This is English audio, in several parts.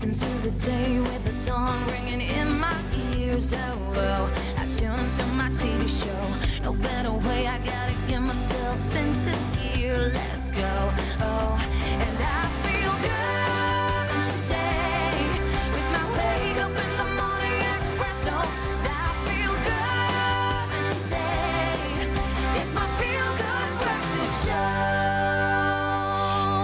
into the day with the dawn ringing in my ears. Oh, I tune into my TV show. No better way, I gotta get myself into gear. Let's go. Oh, and I feel good today with my wake up in the morning espresso. I feel good today. It's my feel good breakfast show.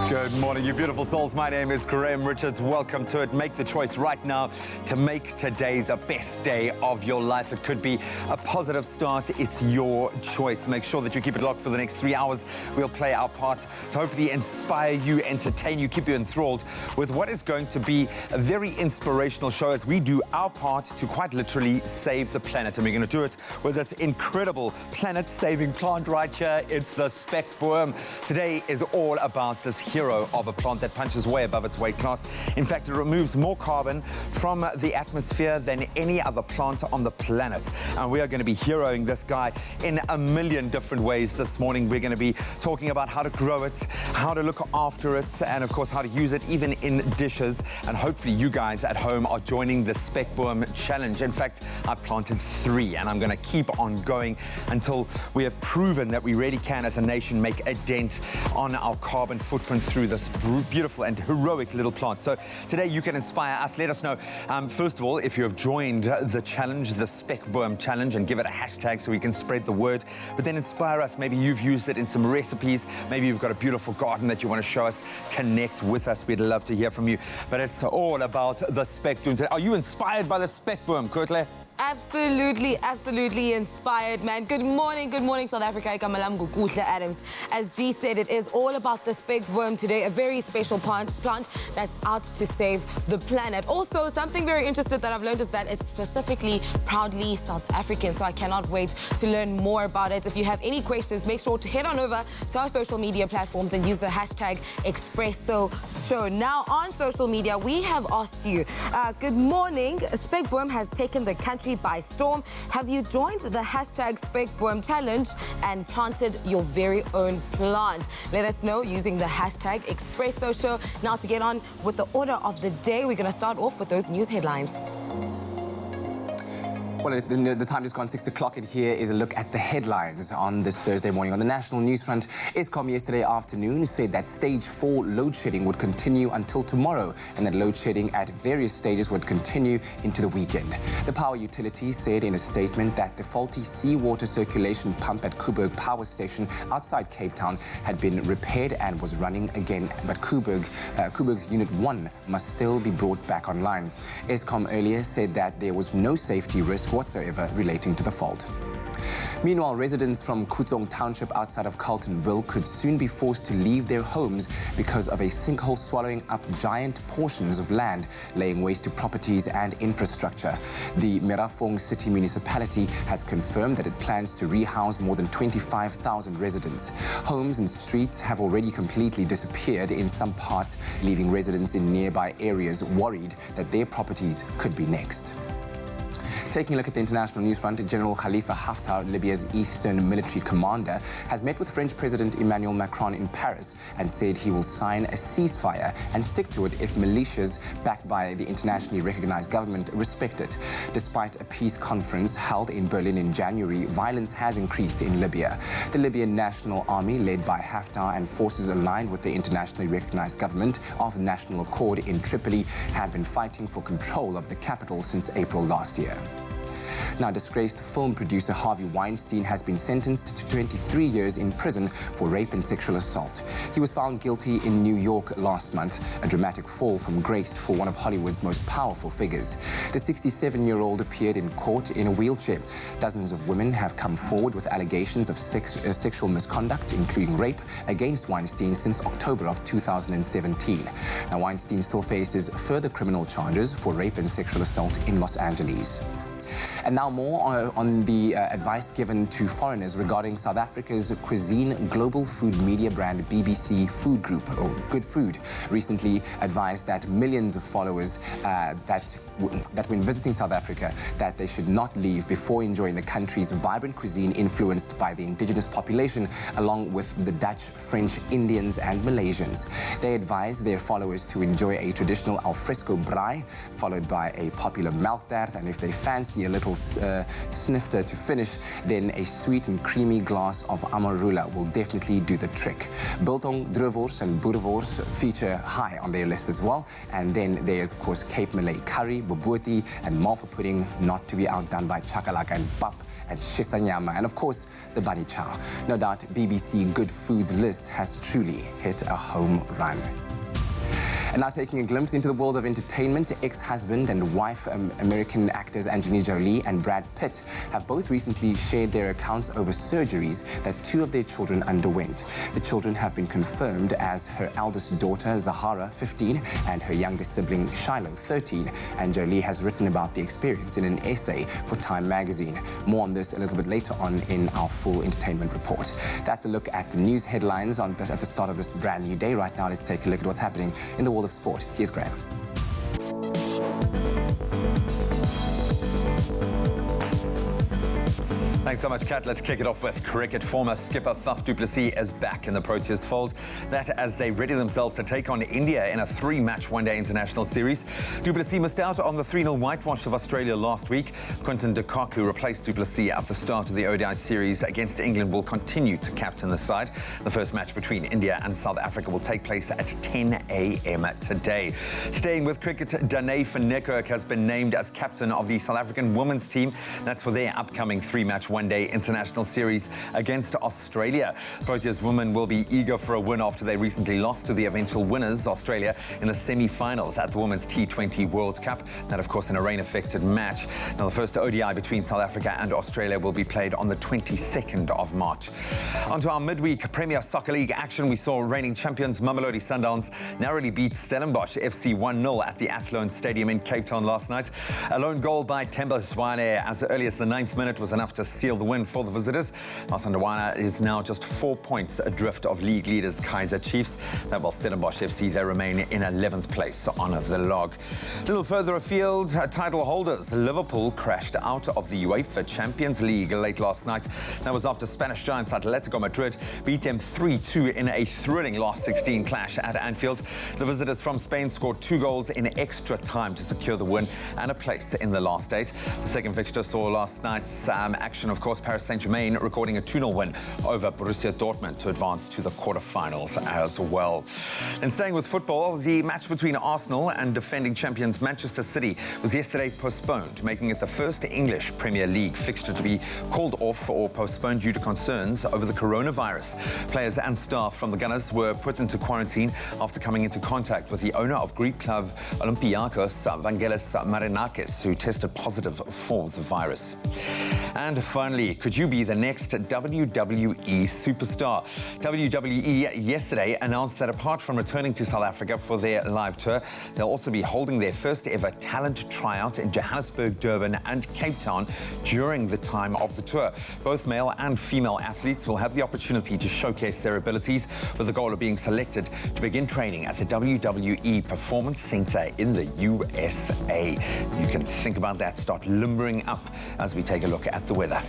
Good morning, you beautiful souls. My name is Graham Richards. Welcome to it. Make the choice right now to make today the best day of your life. It could be a positive start. It's your choice. Make sure that you keep it locked for the next 3 hours. We'll play our part to hopefully inspire you, entertain you, keep you enthralled with what is going to be a very inspirational show as we do our part to quite literally save the planet. And we're going to do it with this incredible planet-saving plant right here. It's the Spec-boom. Today is all about this hero of a plant that punches way above its weight class. In fact, it removes more carbon from the atmosphere than any other plant on the planet. And we are going to be heroing this guy in a million different ways this morning. We're going to be talking about how to grow it, how to look after it, and of course, how to use it even in dishes. And hopefully you guys at home are joining the Spec-boom challenge. In fact, I've planted 3 and I'm going to keep on going until we have proven that we really can as a nation make a dent on our carbon footprint through this beautiful and heroic little plant. So today you can inspire us. Let us know, first of all, if you have joined the challenge, the Spec-boom challenge, and give it a hashtag so we can spread the word. But then inspire us. Maybe you've used it in some recipes. Maybe you've got a beautiful garden that you want to show us. Connect with us. We'd love to hear from you. But it's all about the Spec-boom today. Are you inspired by the Spec-boom, Kurtle? Absolutely, absolutely inspired, man. Good morning, South Africa. Igama Guguhle Adams. As G said, it is all about this Spec-boom today, a very special plant that's out to save the planet. Also, something very interesting that I've learned is that it's specifically proudly South African, so I cannot wait to learn more about it. If you have any questions, make sure to head on over to our social media platforms and use the hashtag Expresso Show. Now, on social media, we have asked you, good morning, Spec-boom has taken the country by storm. Have you joined the hashtag Spec-boom challenge and planted your very own plant? Let us know using the hashtag Expresso Show. Now to get on with the order of the day, we're going to start off with those news headlines. Well, the time has gone 6 o'clock, and here is a look at the headlines on this Thursday morning. On the national news front, Eskom yesterday afternoon said that stage 4 load shedding would continue until tomorrow, and that load shedding at various stages would continue into the weekend. The power utility said in a statement that the faulty seawater circulation pump at Koeberg Power Station outside Cape Town had been repaired and was running again, but Koeberg's Unit 1 must still be brought back online. Eskom earlier said that there was no safety risk whatsoever relating to the fault. Meanwhile, residents from Kutsong Township outside of Carltonville could soon be forced to leave their homes because of a sinkhole swallowing up giant portions of land, laying waste to properties and infrastructure. The Merafong City Municipality has confirmed that it plans to rehouse more than 25,000 residents. Homes and streets have already completely disappeared in some parts, leaving residents in nearby areas worried that their properties could be next. Taking a look at the international news front, General Khalifa Haftar, Libya's eastern military commander, has met with French President Emmanuel Macron in Paris and said he will sign a ceasefire and stick to it if militias backed by the internationally recognized government respect it. Despite a peace conference held in Berlin in January, violence has increased in Libya. The Libyan National Army, led by Haftar, and forces aligned with the internationally recognized government of the National Accord in Tripoli have been fighting for control of the capital since April last year. Now, disgraced film producer Harvey Weinstein has been sentenced to 23 years in prison for rape and sexual assault. He was found guilty in New York last month, a dramatic fall from grace for one of Hollywood's most powerful figures. The 67-year-old appeared in court in a wheelchair. Dozens of women have come forward with allegations of sexual misconduct, including rape, against Weinstein since October of 2017. Now, Weinstein still faces further criminal charges for rape and sexual assault in Los Angeles. And now more on the advice given to foreigners regarding South Africa's cuisine global food media brand BBC Food Group, or Good Food, recently advised that millions of followers that when visiting South Africa, that they should not leave before enjoying the country's vibrant cuisine influenced by the indigenous population, along with the Dutch, French, Indians and Malaysians. They advise their followers to enjoy a traditional alfresco braai, followed by a popular melktert, and if they fancy a little snifter to finish, then a sweet and creamy glass of amarula will definitely do the trick. Biltong, druiwors and boerewors feature high on their list as well. And then there's, of course, Cape Malay curry, bobotie and malva pudding, not to be outdone by chakalaka and pap and shisanyama, and of course the bunny chow. No doubt BBC Good Foods list has truly hit a home run. And now taking a glimpse into the world of entertainment, ex-husband and wife American actors Angelina Jolie and Brad Pitt have both recently shared their accounts over surgeries that two of their children underwent. The children have been confirmed as her eldest daughter Zahara, 15, and her younger sibling Shiloh, 13. And Jolie has written about the experience in an essay for Time magazine. More on this a little bit later on in our full entertainment report. That's a look at the news headlines at the start of this brand new day. Right now, let's take a look at what's happening in the world of sport. Here's Graham. Thanks so much, Kat. Let's kick it off with cricket. Former skipper Faf du Plessis is back in the Proteas fold. That as they ready themselves to take on India in a 3-match one-day international series. Du Plessis missed out on the 3-0 whitewash of Australia last week. Quinton de Kock, who replaced du Plessis at the start of the ODI series against England, will continue to captain the side. The first match between India and South Africa will take place at 10 a.m. today. Staying with cricket, Danae van Niekerk has been named as captain of the South African women's team. That's for their upcoming 3-match one-day international series against Australia. Proteas women will be eager for a win after they recently lost to the eventual winners, Australia, in the semi-finals at the Women's T20 World Cup. That, of course, in a rain-affected match. Now, the first ODI between South Africa and Australia will be played on the 22nd of March. On to our midweek Premier Soccer League action. We saw reigning champions Mamelodi Sundowns narrowly beat Stellenbosch FC 1-0 at the Athlone Stadium in Cape Town last night. A lone goal by Themba Zwane as early as the 9th minute was enough to seal the win for the visitors. Masandawana is now just 4 points adrift of league leaders Kaizer Chiefs. That while Stellenbosch FC, they remain in 11th place on the log. A little further afield, title holders Liverpool crashed out of the UEFA Champions League late last night. That was after Spanish giants Atletico Madrid beat them 3-2 in a thrilling last 16 clash at Anfield. The visitors from Spain scored 2 goals in extra time to secure the win and a place in the last 8. The second fixture saw last night's action, of course, Paris Saint-Germain recording a 2-0 win over Borussia Dortmund to advance to the quarterfinals as well. And staying with football, the match between Arsenal and defending champions Manchester City was yesterday postponed, making it the first English Premier League fixture to be called off or postponed due to concerns over the coronavirus. Players and staff from the Gunners were put into quarantine after coming into contact with the owner of Greek club Olympiakos, Vangelis Marinakis, who tested positive for the virus. And finally, could you be the next WWE superstar? WWE yesterday announced that apart from returning to South Africa for their live tour, they'll also be holding their first ever talent tryout in Johannesburg, Durban and Cape Town during the time of the tour. Both male and female athletes will have the opportunity to showcase their abilities with the goal of being selected to begin training at the WWE Performance Center in the USA. You can think about that, start limbering up as we take a look at the weather.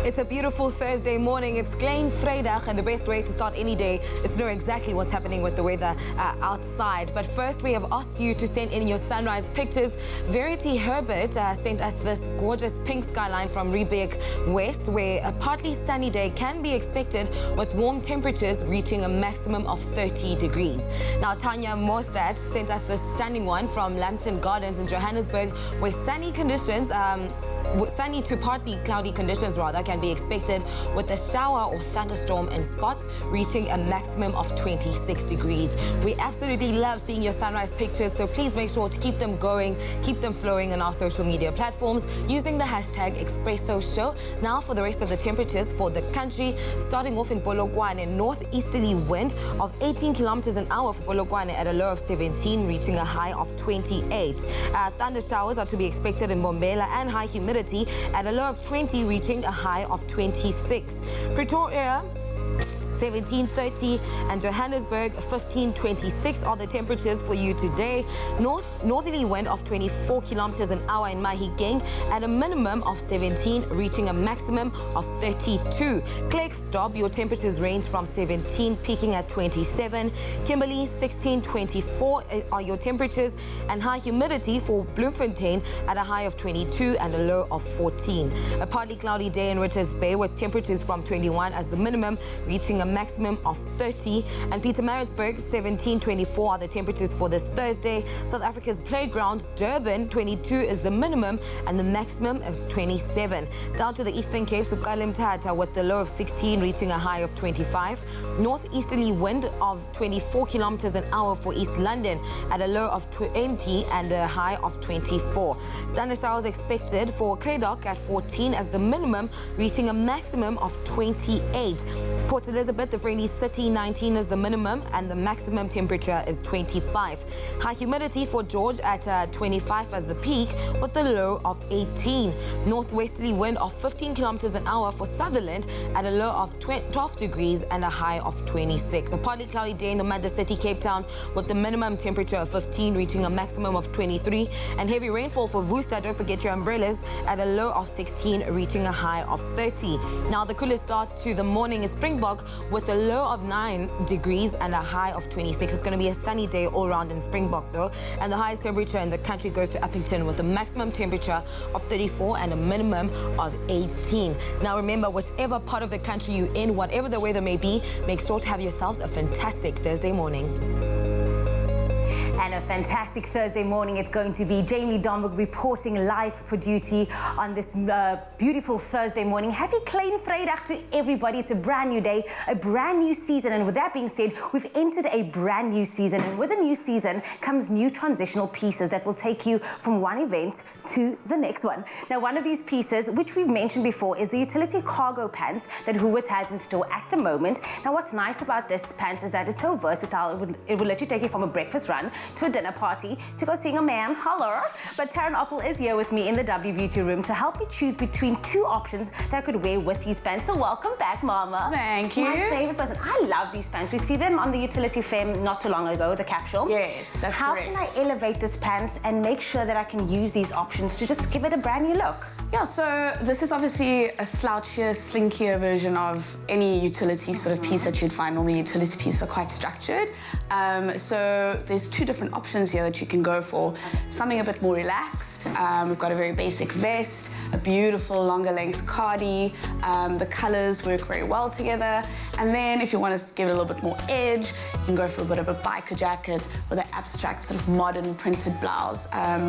It's a beautiful Thursday morning. It's Klein Vrydag, and the best way to start any day is to know exactly what's happening with the weather outside. But first, we have asked you to send in your sunrise pictures. Verity Herbert sent us this gorgeous pink skyline from Riebeek West, where a partly sunny day can be expected with warm temperatures reaching a maximum of 30 degrees. Now, Tanya Mostad sent us this stunning one from Lambton Gardens in Johannesburg, where sunny conditions sunny to partly cloudy conditions rather can be expected, with a shower or thunderstorm in spots reaching a maximum of 26 degrees. We absolutely love seeing your sunrise pictures, so please make sure to keep them going, keep them flowing on our social media platforms using the hashtag Expresso Show. Now for the rest of the temperatures for the country, starting off in Polokwane, northeasterly wind of 18 kilometers an hour for Polokwane at a low of 17, reaching a high of 28. Thunder showers are to be expected in Bombela, and high humidity at a low of 20, reaching a high of 26. Pretoria, 17:30, and Johannesburg 15:26 are the temperatures for you today. Northerly wind of 24 kilometers an hour in Mahikeng at a minimum of 17, reaching a maximum of 32. Klerksdorp, your temperatures range from 17, peaking at 27. Kimberley 16:24 are your temperatures, and high humidity for Bloemfontein at a high of 22 and a low of 14. A partly cloudy day in Richards Bay with temperatures from 21 as the minimum, reaching a maximum of 30, and Pietermaritzburg 17:24 are the temperatures for this Thursday. South Africa's playground Durban 22 is the minimum and the maximum is 27. Down to the Eastern Cape, Mthatha with the low of 16, reaching a high of 25. Northeasterly wind of 24 kilometers an hour for East London at a low of 20 and a high of 24. Thunder showers expected for Cradock at 14 as the minimum, reaching a maximum of 28. Port Elizabeth, the friendly city, 19 is the minimum and the maximum temperature is 25. High humidity for George at 25 as the peak with the low of 18. Northwesterly wind of 15 kilometers an hour for Sutherland at a low of 12 degrees and a high of 26. A partly cloudy day in the mother city, Cape Town, with the minimum temperature of 15, reaching a maximum of 23. And heavy rainfall for Worcester, don't forget your umbrellas, at a low of 16, reaching a high of 30. Now the coolest start to the morning is Springbok with a low of 9 degrees and a high of 26. It's going to be a sunny day all around in Springbok though, and the highest temperature in the country goes to Uppington with a maximum temperature of 34 and a minimum of 18. Now remember, whichever part of the country you're in, whatever the weather may be, make sure to have yourselves a fantastic Thursday morning. And a fantastic Thursday morning it's going to be. Jamie Domburg reporting live for duty on this beautiful Thursday morning. Happy Klein Vrydag to everybody. It's a brand new day, a brand new season. And with that being said, we've entered a brand new season. And with a new season comes new transitional pieces that will take you from one event to the next one. Now, one of these pieces, which we've mentioned before, is the utility cargo pants that Woolworths has in store at the moment. Now, what's nice about this pants is that it's so versatile. It will let you take you from a breakfast run to a dinner party, to go seeing a man. Hello. But Taryn Oppel is here with me in the W Beauty room to help me choose between two options that I could wear with these pants. So welcome back, Mama. Thank you. My favorite person. I love these pants. We see them on the Utility Femme not too long ago, the capsule. Yes, that's How correct. can I elevate this pants and make sure that I can use these options to just give it a brand new look? Yeah, so this is obviously a slouchier, slinkier version of any utility sort of piece that you'd find. Normally utility pieces are quite structured. So there's two different options here that you can go for. Something a bit more relaxed. We've got a very basic vest, a beautiful longer length cardi. The colors work very well together. And then if you want to give it a little bit more edge, you can go for a bit of a biker jacket with an abstract sort of modern printed blouse,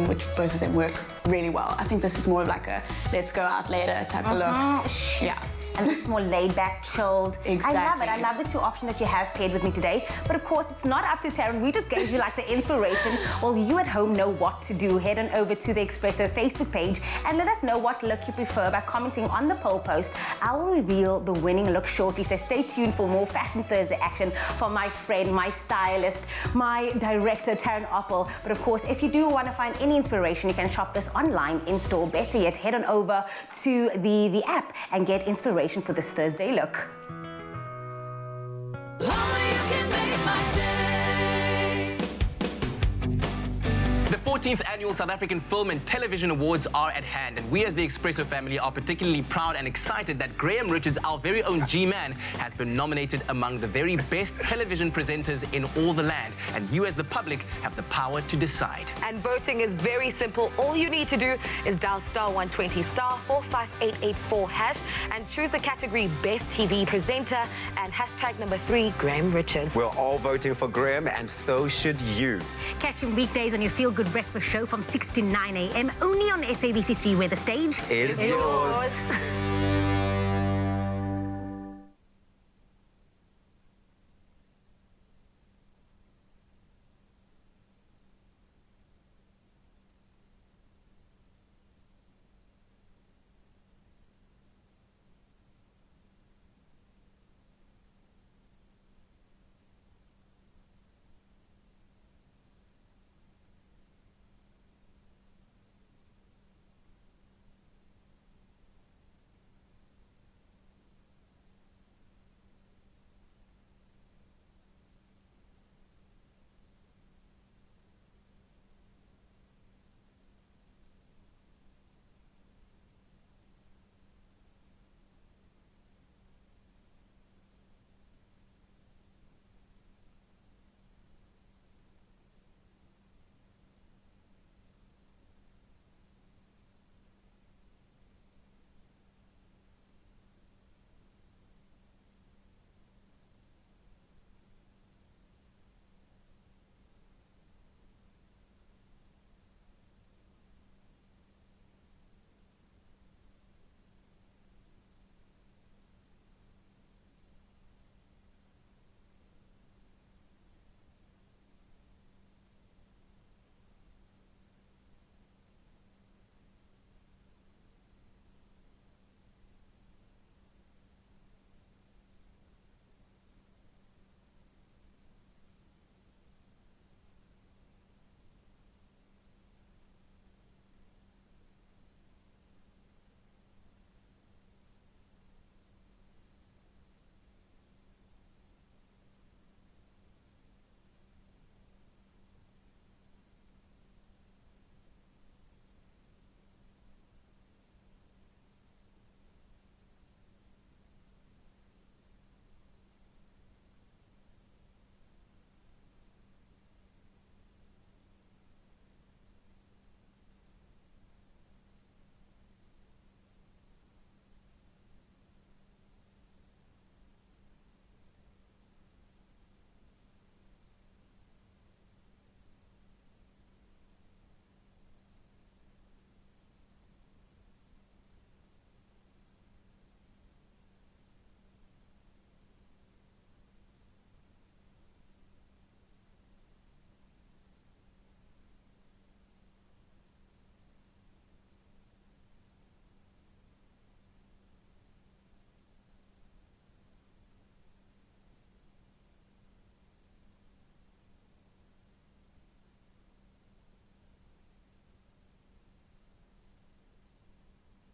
which both of them work really well. I think this is more of like a let's go out later type of look. Yeah. And this is more laid back, chilled. Exactly. I love it. I love the two options that you have paired with me today. But of course, it's not up to Taryn. We just gave you like the inspiration. Well, you at home know what to do. Head on over to the Expresso Facebook page and let us know what look you prefer by commenting on the poll post. I will reveal the winning look shortly. So stay tuned for more Fashion Thursday action from my friend, my stylist, my director, Taryn Oppel. But of course, if you do want to find any inspiration, you can shop this online, in store. Better yet, head on over to the app and get inspiration for this Thursday look. The 14th Annual South African Film and Television Awards are at hand, and we as the Expresso family are particularly proud and excited that Graham Richards, our very own G-Man, has been nominated among the very best television presenters in all the land, and you as the public have the power to decide. And voting is very simple. All you need to do is dial *120 *45884# and choose the category Best TV Presenter and #3 Graham Richards. We're all voting for Graham, and so should you. Catch him weekdays on your Feel Good Breakfast Show from 6 to 9 a.m. only on SABC3, where the stage Is yours.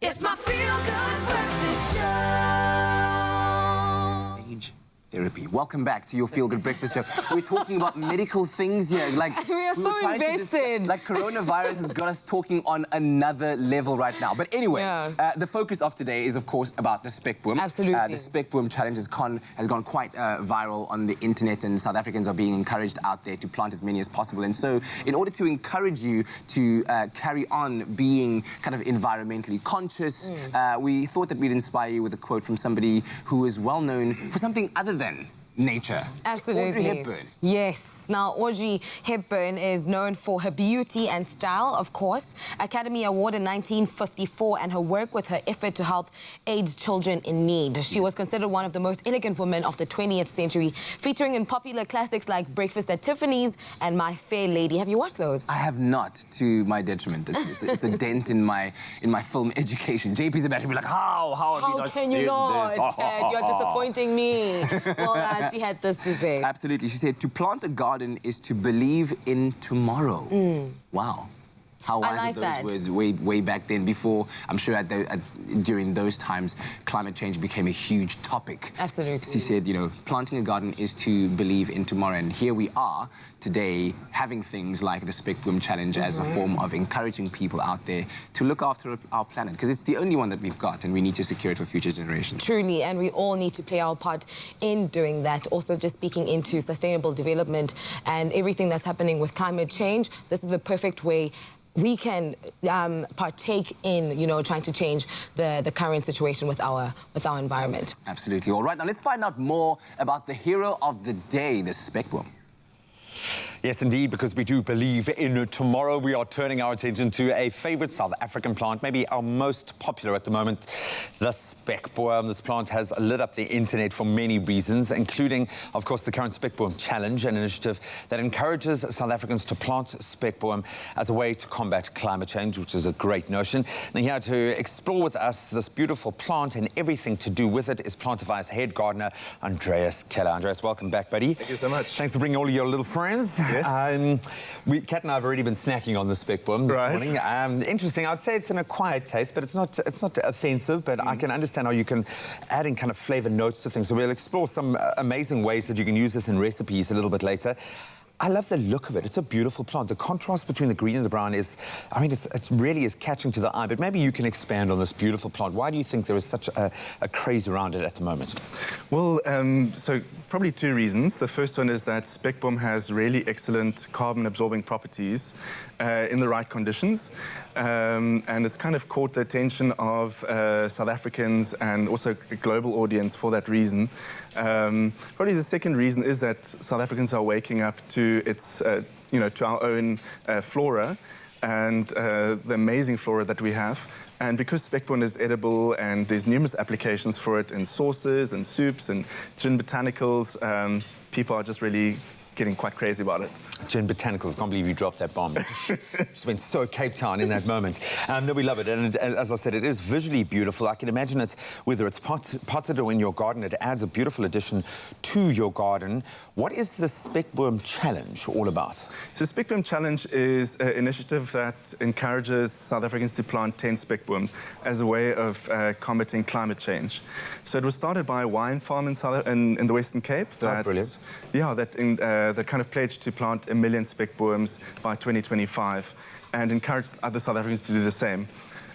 It's my feel-good breakfast show. Age therapy. Welcome back to your Feel Good Breakfast Show. We're talking about medical things here. Like We are were so trying to invested. like coronavirus has got us talking on another level right now. But anyway, the focus of today is, of course, about the Spec-boom. Absolutely. The Spec-boom challenge has gone quite viral on the internet, and South Africans are being encouraged out there to plant as many as possible. And so, in order to encourage you to carry on being kind of environmentally conscious, we thought that we'd inspire you with a quote from somebody who is well known for something other than nature. Absolutely. Audrey Hepburn. Yes. Now, Audrey Hepburn is known for her beauty and style, of course. Academy Award in 1954, and her work with her effort to help AIDS children in need. She was considered one of the most elegant women of the 20th century, featuring in popular classics like Breakfast at Tiffany's and My Fair Lady. Have you watched those? I have not, to my detriment. It's a dent in my film education. JP's about to be like, how have you not can seen you not? this? Ted, you're disappointing me. Well, she had this to say. Absolutely. She said, to plant a garden is to believe in tomorrow. Wow. How wise like are those that. words way back then, before, I'm sure during those times, climate change became a huge topic. Absolutely. She said, you know, planting a garden is to believe in tomorrow. And here we are today having things like the Spec-boom challenge as a form of encouraging people out there to look after our planet, because it's the only one that we've got and we need to secure it for future generations. Truly, and we all need to play our part in doing that. Also, just speaking into sustainable development and everything that's happening with climate change, this is the perfect way we can partake in, you know, trying to change the current situation with our environment. Absolutely. All right, now let's find out more about the hero of the day, the Spec-boom. Yes, indeed, because we do believe in tomorrow. We are turning our attention to a favorite South African plant, maybe our most popular at the moment, the Spec-boom. This plant has lit up the internet for many reasons, including, of course, the current Spec-boom Challenge, an initiative that encourages South Africans to plant Spec-boom as a way to combat climate change, which is a great notion. And here to explore with us this beautiful plant and everything to do with it is Plantify's head gardener, Andreas Keller. Andreas, welcome back, buddy. Thank you so much. Thanks for bringing all of your little friends. Yes. Kat and I have already been snacking on the Spec-boom this morning. Interesting. I'd say it's an acquired taste, but it's not offensive. But I can understand how you can add in kind of flavor notes to things. So we'll explore some amazing ways that you can use this in recipes a little bit later. I love the look of it. It's a beautiful plant. The contrast between the green and the brown is, I mean, it really is catching to the eye. But maybe you can expand on this beautiful plant. Why do you think there is such a craze around it at the moment? Well, so probably two reasons. The first one is that Spec-boom has really excellent carbon-absorbing properties in the right conditions. And it's kind of caught the attention of South Africans and also a global audience for that reason. Probably the second reason is that South Africans are waking up to its, to our own flora and the amazing flora that we have. And because Spec-boom is edible and there's numerous applications for it in sauces and soups and gin botanicals, people are just really getting quite crazy about it. Gin botanicals, can't believe you dropped that bomb. Just went so Cape Town in that moment. No, we love it, and as I said, it is visually beautiful. I can imagine it, whether it's potted or in your garden, it adds a beautiful addition to your garden. What is the Spec-boom Challenge all about? So the Spec-boom Challenge is an initiative that encourages South Africans to plant 10 Spec-booms as a way of combating climate change. So it was started by a wine farm in the Western Cape that, brilliant. Yeah, that kind of pledged to plant 1 million Spec-booms by 2025 and encouraged other South Africans to do the same.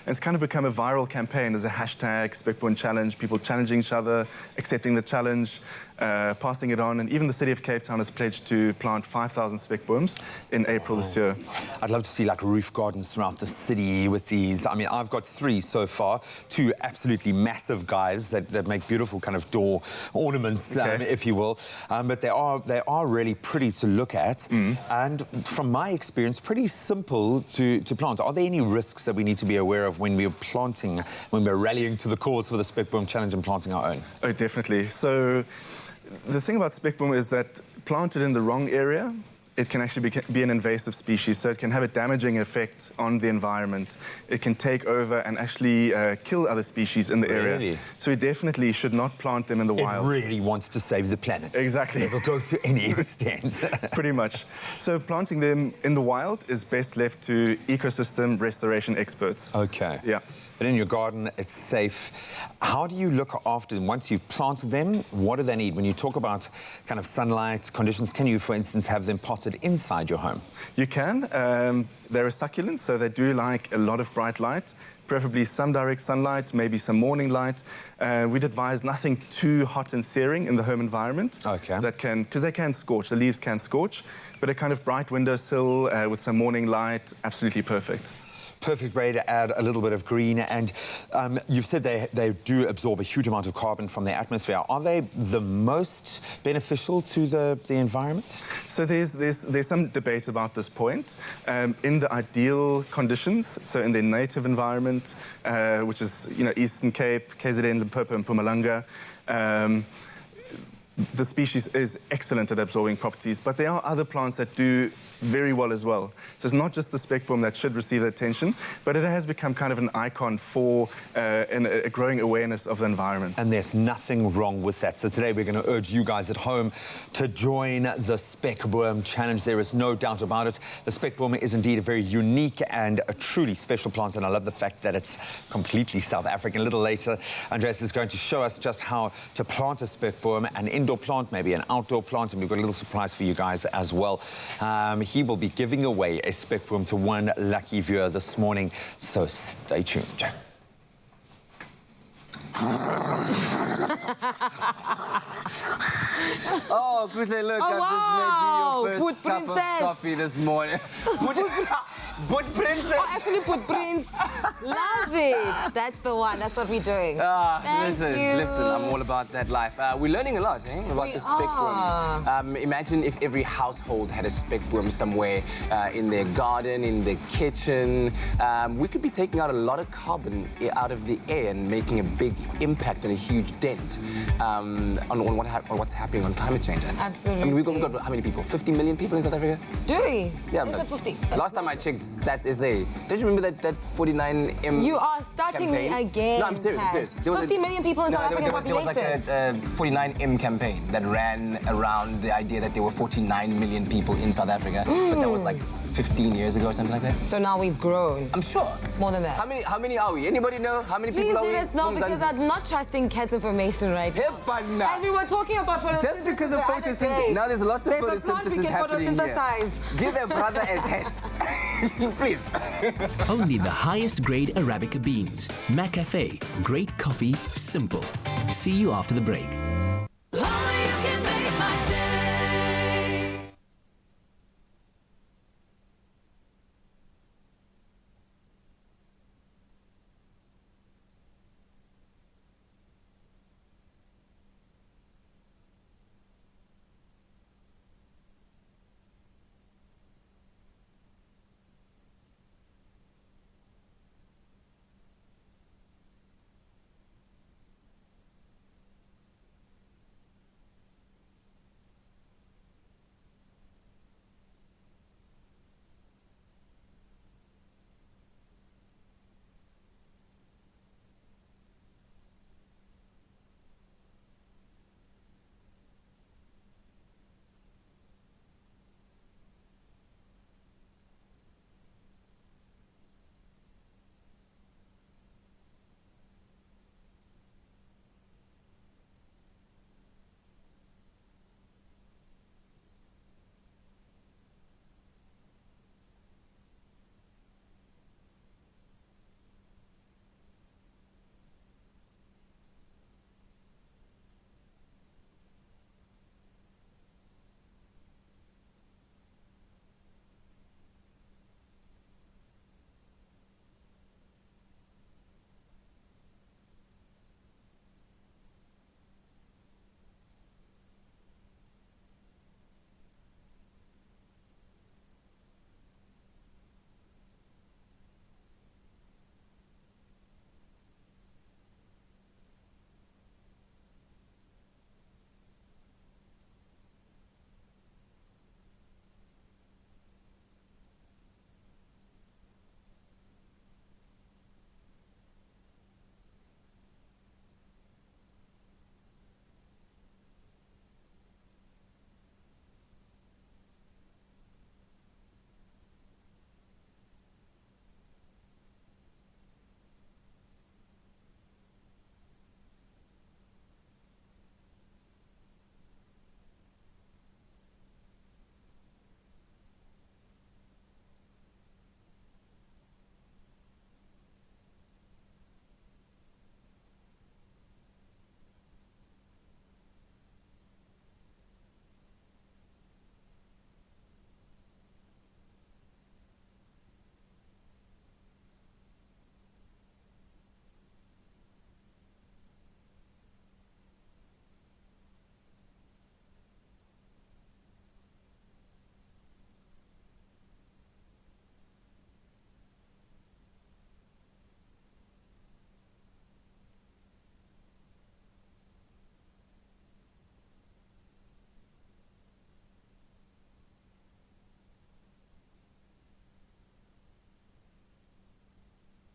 And it's kind of become a viral campaign. There's a hashtag, Spec-boom Challenge, people challenging each other, accepting the challenge, passing it on. And even the city of Cape Town has pledged to plant 5,000 Spec-booms in April this year. I'd love to see like roof gardens throughout the city with these. I mean, I've got 3 so far, 2 absolutely massive guys that make beautiful kind of door ornaments, if you will. But they are really pretty to look at. And from my experience, pretty simple to plant. Are there any risks that we need to be aware of when we're planting, when we're rallying to the cause for the Spec-boom Challenge and planting our own? Oh, definitely. So the thing about Spec-boom is that planted in the wrong area, it can actually be an invasive species, so it can have a damaging effect on the environment. It can take over and actually kill other species in the area. So we definitely should not plant them in the wild. It really wants to save the planet. Exactly. It will go to any extent. Pretty much. So planting them in the wild is best left to ecosystem restoration experts. Okay. Yeah. But in your garden, it's safe. How do you look after them? Once you've planted them, what do they need? When you talk about kind of sunlight conditions, can you, for instance, have them potted inside your home? You can. They're a succulent, so they do like a lot of bright light, preferably some direct sunlight, maybe some morning light. We'd advise nothing too hot and searing in the home environment. Okay. Because they can scorch, the leaves can scorch, but a kind of bright windowsill with some morning light, absolutely perfect. Perfect way to add a little bit of green. And you've said they do absorb a huge amount of carbon from the atmosphere. Are they the most beneficial to the environment? So there's some debate about this point. In the ideal conditions, so in the native environment, which is Eastern Cape, KZN, Limpopo and Mpumalanga, the species is excellent at absorbing properties, but there are other plants that do very well as well. So it's not just the Spec-boom that should receive the attention, but it has become kind of an icon for a growing awareness of the environment. And there's nothing wrong with that. So today we're going to urge you guys at home to join the Spec-boom Challenge. There is no doubt about it. The Spec-boom is indeed a very unique and a truly special plant, and I love the fact that it's completely South African. A little later, Andreas is going to show us just how to plant a Spec-boom, an indoor plant, maybe an outdoor plant, and we've got a little surprise for you guys as well. He will be giving away a Spec-boom to one lucky viewer this morning, so stay tuned. Oh, Kuhle, look, Oh, I've just made you your wow. first cup of coffee this morning. But princess. Oh, actually put Prince. Love it. That's the one. That's what we're doing. Listen, I'm all about that life. We're learning a lot, about the spec-boom. Imagine if every household had a spec-boom somewhere in their garden, in their kitchen. We could be taking out a lot of carbon out of the air and making a big impact and a huge dent on what's happening on climate change. Absolutely. I mean, we've got how many people? 50 million people in South Africa? Do we? Yeah, Is it 50? Last time I checked Stats SA, don't you remember that 49M You are starting campaign? me again. No, I'm serious, I'm serious. There was 50 million people in South African there was like a 49M campaign that ran around the idea that there were 49 million people in South Africa, but that was like 15 years ago or something like that. So now we've grown. I'm sure. More than that. How many are we? Anybody know? How many Please people are we? let us know, because I'm not trusting Kat's information right now. And we were talking about photosynthesis. Just because of photosynthesis. Now there's lots of photosynthesis happening here. Give their brother a chance. Please. Only the highest grade Arabica beans. McCafe. Great coffee, simple. See you after the break.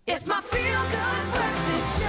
It's my feel-good breakfast show.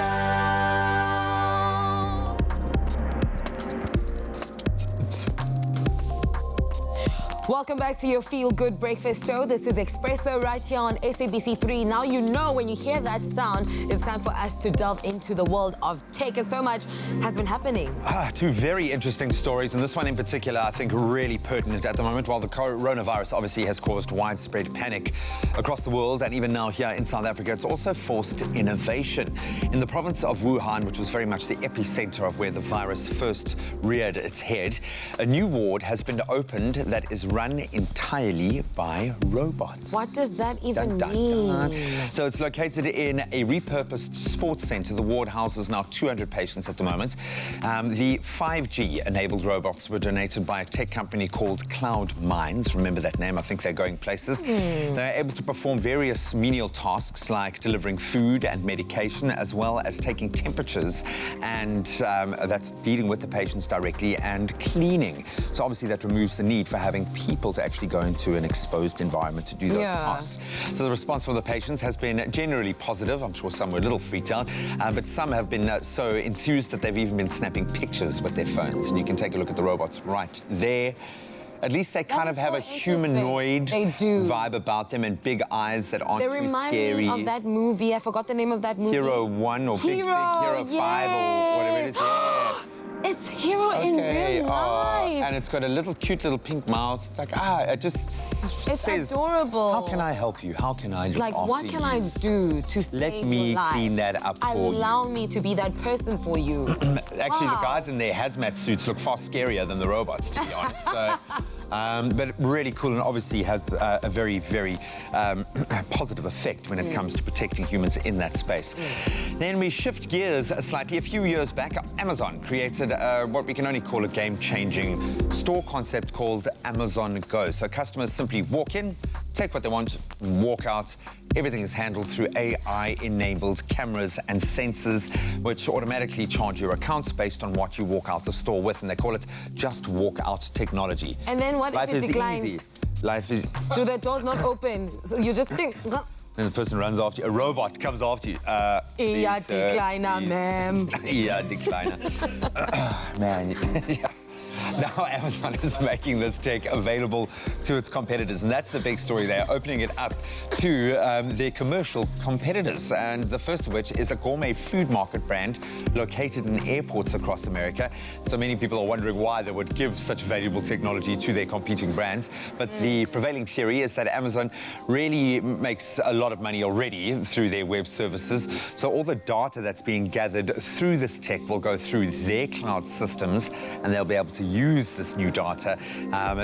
Welcome back to your Feel Good Breakfast Show. This is Expresso right here on SABC3. Now you know when you hear that sound, it's time for us to delve into the world of tech, and so much has been happening. Two very interesting stories, and this one in particular I think really pertinent at the moment. While the coronavirus obviously has caused widespread panic across the world, and even now here in South Africa, it's also forced innovation. In the province of Wuhan, which was very much the epicenter of where the virus first reared its head, a new ward has been opened that is run run entirely by robots. What does that even Dun, dun, mean? dun. So it's located in a repurposed sports center. The ward houses now 200 patients at the moment. The 5G-enabled robots were donated by a tech company called Cloud Minds. Remember that name? I think they're going places. They're able to perform various menial tasks like delivering food and medication, as well as taking temperatures, and that's dealing with the patients directly, and cleaning. So obviously that removes the need for having people to actually go into an exposed environment to do those tasks. So the response from the patients has been generally positive. I'm sure some were a little freaked out, but some have been so enthused that they've even been snapping pictures with their phones. And you can take a look at the robots right there. At least they kind of have a humanoid vibe about them, and big eyes that aren't too scary. They remind me of that movie. I forgot the name of that movie. Hero 1 or Big Hero 5 or whatever it is. Yeah. It's Hero in real life. And it's got a little cute little pink mouth. It's like, it just it's says, adorable. How can I help you? How can I look like, after what can I do to save your life? Let me clean that up for you. Allow me to be that person for you. Actually, the guys in their hazmat suits look far scarier than the robots, to be honest. So, but really cool, and obviously has a very, very positive effect when it comes to protecting humans in that space. Then we shift gears slightly. A few years back, Amazon created what we can only call a game-changing store concept called Amazon Go. So customers simply walk in, take what they want, walk out. Everything is handled through AI-enabled cameras and sensors, which automatically charge your accounts based on what you walk out the store with, and they call it just walk out technology. And then what Life if it is declines? easy. Life is... Do the doors not open? So you just think... And the person runs after you. A robot comes after you. Yeah, decliner, ma'am. Yeah, decliner. Man, yeah. Now Amazon is making this tech available to its competitors, and that's the big story. They're opening it up to their commercial competitors, and the first of which is a gourmet food market brand located in airports across America. So many people are wondering why they would give such valuable technology to their competing brands, but the prevailing theory is that Amazon really makes a lot of money already through their web services. So all the data that's being gathered through this tech will go through their cloud systems, and they'll be able to use this new data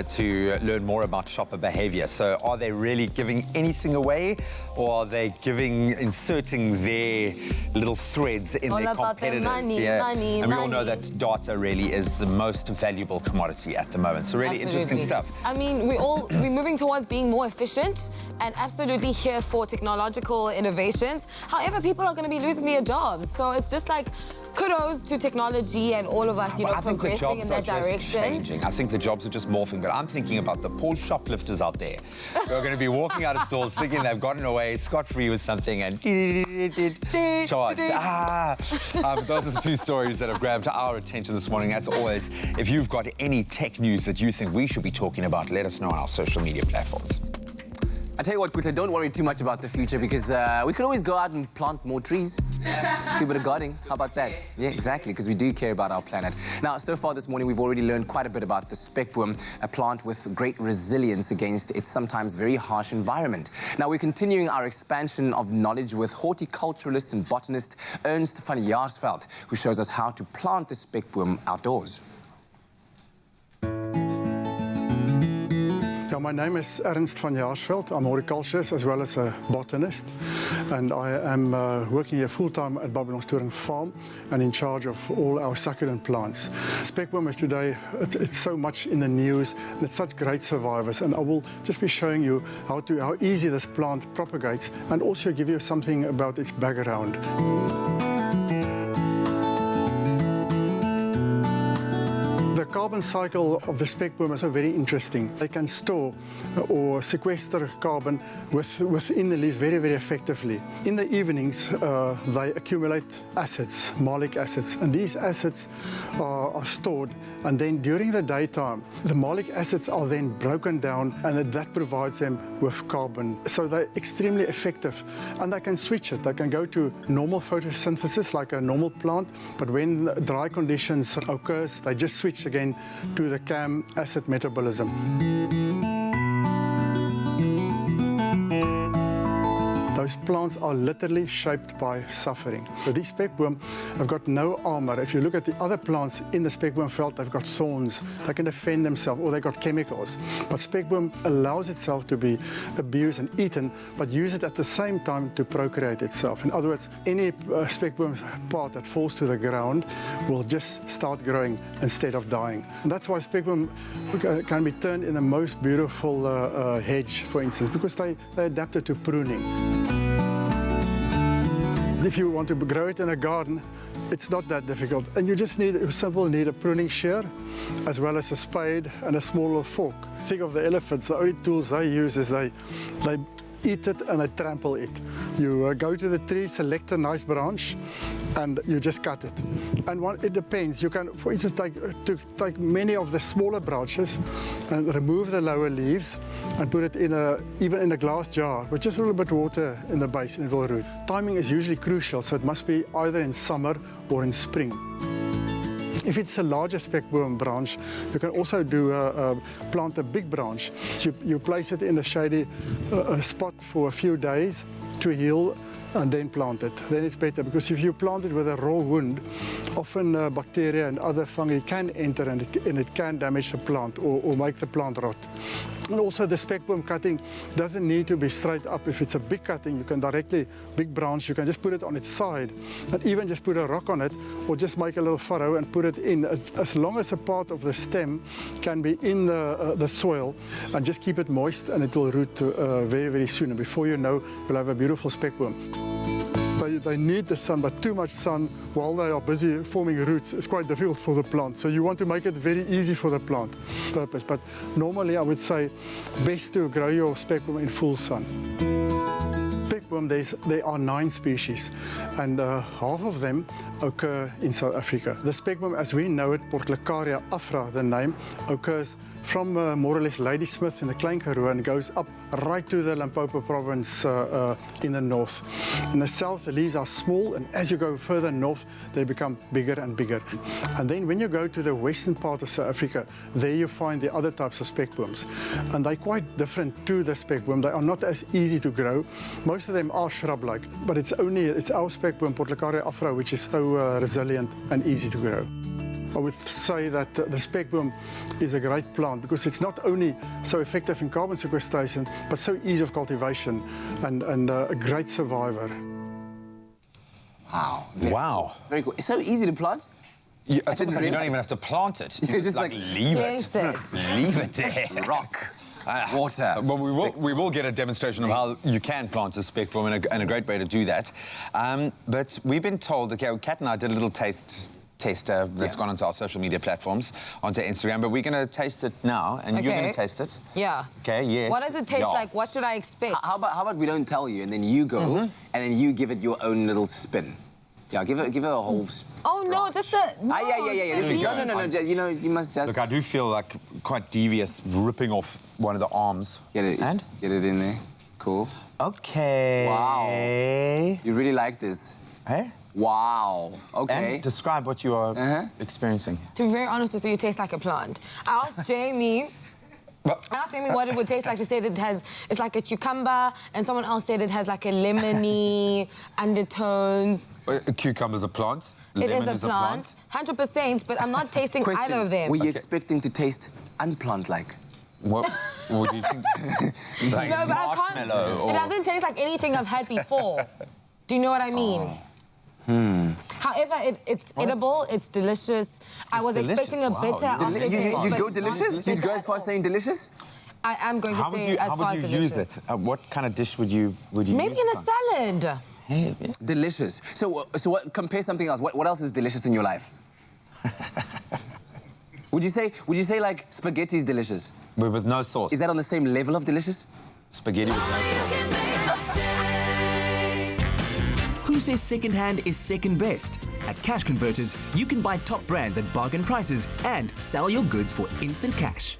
to learn more about shopper behavior. So are they really giving anything away, or are they inserting their little threads in their competitors? Money, and we all know that data really is the most valuable commodity at the moment. So really interesting stuff. I mean, we're moving towards being more efficient, and absolutely here for technological innovations. However, people are going to be losing their jobs. So it's just like, kudos to technology and all of us, you know, progressing in that direction. Changing. I think the jobs are just morphing, but I'm thinking about the poor shoplifters out there who are going to be walking out of stores thinking they've gotten away scot-free with something and charged. Those are the two stories that have grabbed our attention this morning. As always, if you've got any tech news that you think we should be talking about, let us know on our social media platforms. I tell you what, Kutla, don't worry too much about the future, because we could always go out and plant more trees. Do a bit of gardening. How about that? Yeah, exactly, because we do care about our planet. Now, so far this morning, we've already learned quite a bit about the Spec-boom, a plant with great resilience against its sometimes very harsh environment. Now, we're continuing our expansion of knowledge with horticulturalist and botanist Ernst van Jaarsveld, who shows us how to plant the Spec-boom outdoors. My name is Ernst van Jaarsveld. I'm a horticulturist as well as a botanist, and I am working here full-time at Babylonstoring Farm and in charge of all our succulent plants. Spec-boom is today, it's so much in the news, and it's such great survivors, and I will just be showing you how easy this plant propagates, and also give you something about its background. The carbon cycle of the Spec-boom is very interesting. They can store or sequester carbon within the leaves very, very effectively. In the evenings, they accumulate acids, malic acids, and these acids are stored, and then during the daytime, the malic acids are then broken down, and that provides them with carbon. So they're extremely effective, and they can switch it. They can go to normal photosynthesis like a normal plant, but when dry conditions occurs, they just switch again to the CAM acid metabolism. Those plants are literally shaped by suffering. So these spec-boom have got no armor. If you look at the other plants in the spec-boom veld, they've got thorns. They can defend themselves, or they've got chemicals. But spec-boom allows itself to be abused and eaten, but use it at the same time to procreate itself. In other words, any spec-boom part that falls to the ground will just start growing instead of dying. And that's why spec-boom can be turned in the most beautiful hedge, for instance, because they adapted to pruning. If you want to grow it in a garden, it's not that difficult. And you just need a pruning shear, as well as a spade and a smaller fork. Think of the elephants, the only tools they use is they eat it and they trample it. You go to the tree, select a nice branch, and you just cut it. And it depends. You can, for instance, take many of the smaller branches and remove the lower leaves and put it even in a glass jar with just a little bit of water in the base, and it will root. Timing is usually crucial, so it must be either in summer or in spring. If it's a larger spec-boom branch, you can also plant a big branch. So you place it in a shady spot for a few days to heal, and then plant it. Then it's better, because if you plant it with a raw wound, often bacteria and other fungi can enter, and it can damage the plant or make the plant rot. And also the spec-boom cutting doesn't need to be straight up. If it's a big cutting, you can big branch, you can just put it on its side and even just put a rock on it, or just make a little furrow and put it in, as long as a part of the stem can be in the soil, and just keep it moist, and it will root very, very soon. And before you know, you'll have a beautiful spec-boom. They need the sun, but too much sun while they are busy forming roots is quite difficult for the plant. So you want to make it very easy for the plant purpose. But normally I would say best to grow your spec-boom in full sun. Spec-boom, there are 9 species, and half of them occur in South Africa. The spec-boom, as we know it, Portulacaria afra, the name, occurs from more or less Ladysmith in the Klein Karoo and goes up right to the Limpopo province in the north. In the south, the leaves are small, and as you go further north, they become bigger and bigger. And then when you go to the western part of South Africa, there you find the other types of spec-booms. And they're quite different to the spec-boom. They are not as easy to grow. Most of them are shrub-like, but it's our spec-boom, Portulacaria afra, which is so resilient and easy to grow. I would say that the spec-boom is a great plant because it's not only so effective in carbon sequestration, but so easy of cultivation and a great survivor. Wow. Very cool. It's so easy to plant. It's almost like you don't even have to plant it. You just leave it. Leave it there. Rock. Water. Well, we will get a demonstration of how you can plant a spec-boom, and a great way to do that. But we've been told, okay, Kat and I did a little tester that's gone onto our social media platforms, onto Instagram, but we're going to taste it now, and you're going to taste it. Yeah. Okay, yes. What does it taste like? What should I expect? How about we don't tell you, and then you go, and then you give it your own little spin. Yeah, give it a whole... Oh, no, just a... No, No, you know, you must just... Look, I do feel like quite devious ripping off one of the arms. Get it in there. Cool. Okay. Wow. You really like this. Hey? Wow. Okay. And describe what you are experiencing. To be very honest with you, it tastes like a plant. I asked Jamie... what it would taste like. She said it's like a cucumber, and someone else said it has like a lemony undertones. A cucumber's a plant. It is a plant. 100%, but I'm not tasting either of them. Were you expecting to taste unplant-like? What do you think? Like no, but marshmallow? Or... It doesn't taste like anything I've had before. Do you know what I mean? However, it's edible, it's delicious. I was expecting a bitter aftertaste. You'd go delicious? You'd go as far as saying delicious? I am going to say as far as delicious. How would you use it? What kind of dish would you use? Maybe in a salad. Hey, yeah. Delicious. So what, compare something else. What else is delicious in your life? Would you say like spaghetti is delicious? With no sauce. Is that on the same level of delicious? Spaghetti with no sauce. Who says second-hand is second best? At Cash Converters, you can buy top brands at bargain prices and sell your goods for instant cash.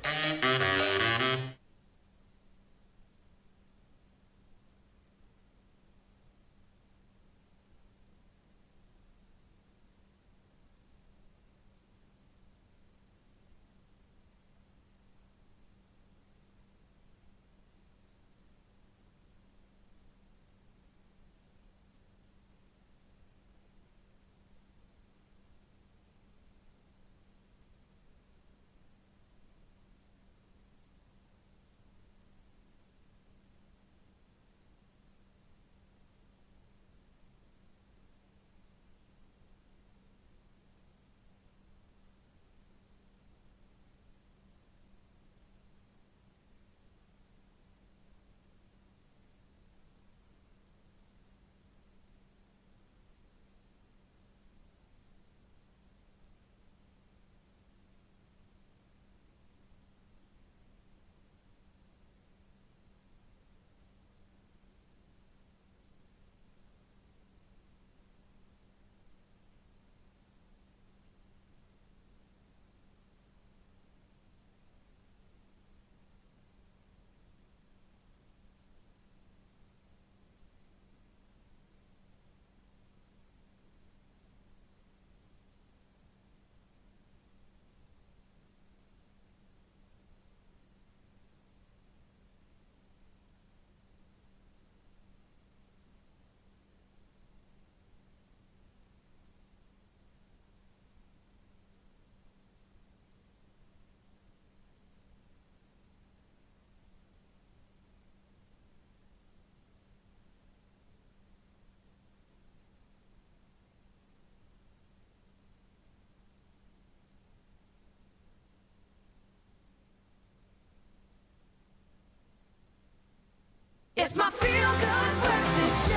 It's my feel-good breakfast show.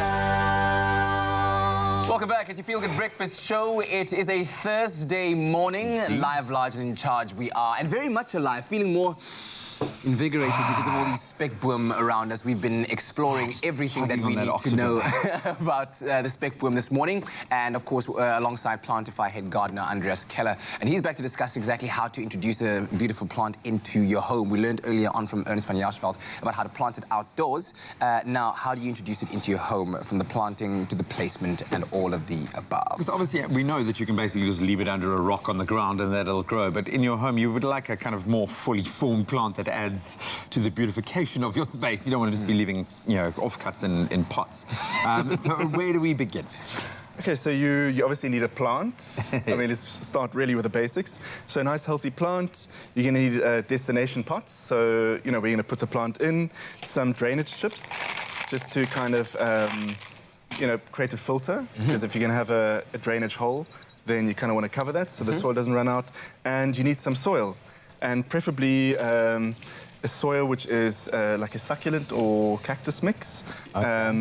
Welcome back. It's your Feel Good Breakfast Show. It is a Thursday morning. Live, large and in charge we are. And very much alive. Feeling more invigorated because of all these Spec-boom around us. We've been exploring everything that we need to know about the Spec-boom this morning. And, of course, alongside Plantify head gardener Andreas Keller. And he's back to discuss exactly how to introduce a beautiful plant into your home. We learned earlier on from Ernst van Jaarsveld about how to plant it outdoors. Now, how do you introduce it into your home, from the planting to the placement and all of the above? Because obviously we know that you can basically just leave it under a rock on the ground and that it'll grow. But in your home, you would like a kind of more fully formed plant that adds to the beautification of your space. You don't want to just be leaving, you know, offcuts in pots. So where do we begin? Okay, so you obviously need a plant. I mean, let's start really with the basics. So a nice healthy plant, you're going to need a destination pot. So, you know, we're going to put the plant in, some drainage chips, just to kind of, you know, create a filter. Because if you're going to have a drainage hole, then you kind of want to cover that so the soil doesn't run out. And you need some soil. And preferably a soil which is like a succulent or cactus mix,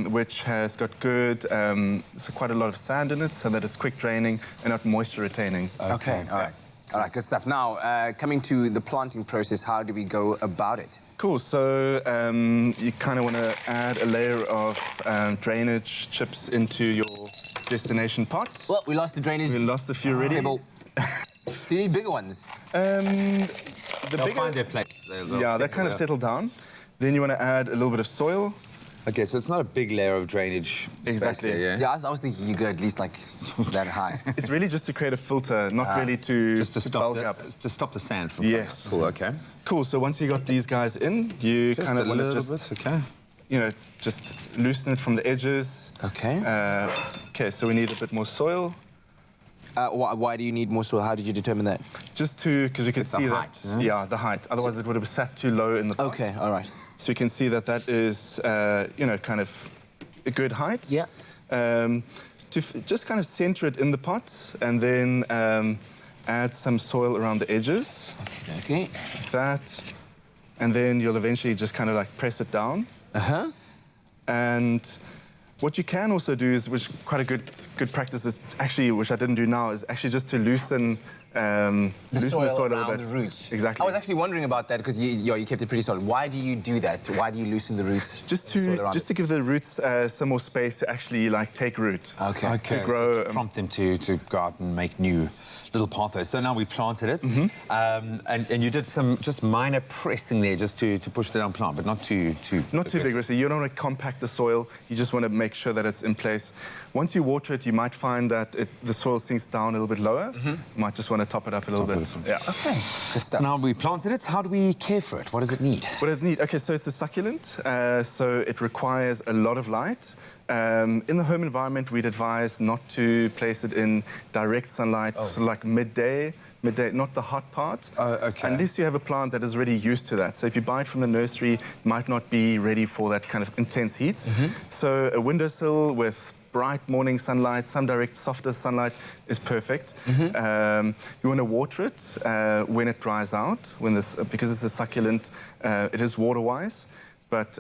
which has got good, so quite a lot of sand in it, so that it's quick draining and not moisture retaining. Okay, all right. All right, good stuff. Now, coming to the planting process, how do we go about it? Cool, so you kind of want to add a layer of drainage chips into your destination pot. Well, we lost the drainage. We lost a few already. Do you need bigger ones? They'll find their place. Yeah, they kind of settle down. Then you want to add a little bit of soil. Okay, so it's not a big layer of drainage. Exactly. There, Yeah, I was thinking you go at least like that high. It's really just to create a filter, not really to just to stop bulk up. to stop the sand from Yes. Cool. Okay. Cool. So once you got these guys in, you kind of want to just, okay. you know, just loosen it from the edges. Okay. Okay. So we need a bit more soil. Why do you need more soil? How did you determine that? Just to, because we could see height, that. Yeah, the height. Otherwise, it would have sat too low in the pot. Okay. All right. So you can see that that is, you know, kind of a good height. Yeah. Just kind of center it in the pot and then add some soil around the edges. Okay. That, and then you'll eventually just kind of like press it down. And what you can also do is, which quite a good practice is actually, which I didn't do now, is actually just to loosen the soil a little bit. The roots. Exactly. I was actually wondering about that because you kept it pretty solid. Why do you do that? Why do you loosen the roots? Just to give the roots some more space to actually like take root. Okay. To grow. To prompt them to go out and make new little pathways. So now we planted it, and you did some just minor pressing there just to push the down plant, but not too vigorously. You don't want to compact the soil. You just want to make sure that it's in place. Once you water it, you might find that the soil sinks down a little bit lower. You might just want to top it up a little bit. Yeah. Okay. Good stuff. So now we planted it. How do we care for it? What does it need? What does it need? Okay, so it's a succulent, so it requires a lot of light. In the home environment, we'd advise not to place it in direct sunlight, so like midday, not the hot part. Okay. Unless you have a plant that is already used to that. So if you buy it from the nursery, it might not be ready for that kind of intense heat. So a windowsill with bright morning sunlight, some direct softer sunlight is perfect. You want to water it when it dries out, because it's a succulent, it is water-wise. But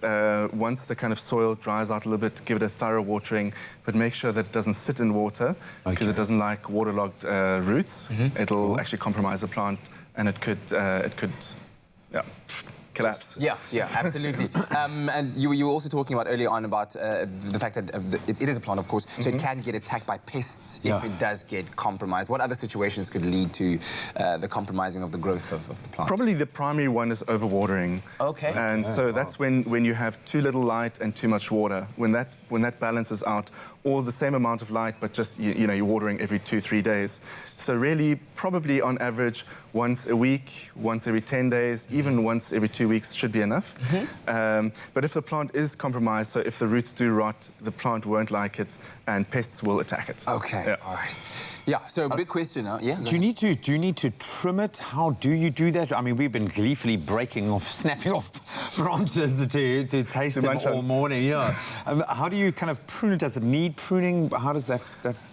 once the kind of soil dries out a little bit, give it a thorough watering, but make sure that it doesn't sit in water, because it doesn't like waterlogged roots. It'll actually compromise the plant, and it could collapse. Yeah, absolutely. And you were also talking about earlier on about the fact that it is a plant, of course, so it can get attacked by pests if it does get compromised. What other situations could lead to the compromising of the growth of the plant? Probably the primary one is overwatering. Okay. And so that's when you have too little light and too much water. When that balances out, or the same amount of light, but just, you know, you're watering every 2-3 days. So really, probably on average, once a week, once every 10 days, even once every 2 weeks should be enough. But if the plant is compromised, so if the roots do rot, the plant won't like it, and pests will attack it. Okay, Yeah. all right. Yeah, so big question now. Yeah. Do you need to trim it? How do you do that? I mean, we've been gleefully snapping off branches to taste them all morning. Yeah. How do you kind of prune it? Does it need pruning? How does that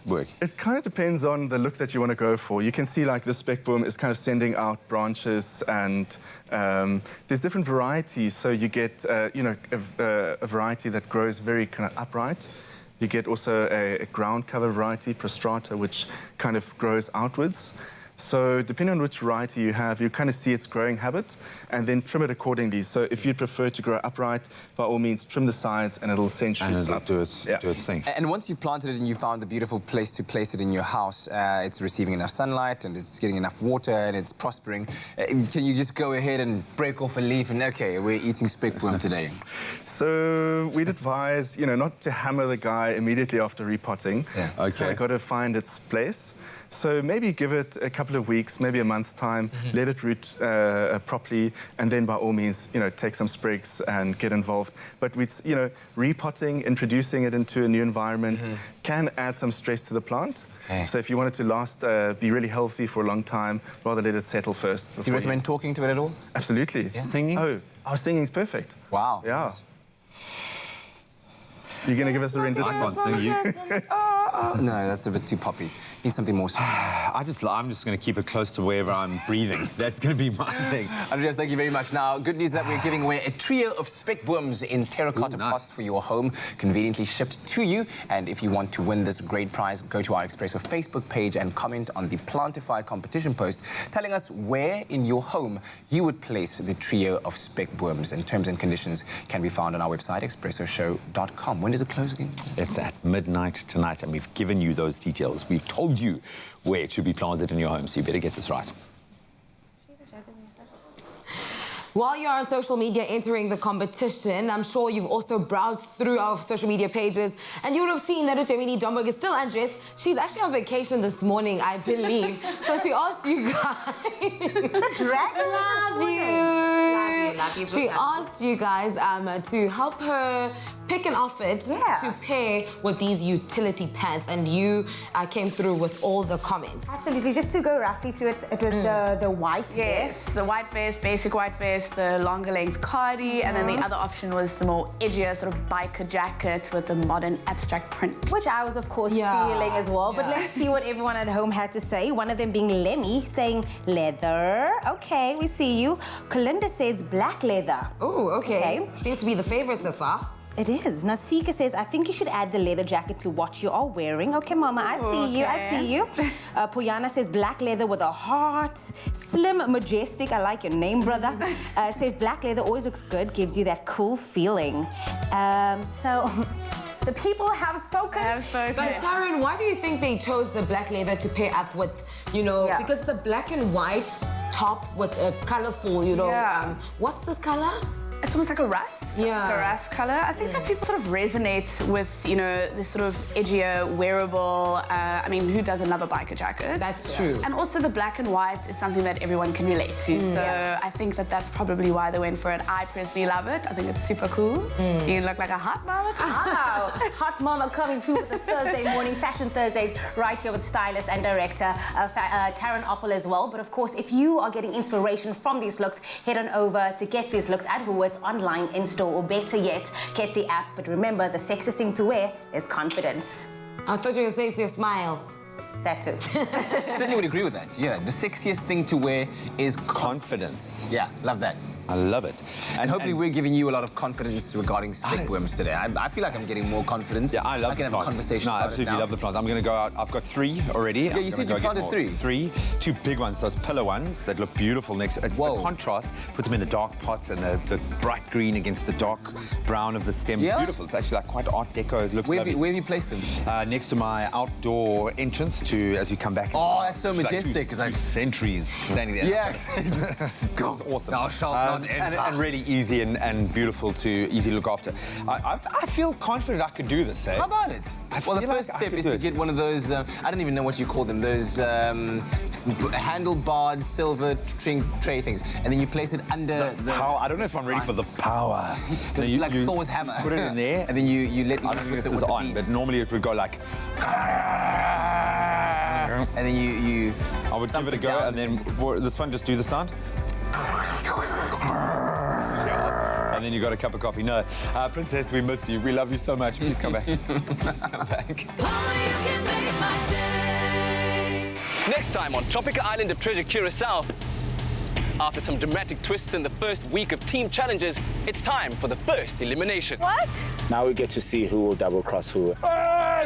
work? It kind of depends on the look that you want to go for. You can see like the Spec-boom is kind of sending out branches, and there's different varieties. So you get, you know, a variety that grows very kind of upright. You get also a ground cover variety, prostrata, which kind of grows outwards. So depending on which variety you have, you kind of see its growing habit and then trim it accordingly. So if you prefer to grow upright, by all means, trim the sides and it'll send shoots up. Do its thing. And once you've planted it and you found the beautiful place to place it in your house, it's receiving enough sunlight and it's getting enough water and it's prospering, can you just go ahead and break off a leaf and, okay, we're eating Spec-boom today? So we'd advise, you know, not to hammer the guy immediately after repotting. Yeah. Okay. It's got to find its place. So maybe give it a couple of weeks, maybe a month's time, let it root properly, and then by all means, you know, take some sprigs and get involved. But you know, repotting, introducing it into a new environment can add some stress to the plant. Okay. So if you want it to last, be really healthy for a long time, rather let it settle first. Do you recommend talking to it at all? Absolutely. Yeah. Singing? Oh, singing's perfect. Wow. Yeah. You're going to give us a rendition? I can't sing you. No, that's a bit too poppy. Need something more sweet. I'm just going to keep it close to wherever I'm breathing. That's going to be my thing. Andreas, thank you very much. Now, good news that we're giving away a trio of Spec-booms in terracotta pots for your home, conveniently shipped to you. And if you want to win this great prize, go to our Expresso Facebook page and comment on the Plantify competition post, telling us where in your home you would place the trio of Spec-booms. And terms and conditions can be found on our website, expressoshow.com. When does it close again? It's at midnight tonight, and we've given you those details. We've told you where it should be planted in your home, so you better get this right. While you're on social media entering the competition, I'm sure you've also browsed through our social media pages and you would have seen that Jamie Domberg is still undressed. She's actually on vacation this morning, I believe. So she asked you guys... The dragon Love you. She asked you guys to help her pick an outfit to pair with these utility pants, and you came through with all the comments. Absolutely. Just to go roughly through it, it was the white vest. The white vest, basic white vest, the longer length cardi, and then the other option was the more edgier sort of biker jacket with the modern abstract print. Which I was, of course, feeling as well. But let's see what everyone at home had to say. One of them being Lemmy, saying leather. Okay, we see you. Kalinda says black leather. Oh, okay. Seems to be the favorite so far. It is. Nasika says, I think you should add the leather jacket to what you are wearing. Okay, Mama, I see you, I see you. Puyana says black leather with a heart. Slim Majestic, I like your name, brother. Says black leather always looks good, gives you that cool feeling. So... The people have spoken. But Taryn, why do you think they chose the black leather to pair up with, you know, because it's a black and white top with a colorful, you know, what's this color? It's almost like a rust. Yeah. Like a rust color. I think that people sort of resonate with, you know, this sort of edgier, wearable, I mean, who doesn't love a biker jacket? That's true. And also the black and white is something that everyone can relate to. So I think that that's probably why they went for it. I personally love it. I think it's super cool. You look like a hot mama. Wow. Hot mama coming through with this Thursday morning, Fashion Thursdays, right here with stylist and director Taryn Oppel as well. But of course, if you are getting inspiration from these looks, head on over to get these looks at Woolworths online, in-store, or better yet, get the app. But remember, the sexiest thing to wear is confidence. I thought you were going to say it's your smile. That too. Certainly would agree with that. Yeah, the sexiest thing to wear is confidence. Yeah, love that. I love it. And hopefully we're giving you a lot of confidence regarding Spec-booms today. I feel like I'm getting more confident. Yeah, I love I can the have plants. a conversation No, I about absolutely it now. love the plants. I'm going to go out. I've got 3 already. Yeah, you said you planted 3. 3, 2 big ones, those pillar ones that look beautiful next. It's the contrast. Put them in the dark pots and the bright green against the dark brown of the stem. Yeah. Beautiful. It's actually like quite Art Deco. It looks lovely. Where have you placed them? Next to my outdoor entrance to as you come back. Oh, that's so majestic. It's like 2 centuries standing there. Yeah. It's awesome. Thou shalt not enter. And really easy and beautiful to easily look after. I feel confident I could do this, eh? How about it? Well, the first step is to get one of those, I don't even know what you call them, those handlebarred silver tray things. And then you place it under the power. I don't know if I'm ready for the power. Like Thor's hammer. Put it in there. And then you let I don't think this is on, but normally it would go like... And then you I would give it a go, and then this one, just do the sound. Yeah. And then you got a cup of coffee. No, Princess, we miss you. We love you so much. Please come back. Please come back. Next time on Tropical Island of Treasure Curacao. After some dramatic twists in the first week of team challenges, it's time for the first elimination. What? Now we get to see who will double-cross who.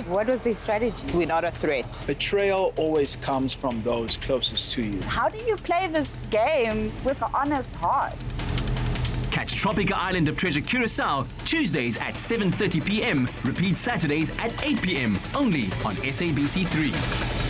What was the strategy? We're not a threat. Betrayal always comes from those closest to you. How do you play this game with an honest heart? Catch Tropical Island of Treasure Curacao Tuesdays at 7:30 p.m. Repeat Saturdays at 8 p.m. only on SABC3.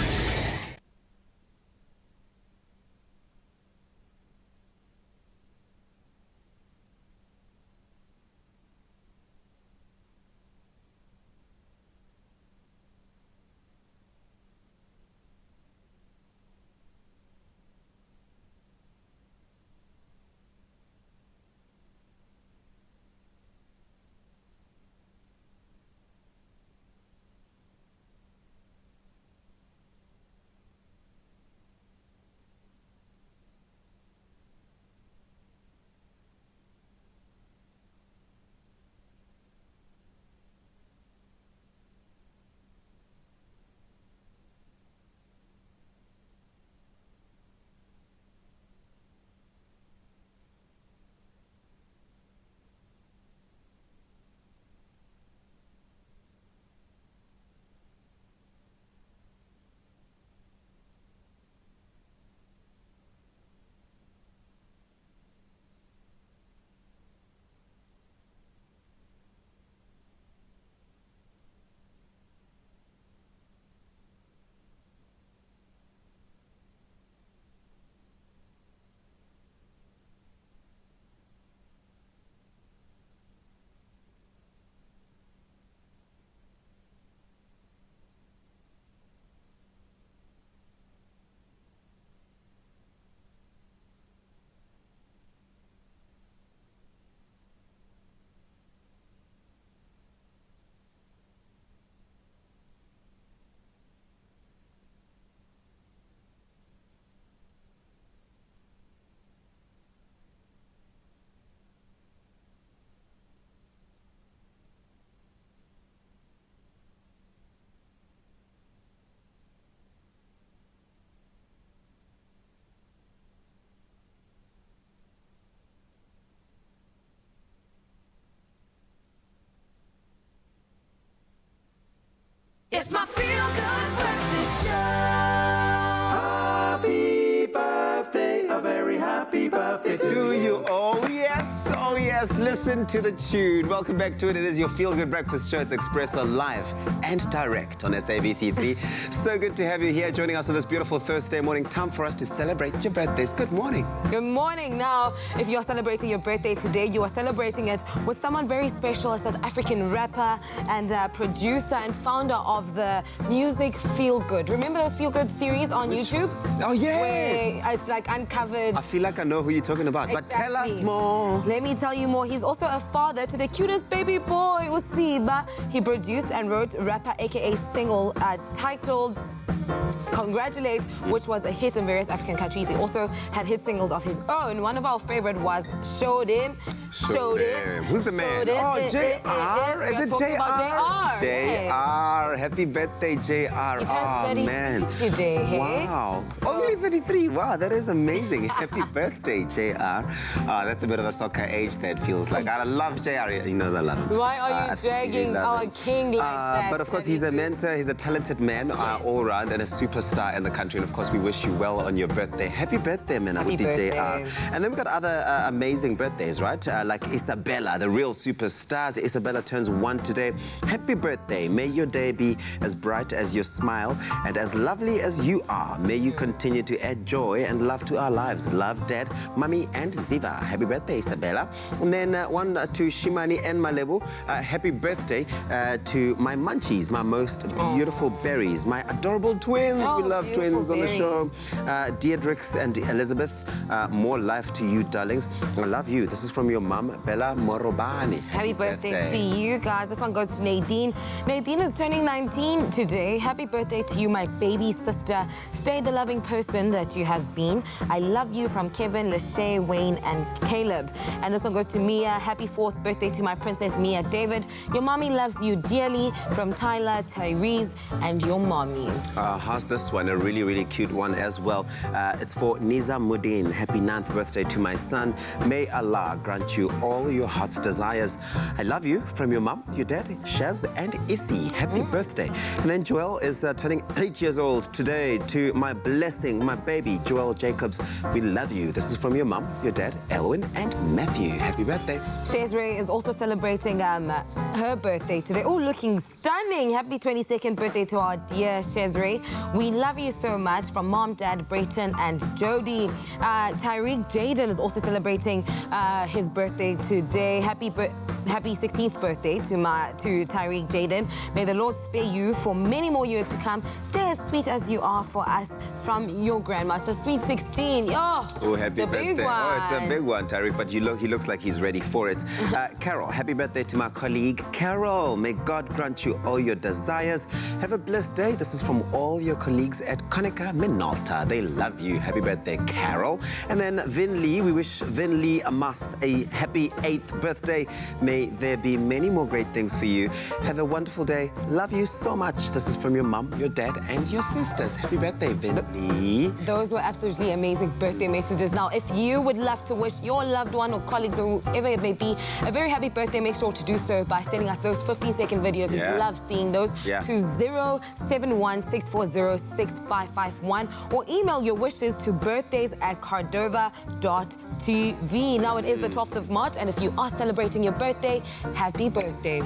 It's my feel-good breakfast show. Happy birthday, a very happy birthday to you. Oh yes, listen to the tune. Welcome back to it. It is your feel-good breakfast show. It's Expresso live and direct on SABC3. So good to have you here joining us on this beautiful Thursday morning. Time for us to celebrate your birthdays. Good morning. Good morning. Now, if you're celebrating your birthday today, you are celebrating it with someone very special, a South African rapper and producer and founder of the music Feel Good. Remember those Feel Good series on YouTube? Oh, yes. Where it's like uncovered. I feel like I know who you're talking about, but tell us more. Let me tell you more. He's also a father to the cutest baby boy, Usiba. He produced and wrote rapper aka single titled Congratulate, which was a hit in various African countries. He also had hit singles of his own. One of our favorite was Showed Him. Who's the man? Oh, JR. Is it JR? JR. Happy birthday, JR. He turns 33 today, hey? Wow. Only 33. Wow, that is amazing. Happy birthday, JR. That's a bit of a soccer age, that feels like. I love JR. He knows I love him. Why are you dragging our king like that? But of course, he's a mentor. He's a talented man all round and a superstar in the country. And of course, we wish you well on your birthday. Happy birthday, man. Happy birthday. JR. And then we've got other amazing birthdays, right? Like Isabella, the real superstars. Isabella turns 1 today. Happy birthday. May your day be as bright as your smile and as lovely as you are. May you continue to add joy and love to our lives. Love, Dad, Mummy, and Ziva. Happy birthday, Isabella. And then one to Shimani and Malebu. Happy birthday to my munchies, my most beautiful berries, my adorable twins. We love twins on the show. Deirdrix and Elizabeth. More life to you, darlings. I love you. This is from your mum, Bella Morobani. Happy birthday to you guys. This one goes to Nadine. Nadine is turning 19 today. Happy birthday to you, my baby sister. Stay the loving person that you have been. I love you from Kevin, Lachey, Wayne, and Caleb. And this one goes to Mia. Happy 4th birthday to my princess Mia David. Your mommy loves you dearly from Tyler, Tyrese, and your mommy. How's this one? A really, really cute one as well. It's for Niza Mudin. Happy 9th birthday to my son. May Allah grant you all your heart's desires. I love you from your mum, your dad, Shaz, and Issy. Happy birthday. And then Joel is turning 8 years old today. To my blessing, my baby, Joel Jacobs. We love you. This is from your mum, your dad, Elwin, and Matthew. Happy birthday. Shazray is also celebrating her birthday today. Oh, looking stunning. Happy 22nd birthday to our dear Shazray. We love you so much from mom, dad, Brayton, and Jody. Tyreek Jaden is also celebrating his birthday today. Happy 16th birthday to Tyreek Jaden. May the Lord spare you for many more years to come. Stay as sweet as you are for us from your grandma. It's a sweet 16. Oh, happy birthday. Big one. Oh, it's a big one, Tyreek, but he looks like he's ready for it. Carol, happy birthday to my colleague, Carol. May God grant you all your desires. Have a blessed day. This is from all your colleagues at Konica Minolta. They love you. Happy birthday, Carol. And then Vin Lee, we wish Vin Lee Amas a happy 8th birthday. May there be many more great things for you. Have a wonderful day. Love you so much. This is from your mum, your dad, and your sisters. Happy birthday, Vin Lee. Those were absolutely amazing birthday messages. Now, if you would love to wish your loved one or colleagues or whoever it may be a very happy birthday, make sure to do so by sending us those 15-second videos. We love seeing those to 071-640-6551 or email your wishes to birthdays@cardova.tv. Now, it is the 12th of March, and if you are celebrating your birthday, happy birthday.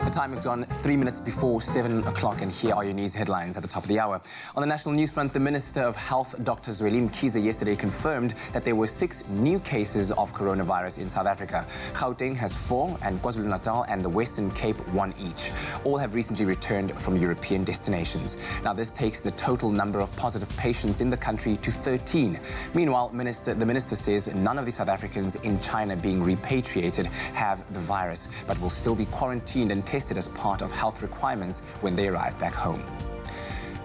The time is on 3 minutes before 7 o'clock, and here are your news headlines at the top of the hour. On the national news front, the Minister of Health, Dr. Zweli Mkhize, yesterday confirmed that there were 6 new cases of coronavirus in South Africa. Gauteng has 4, and KwaZulu-Natal and the Western Cape 1 each. All have recently returned from European destinations. Now, this takes the total number of positive patients in the country to 13. Meanwhile, the minister says none of the South Africans in China being repatriated have the virus, but will still be quarantined and tested as part of health requirements when they arrive back home.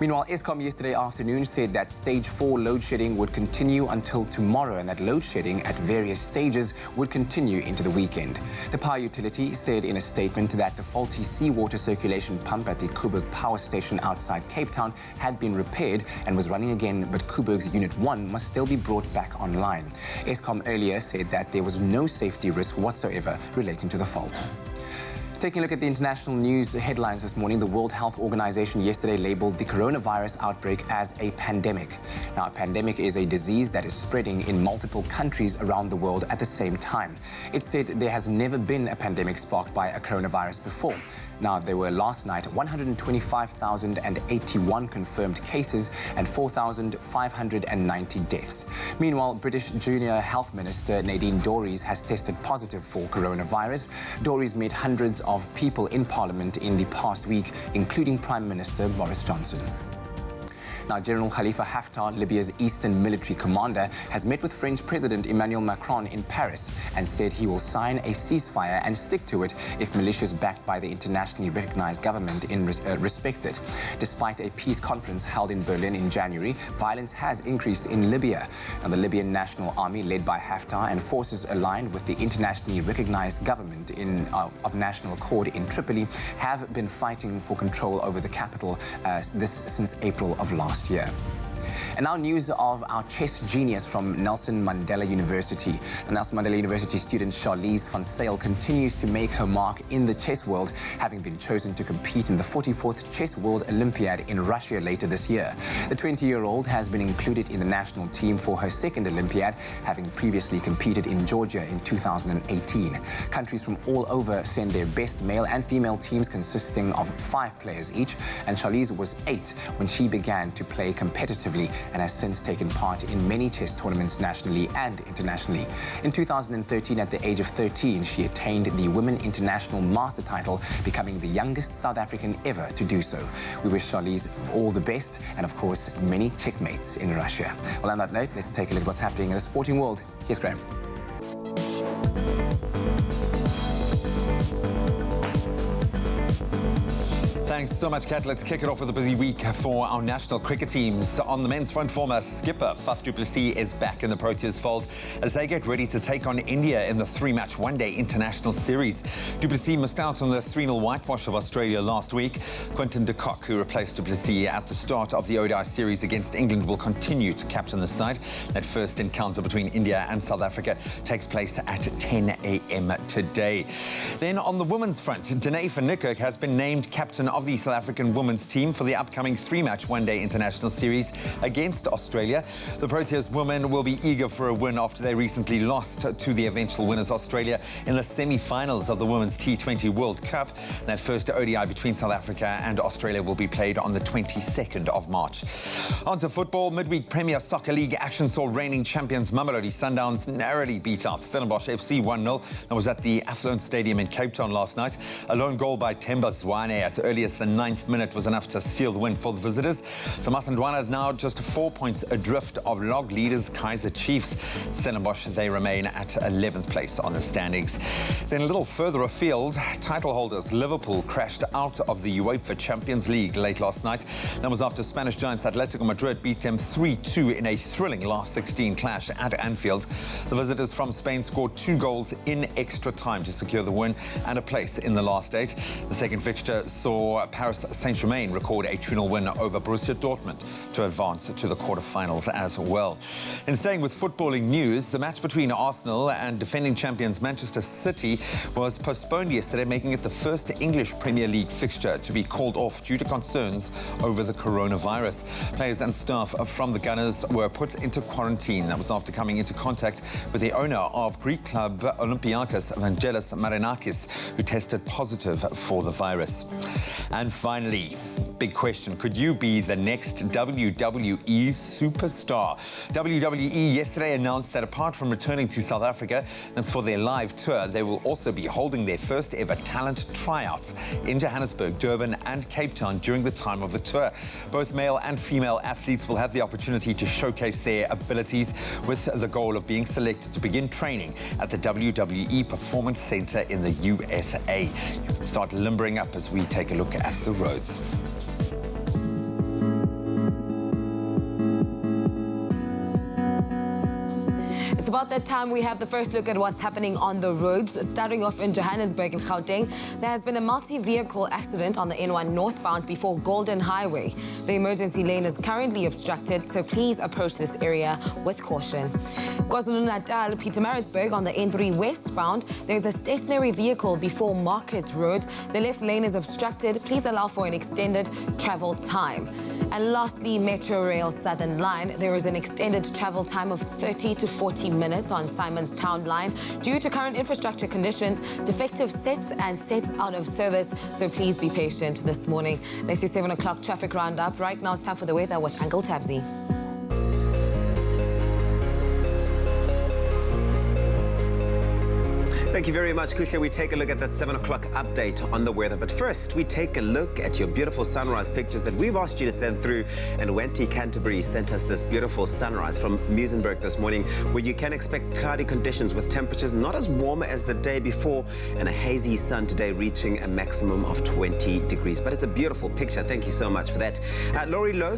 Meanwhile, Eskom yesterday afternoon said that stage 4 load shedding would continue until tomorrow, and that load shedding at various stages would continue into the weekend. The power utility said in a statement that the faulty seawater circulation pump at the Koeberg power station outside Cape Town had been repaired and was running again, but Koeberg's Unit 1 must still be brought back online. Eskom earlier said that there was no safety risk whatsoever relating to the fault. Taking a look at the international news headlines this morning, the World Health Organization yesterday labeled the coronavirus outbreak as a pandemic. Now, a pandemic is a disease that is spreading in multiple countries around the world at the same time. It said there has never been a pandemic sparked by a coronavirus before. Now, there were last night 125,081 confirmed cases and 4,590 deaths. Meanwhile, British Junior Health Minister Nadine Dorries has tested positive for coronavirus. Dorries met hundreds of people in Parliament in the past week, including Prime Minister Boris Johnson. Now, General Khalifa Haftar, Libya's eastern military commander, has met with French President Emmanuel Macron in Paris and said he will sign a ceasefire and stick to it if militias backed by the internationally recognized government respect it. Despite a peace conference held in Berlin in January, violence has increased in Libya. Now, the Libyan National Army, led by Haftar, and forces aligned with the internationally recognized government of National Accord in Tripoli have been fighting for control over the capital since April of last year. And now news of our chess genius from Nelson Mandela University. The Nelson Mandela University student Charlize Van Zyl continues to make her mark in the chess world, having been chosen to compete in the 44th Chess World Olympiad in Russia later this year. The 20-year-old has been included in the national team for her second Olympiad, having previously competed in Georgia in 2018. Countries from all over send their best male and female teams consisting of 5 players each, and Charlize was 8 when she began to play competitively and has since taken part in many chess tournaments nationally and internationally. In 2013, at the age of 13, she attained the Women International Master title, becoming the youngest South African ever to do so. We wish Charlize all the best and, of course, many checkmates in Russia. Well, on that note, let's take a look at what's happening in the sporting world. Here's Graham. Thanks so much, Kat. Let's kick it off with a busy week for our national cricket teams. On the men's front, former skipper Faf du Plessis is back in the Proteas fold as they get ready to take on India in the three-match one-day international series. Du Plessis missed out on the 3-0 whitewash of Australia last week. Quinton de Kock, who replaced du Plessis at the start of the ODI series against England, will continue to captain the side. That first encounter between India and South Africa takes place at 10 a.m. today. Then on the women's front, Danae van Niekerk has been named captain of the South African women's team for the upcoming three-match one-day international series against Australia. The Proteas women will be eager for a win after they recently lost to the eventual winners Australia in the semi-finals of the Women's T20 World Cup. That first ODI between South Africa and Australia will be played on the 22nd of March. On to football. Midweek Premier Soccer League action saw reigning champions Mamelodi Sundowns narrowly beat out Stellenbosch FC 1-0. That was at the Athlone Stadium in Cape Town last night. A lone goal by Themba Zwane as early as the 9th minute was enough to seal the win for the visitors. So Masandwana is now just 4 points adrift of log leaders Kaizer Chiefs. Stellenbosch, they remain at 11th place on the standings. Then a little further afield, title holders Liverpool crashed out of the UEFA Champions League late last night. That was after Spanish giants Atletico Madrid beat them 3-2 in a thrilling last 16 clash at Anfield. The visitors from Spain scored 2 goals in extra time to secure the win and a place in the last 8. The second fixture saw Paris Saint-Germain record a 2-0 win over Borussia Dortmund to advance to the quarterfinals as well. In staying with footballing news, the match between Arsenal and defending champions Manchester City was postponed yesterday, making it the first English Premier League fixture to be called off due to concerns over the coronavirus. Players and staff from the Gunners were put into quarantine. That was after coming into contact with the owner of Greek club Olympiakos, Evangelos Marinakis, who tested positive for the virus. And finally, big question, could you be the next WWE superstar? WWE yesterday announced that apart from returning to South Africa, that's for their live tour, they will also be holding their first ever talent tryouts in Johannesburg, Durban and Cape Town during the time of the tour. Both male and female athletes will have the opportunity to showcase their abilities with the goal of being selected to begin training at the WWE Performance Center in the USA. You can start limbering up as we take a look at the roads. It's about that time we have the first look at what's happening on the roads. Starting off in Johannesburg and Gauteng, there has been a multi-vehicle accident on the N1 northbound before Golden Highway. The emergency lane is currently obstructed, so please approach this area with caution. KwaZulu-Natal, Pietermaritzburg on the N3 westbound, there's a stationary vehicle before Market Road. The left lane is obstructed. Please allow for an extended travel time. And lastly, Metro Rail Southern Line. There is an extended travel time of 30 to 40 minutes on Simon's Town Line due to current infrastructure conditions, defective sets and sets out of service. So please be patient this morning. This is 7 o'clock traffic roundup. Right now it's time for the weather with Uncle Tabsy. Thank you very much, Kusha. We take a look at that 7 o'clock update on the weather. But first, we take a look at your beautiful sunrise pictures that we've asked you to send through. And Wendy Canterbury sent us this beautiful sunrise from Muizenberg this morning, where you can expect cloudy conditions with temperatures not as warm as the day before and a hazy sun today reaching a maximum of 20 degrees. But it's a beautiful picture. Thank you so much for that. Larry Lowe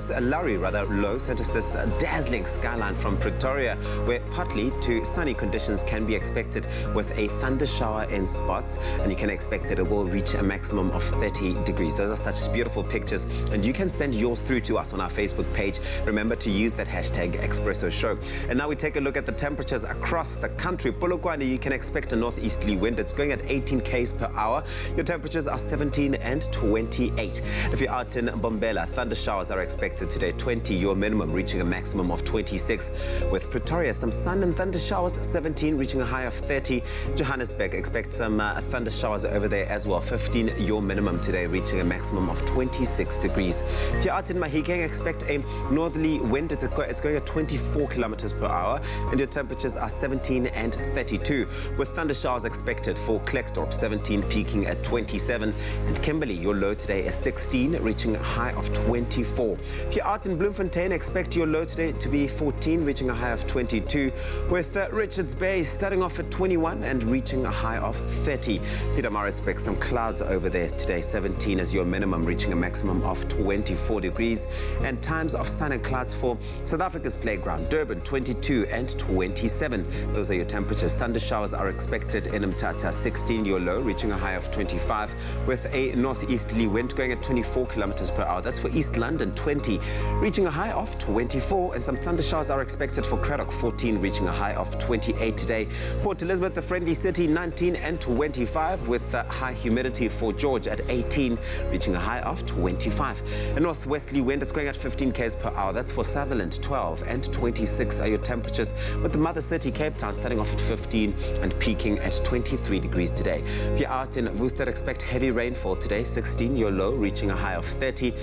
sent us this dazzling skyline from Pretoria, where partly to sunny conditions can be expected with a thunder shower in spots, and you can expect that it will reach a maximum of 30 degrees. Those are such beautiful pictures, and you can send yours through to us on our Facebook page. Remember to use that hashtag Expresso Show. And now we take a look at the temperatures across the country. Polokwane, you can expect a northeasterly wind. It's going at 18 km per hour. Your temperatures are 17 and 28. If you're out in Bombela, thunder showers are expected today. 20 your minimum, reaching a maximum of 26. With Pretoria, some sun and thunder showers, 17 reaching a high of 30. Johannesburg, Johannesburg, expect some thunder showers over there as well. 15 your minimum today, reaching a maximum of 26 degrees. If you're out in Mahikeng, expect a northerly wind. It's going at 24 kilometers per hour, and your temperatures are 17 and 32, with thunder showers expected for Klerksdorp, 17, peaking at 27, and Kimberley, your low today is 16, reaching a high of 24. If you're out in Bloemfontein, expect your low today to be 14, reaching a high of 22, with Richards Bay starting off at 21 and reaching a high of 30. Pietermaritzburg expects some clouds over there today, 17 as your minimum, reaching a maximum of 24 degrees, and times of sun and clouds for South Africa's playground, Durban, 22 and 27. Those are your temperatures. Thunder showers are expected in Mthatha, 16 your low, reaching a high of 25, with a northeasterly wind going at 24 kilometers per hour. That's for East London, 20, reaching a high of 24, and some thunder showers are expected for Craddock, 14, reaching a high of 28 today. Port Elizabeth, the friendly city, 19 and 25, with high humidity for George at 18, reaching a high of 25. A northwesterly wind is going at 15 km per hour. That's for Sutherland, 12 and 26 are your temperatures, with the mother city, Cape Town, starting off at 15 and peaking at 23 degrees today. If you're out in Worcester, expect heavy rainfall today, 16 your low, reaching a high of 30.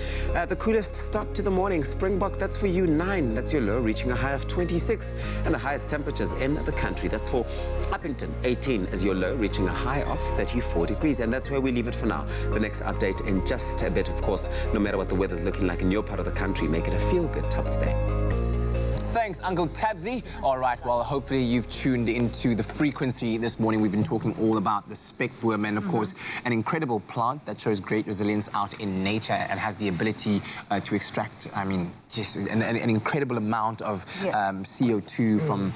The coolest start to the morning, Springbok, that's for you, 9, that's your low, reaching a high of 26, and the highest temperatures in the country, that's for Uppington, 18 as your low, reaching a high of 34 degrees. And that's where we leave it for now. The next update in just a bit, of course. No matter what the weather's looking like in your part of the country, make it a feel-good top of day. Thanks, Uncle Tabsy. All right, well, hopefully you've tuned into the frequency this morning. We've been talking all about the Spec-boom, and of course, an incredible plant that shows great resilience out in nature and has the ability to extract, just an incredible amount of CO2 from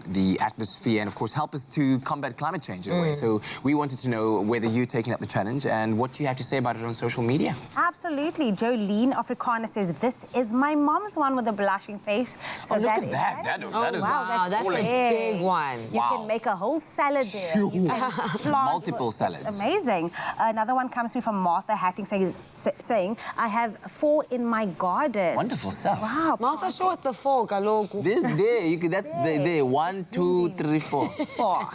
the atmosphere, and of course help us to combat climate change in a way. So we wanted to know whether you're taking up the challenge and what you have to say about it on social media. Absolutely. Jolene Afrikaner says, "This is my mom's one with a blushing face." So look at that. That is that's a big one. You can make a whole salad there. You can plant multiple salads. It's amazing. Another one comes through from Martha Hatting saying, "I have 4 in my garden." Wonderful stuff. Wow. Martha, show us the 4, Kaloku. That's there. 1, 2, 3, 4. 4.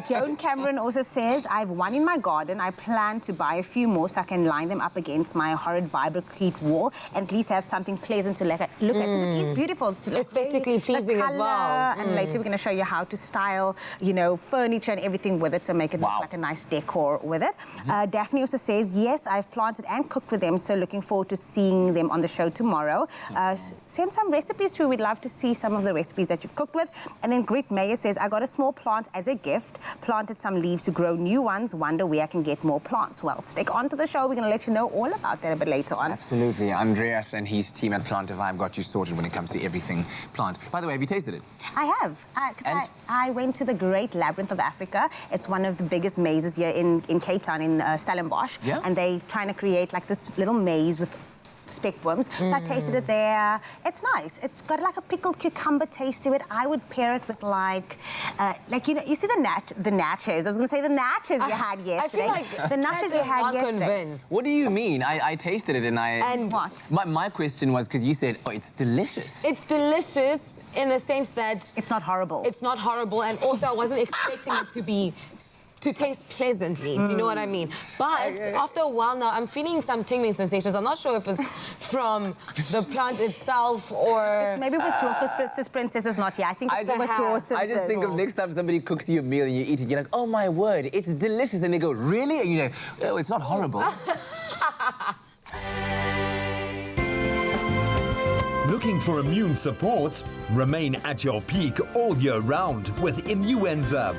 Joan Cameron also says, "I have 1 in my garden. I plan to buy a few more so I can line them up against my horrid vibrocrite wall and at least have something pleasant to look at because it is beautiful. It's aesthetically pleasing as well. And later we're going to show you how to style, furniture and everything with it to make it look like a nice decor with it." Daphne also says, "Yes, I've planted and cooked with them, so looking forward to seeing them on the show tomorrow. Send some recipes through. We'd love to see some of the recipes that you've cooked with." And then Grit Mayer says, "I got a small plant as a gift, planted some leaves to grow new ones, wonder where I can get more plants." Well, stick on to the show. We're going to let you know all about that a bit later on. Absolutely. Andreas and his team at Plant Vibe got you sorted when it comes to everything plant. By the way, have you tasted it? I have. I went to the Great Labyrinth of Africa. It's one of the biggest mazes here in Cape Town, in Stellenbosch. Yeah. And they're trying to create like this little maze with Spec-booms. So I tasted it there. It's nice. It's got like a pickled cucumber taste to it. I would pair it with you see the nachos. I was going to say the nachos you had yesterday. I feel like the nachos you had yesterday. Convinced. What do you mean? I tasted it And what? My question was because you said, "Oh, it's delicious." It's delicious in the sense that it's not horrible. It's not horrible, and also I wasn't expecting it to taste pleasantly. Do you know what I mean? But after a while now, I'm feeling some tingling sensations. I'm not sure if it's from the plant itself or... It's maybe with Jorko's Princess not here. I think it's with Jorko's. I just think of next time somebody cooks you a meal and you eat it, you're like, "Oh my word, it's delicious." And they go, "Really?" And you know, "Oh, it's not horrible." Looking for immune support? Remain at your peak all year round with Immuenza.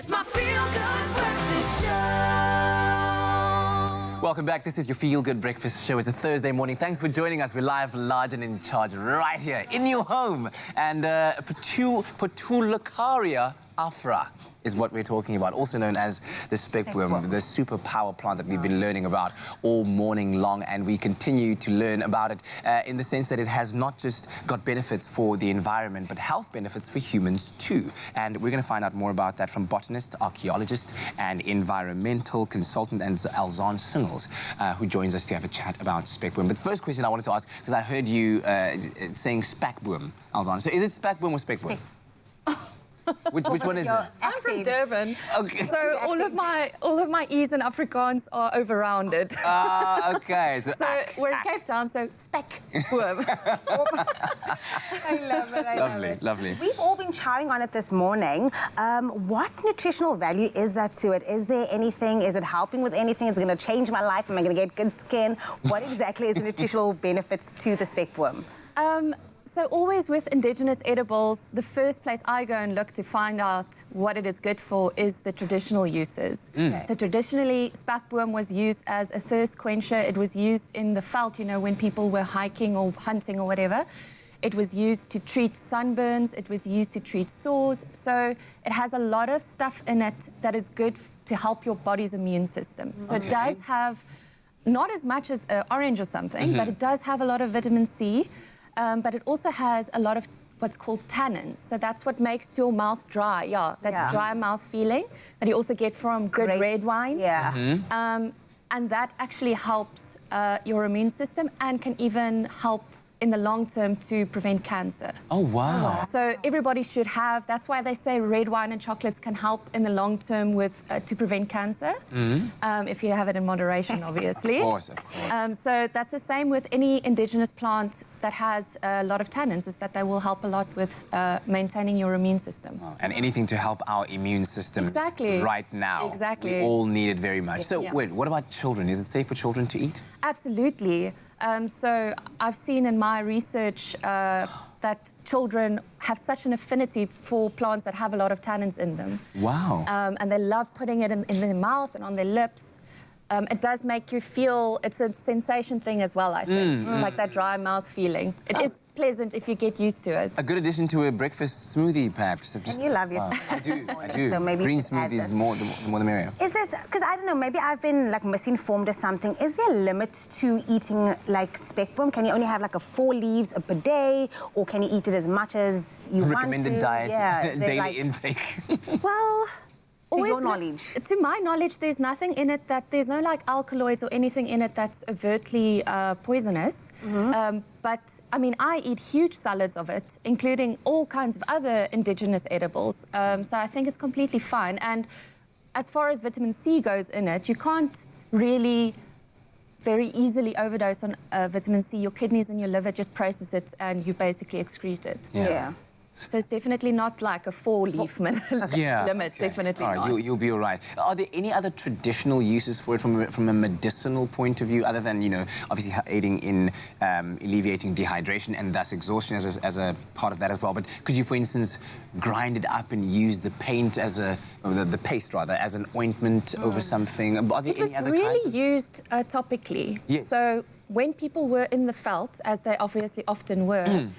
It's my feel-good breakfast show. Welcome back. This is your Feel Good Breakfast Show. It's a Thursday morning. Thanks for joining us. We're live, large and in charge right here in your home. And Petulacaria afra is what we're talking about, also known as the Spec-boom, the superpower plant that we've been learning about all morning long, and we continue to learn about it in the sense that it has not just got benefits for the environment, but health benefits for humans too. And we're going to find out more about that from botanist, archaeologist, and environmental consultant, and Alzan Singles, who joins us to have a chat about Spec-boom. But the first question I wanted to ask, because I heard you saying Spec-boom, Alzan. So is it Spec-boom or Spec-boom? Which one is it? I'm from Durban. Okay. So all of my E's in Afrikaans are over-rounded. Okay. So we're in Cape Town, so Spec-boom. I love it. Lovely, lovely. We've all been chowing on it this morning. What nutritional value is that to it? Is there anything? Is it helping with anything? Is it going to change my life? Am I going to get good skin? What exactly is the nutritional benefits to the Spec-boom? So always with indigenous edibles, the first place I go and look to find out what it is good for is the traditional uses. Okay. So traditionally, Spec-boom was used as a thirst quencher. It was used in the veld, you know, when people were hiking or hunting or whatever. It was used to treat sunburns. It was used to treat sores. So it has a lot of stuff in it that is good to help your body's immune system. So it does have, not as much as orange or something, but it does have a lot of vitamin C. But it also has a lot of what's called tannins. So that's what makes your mouth dry. Yeah, that dry mouth feeling that you also get from good red wine. Yeah. And that actually helps your immune system and can even help in the long term to prevent cancer. Oh, wow. So everybody should have, that's why they say red wine and chocolates can help in the long term with to prevent cancer, if you have it in moderation, obviously. Of course. So that's the same with any indigenous plant that has a lot of tannins, is that they will help a lot with maintaining your immune system. And anything to help our immune systems right now. Exactly. We all need it very much. So, wait, what about children? Is it safe for children to eat? Absolutely. So I've seen in my research that children have such an affinity for plants that have a lot of tannins in them. Wow. And they love putting it in their mouth and on their lips. It does make you feel, it's a sensation thing as well, I think, like that dry mouth feeling. It is pleasant if you get used to it. A good addition to a breakfast smoothie, perhaps. And you love your smoothie. I do. So maybe green smoothies, the more the merrier. Is this, because I don't know, maybe I've been like misinformed or something. Is there a limit to eating like Spec-boom? Can you only have like 4 leaves per day, or can you eat it as much as you want to? Recommended diet, daily intake. Well, your knowledge. To my knowledge, there's nothing in it there's no like alkaloids or anything in it that's overtly poisonous. But I mean, I eat huge salads of it, including all kinds of other indigenous edibles. So I think it's completely fine. And as far as vitamin C goes in it, you can't really very easily overdose on vitamin C. Your kidneys and your liver just process it and you basically excrete it. Yeah. So it's definitely not like a 4-leaf limit, definitely all right, not. you'll be all right. Are there any other traditional uses for it from a medicinal point of view, other than, you know, obviously aiding in alleviating dehydration and thus exhaustion as a part of that as well? But could you, for instance, grind it up and use the paint as the paste rather, as an ointment over something? Are there any other kinds? It was really used topically. Yes. So when people were in the veld, as they obviously often were,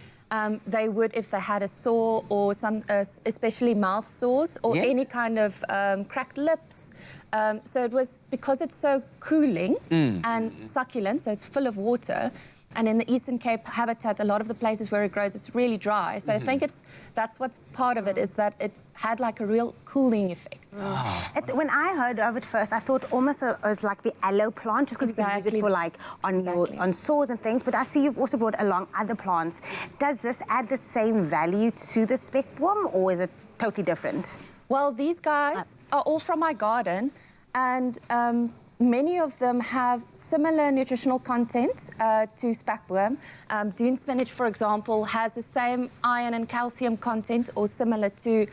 they would, if they had a sore or some, especially mouth sores or any kind of cracked lips. So it was, because it's so cooling and succulent, so it's full of water. And in the Eastern Cape habitat, a lot of the places where it grows, it's really dry. So I think that's what's part of it, is that it had like a real cooling effect. When I heard of it first, I thought almost it was like the aloe plant, just because you can use it for like on sores and things. But I see you've also brought along other plants. Does this add the same value to the Spec-boom, or is it totally different? Well, these guys are all from my garden, and many of them have similar nutritional content to Spec-boom. Dune spinach, for example, has the same iron and calcium content, or similar to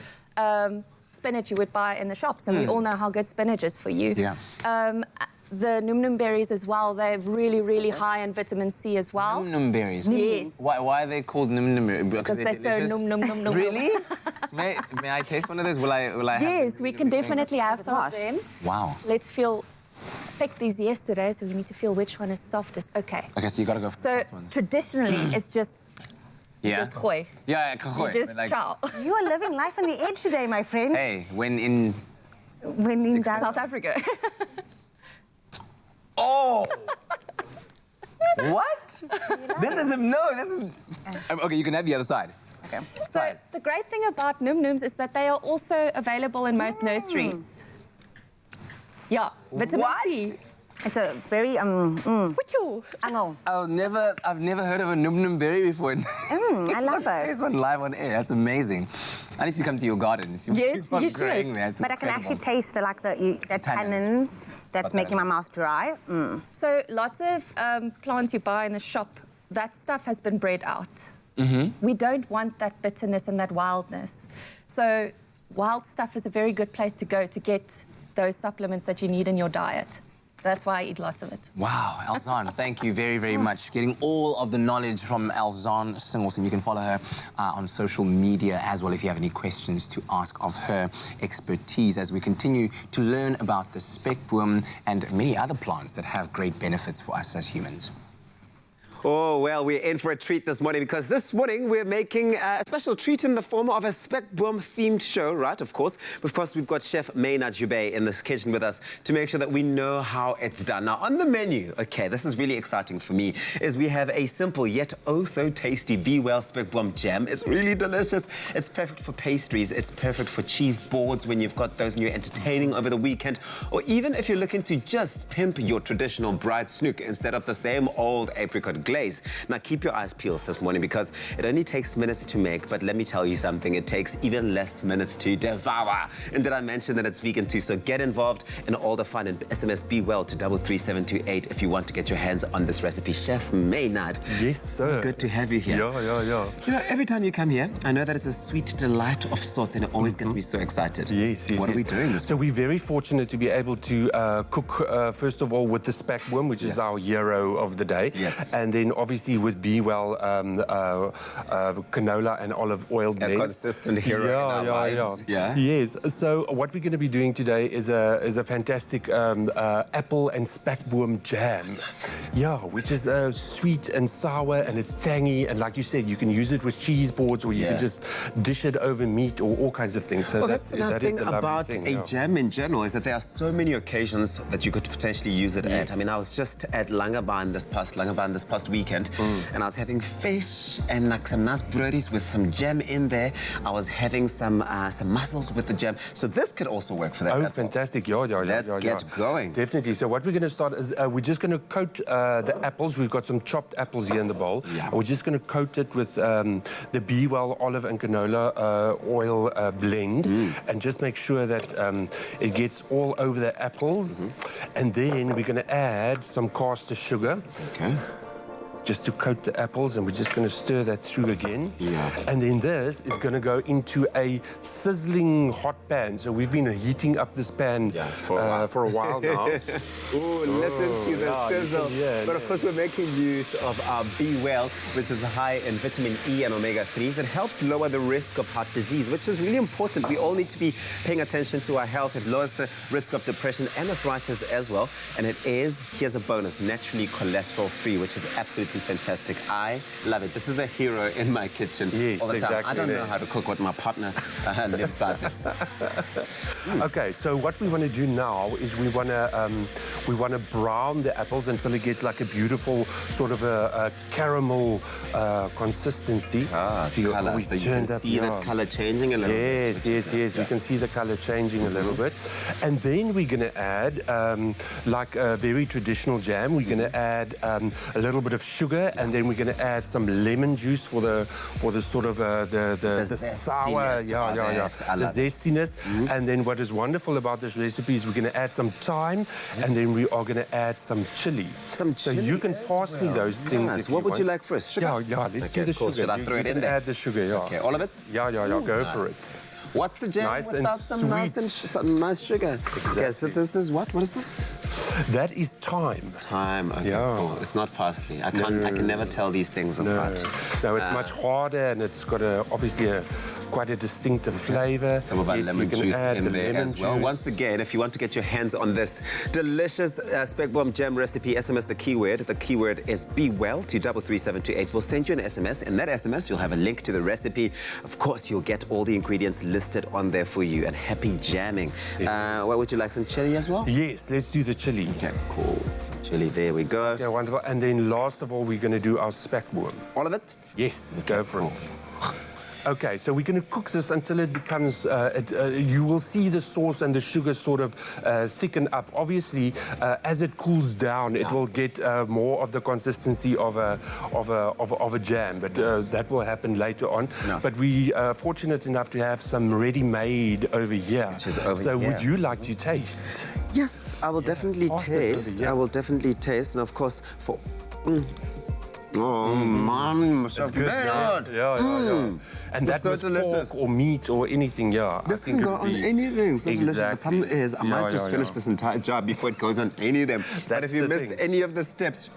spinach you would buy in the shop. So we all know how good spinach is for you. the num berries as well. They're really, really high in vitamin C as well. Num berries? Yes. Why are they called num berries? Because they're so num. Really? may I taste one of those? Will I Yes, we can definitely have some of them. Wow. Let's feel... picked these yesterday, so we need to feel which one is softest. Okay. Okay, so you got to go for the soft ones. So traditionally, it's just... Just gooi. Yeah, gooi. Just like, chow. You are living life on the edge today, my friend. Hey, when in South Africa. Oh! What? This is okay, you can have the other side. Okay. So the great thing about nums is that they are also available in most nurseries. Yeah, vitamin C. It's a very I've never heard of a num berry before. I love it. It's on live on air. That's amazing. I need to come to your garden and see what Yes, you've you got growing should. there. It's But I can incredible. actually taste the tannins that's making my mouth dry. So lots of plants you buy in the shop, that stuff has been bred out. We don't want that bitterness and that wildness. So wild stuff is a very good place to go to get those supplements that you need in your diet. That's why I eat lots of it. Wow, Elzaan, thank you very, very much. Getting all of the knowledge from Elzaan Singleton. You can follow her on social media as well if you have any questions to ask of her expertise as we continue to learn about the Spec-boom and many other plants that have great benefits for us as humans. Oh, well, we're in for a treat this morning because this morning we're making a special treat in the form of a Spec-boom themed show, right? Of course, we've got Chef Maynard Jubei in this kitchen with us to make sure that we know how it's done. Now, on the menu, okay, this is really exciting for me, is we have a simple yet oh so tasty Be Well Spec-boom jam. It's really delicious. It's perfect for pastries. It's perfect for cheese boards when you've got those and you're entertaining over the weekend, or even if you're looking to just pimp your traditional bride snook instead of the same old apricot glaze. Now, keep your eyes peeled this morning because it only takes minutes to make, but let me tell you something, it takes even less minutes to devour. And did I mention that it's vegan too? So get involved in all the fun and SMS Be Well to 33728 if you want to get your hands on this recipe. Chef Maynard. Yes, sir. So good to have you here. Yeah. You know, every time you come here, I know that it's a sweet delight of sorts and it always gets me so excited. Yes. What are we doing this So we're very fortunate to be able to cook, first of all, with the Spec-boom, which is our hero of the day. Yes. And then obviously with Be Well, canola and olive oil blend. A consistent hero in our lives. Yeah. Yes. So what we're going to be doing today is a fantastic apple and Spec-boom jam. Yeah, which is sweet and sour and it's tangy. And like you said, you can use it with cheese boards or you can just dish it over meat or all kinds of things. So well, that's the nice thing about thing, jam in general is that there are so many occasions that you could potentially use it at. I mean, I was just at Langebaan this past weekend and I was having fish and like some nice broodies with some jam in there. I was having some mussels with the jam. So this could also work for that as well. Fantastic. Let's get going. Definitely. So what we're going to start is we're just going to coat the apples. We've got some chopped apples here in the bowl. Yeah. We're just going to coat it with the Be Well olive and canola oil blend and just make sure that it gets all over the apples. And then we're going to add some caster sugar. Okay. Just to coat the apples, and we're just going to stir that through again. Yeah. And then this is going to go into a sizzling hot pan. So we've been heating up this pan for a while now. Ooh, listen to the sizzle. But of course, we're making use of our Be Well, which is high in vitamin E and omega-3s. It helps lower the risk of heart disease, which is really important. We all need to be paying attention to our health. It lowers the risk of depression and arthritis as well. And it is, here's a bonus, naturally cholesterol-free, which is absolutely fantastic. I love it. This is a hero in my kitchen all the time. Exactly. I don't know how to cook what my partner lives by this. Okay, so what we want to do now is we want to brown the apples until it gets like a beautiful sort of a caramel consistency. So color. So you can see the color changing a little bit. Yes. We can see the color changing a little bit. And then we're going to add, like a very traditional jam, we're going to add a little bit of sugar, and then we're going to add some lemon juice for the sort of the sour, the zestiness. And then what is wonderful about this recipe is we're going to add some thyme, and then we are going to add some chili. So you can pass me those things. If what would you like first? Sugar? Yeah. Let's do the sugar. Should I throw it in there? Add the sugar. Okay, all of it? Yeah. Go for it. What's the jam Nice and without some nice sugar? Exactly. Okay, so this is what? What is this? That is thyme. Thyme. Okay, Yeah. cool. It's not parsley. I can never tell these things apart. No, it's much harder, and it's got obviously quite a distinctive flavour. Some of our lemon juice in there as well. Juice. Once again, if you want to get your hands on this delicious Spec-boom jam recipe, SMS the keyword. The keyword is be well to 33728. We'll send you an SMS. In that SMS, you'll have a link to the recipe. Of course, you'll get all the ingredients listed on there for you. And happy jamming. Yes. What would you like? Some chili as well? Yes, let's do the chili. Okay, cool. Some chili. There we go. Yeah, wonderful. And then last of all, we're going to do our Spec-boom. All of it? Yes, go for it. Okay, so we're going to cook this until it becomes, you will see the sauce and the sugar sort of thicken up. Obviously, as it cools down, it will get more of the consistency of a jam, but that will happen later on. Nice. But we are fortunate enough to have some ready-made over here. Which is over so here. would you like to taste? Yes, I will definitely taste. I will definitely taste, and of course, for... Oh, man, It's good. Yeah. And that so with delicious. pork or meat or anything, yeah. This can go on anything. So delicious. The problem is, I might just finish this entire jar before it goes on any of them. But if you missed any of the steps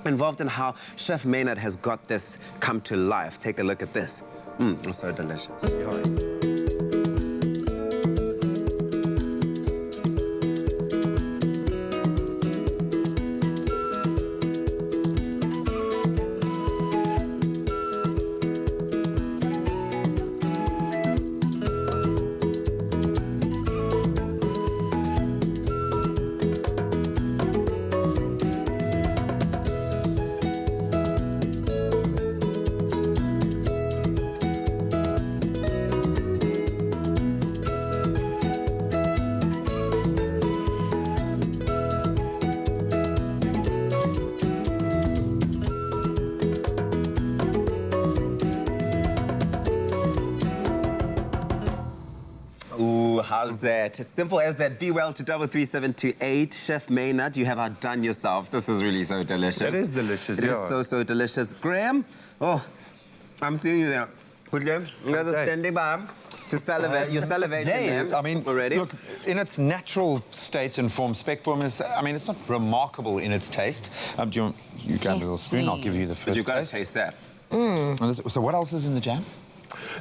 involved in how Chef Maynard has got this come to life, take a look at this. It's so delicious. How's that? As simple as that. Be well to 33728. Chef Maynard, you have outdone yourself. This is really so delicious. It is delicious, It is so delicious. Graham, I'm seeing you there. Good, you guys are standing by to salivate. You're salivating. I mean, already. Look, in its natural state and form, Spec-boom is, I mean, it's not remarkable in its taste. Do you grab a little spoon? I'll give you the first But you've got to taste. taste that. So what else is in the jam?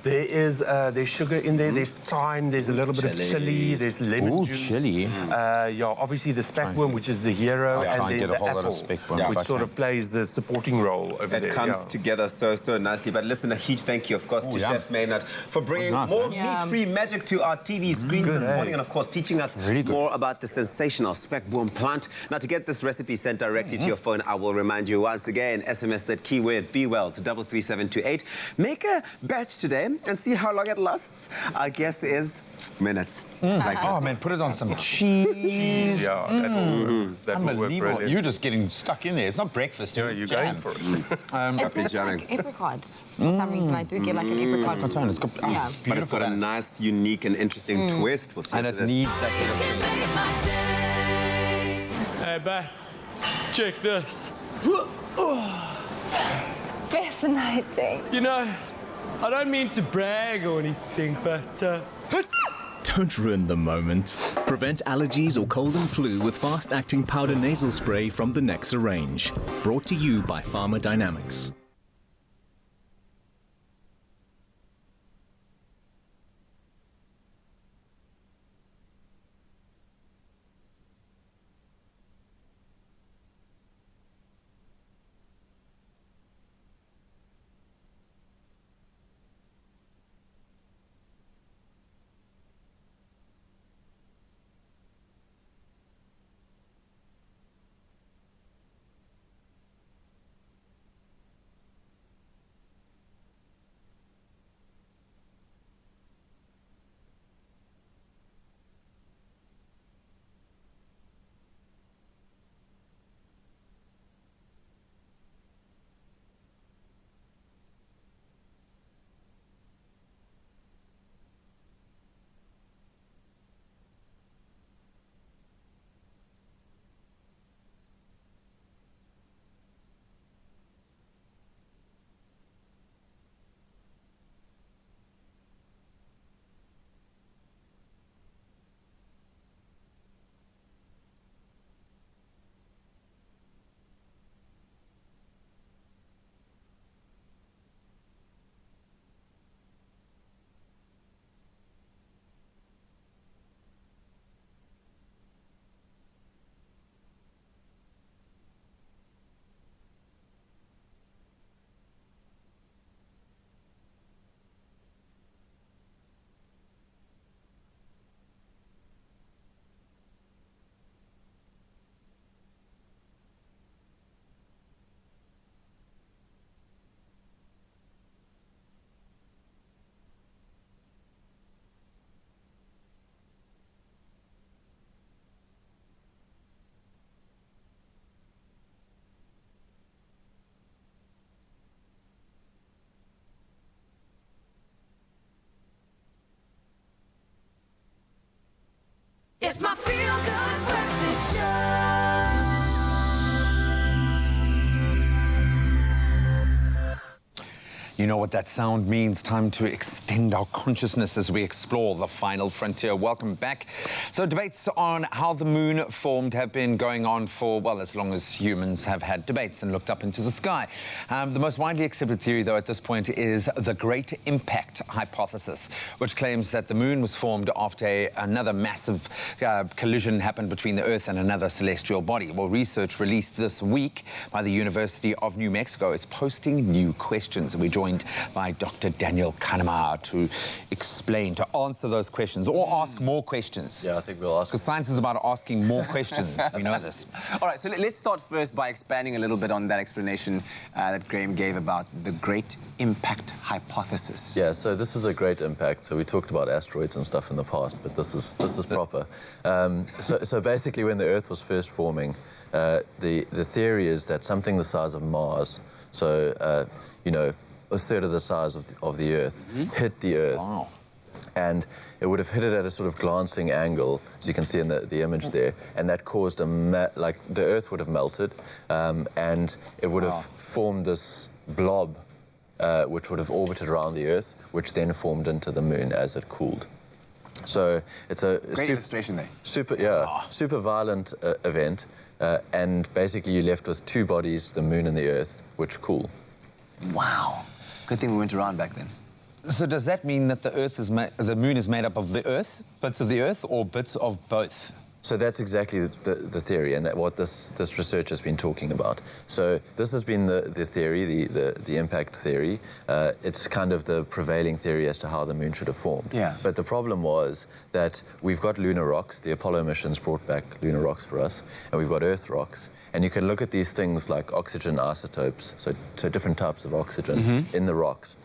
There's sugar in there, there's thyme, there's a little bit of chili, there's lemon juice. Chili. Obviously the Spec-boom, which is the hero, and try and then get a whole the lot of apple, Spec-boom, which sort of plays the supporting role over there. It comes together so nicely. But listen, a huge thank you, of course, to Chef Maynard for bringing more meat-free magic to our TV screens this morning, and of course teaching us more about the sensational Spec-boom plant. Now, to get this recipe sent directly to your phone, I will remind you once again, SMS that keyword be well to 33728. Make a batch today and see how long it lasts. Our guess is minutes. Like this. Oh man, put it on some cheese. Yeah, that will work brilliant. You're just getting stuck in there. It's not breakfast. Yeah, you're going for it. It's like apricot. For some reason, I do get like an apricot. It's got, But it's got a nice, unique, and interesting twist. We'll see and it needs that Hey, babe, check this. Fascinating. You know, I don't mean to brag or anything, but Don't ruin the moment. Prevent allergies or cold and flu with fast-acting powder nasal spray from the Nexa range. Brought to you by Pharma Dynamics. You know what that sound means. Time to extend our consciousness as we explore the final frontier. Welcome back. So debates on how the moon formed have been going on for, well, as long as humans have had debates and looked up into the sky. The most widely accepted theory, though, at this point is the Great Impact hypothesis, which claims that the moon was formed after another massive collision happened between the Earth and another celestial body. Well, research released this week by the University of New Mexico is posting new questions. And we're joined by Dr. Daniel Kahneman to explain, to answer those questions, or ask more questions. Yeah, I think we'll ask. Because science is about asking more questions. We know this. All right, so let's start first by expanding a little bit on that explanation that Graham gave about the Great Impact hypothesis. Yeah, so this is a great impact. So we talked about asteroids and stuff in the past, but this is proper. So basically, when the Earth was first forming, the theory is that something the size of Mars, so you know, a third of the size of the Earth, hit the Earth. Wow. And it would have hit it at a sort of glancing angle, as you can see in the image there, and that caused like the Earth would have melted, and it would have formed this blob, which would have orbited around the Earth, which then formed into the moon as it cooled. So it's a great illustration there. Super violent event, and basically you're left with two bodies, the moon and the Earth, which cool. Wow. Good thing we went around back then. So does that mean that the moon is made up of the Earth, bits of the Earth, or bits of both? So that's exactly the theory, and what this research has been talking about. So this has been the theory, the impact theory. It's kind of the prevailing theory as to how the moon should have formed. Yeah. But the problem was that we've got lunar rocks. The Apollo missions brought back lunar rocks for us, and we've got Earth rocks. And you can look at these things like oxygen isotopes, so different types of oxygen in the rocks,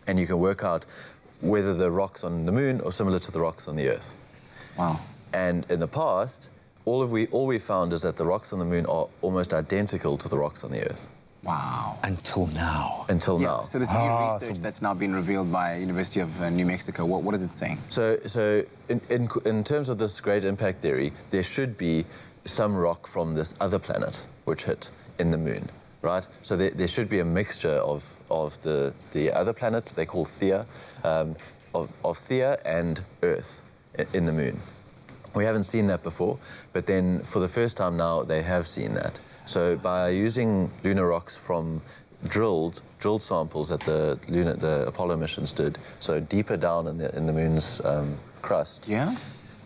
and you can work out whether the rocks on the moon are similar to the rocks on the Earth. Wow. And in the past, all we found is that the rocks on the moon are almost identical to the rocks on the Earth. Wow. Until now. Until now. So this new research that's now been revealed by University of New Mexico, what is it saying? So in terms of this great impact theory, there should be some rock from this other planet which hit in the moon, right? So there should be a mixture of the other planet they call Theia, of Theia and Earth in the moon. We haven't seen that before, but then for the first time now they have seen that. So by using lunar rocks from drilled samples that the Apollo missions did, so deeper down in the moon's crust,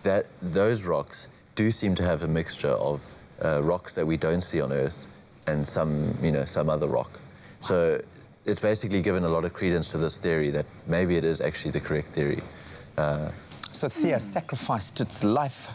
that those rocks do seem to have a mixture of rocks that we don't see on Earth and some other rock. So it's basically given a lot of credence to this theory that maybe it is actually the correct theory. So Theia sacrificed its life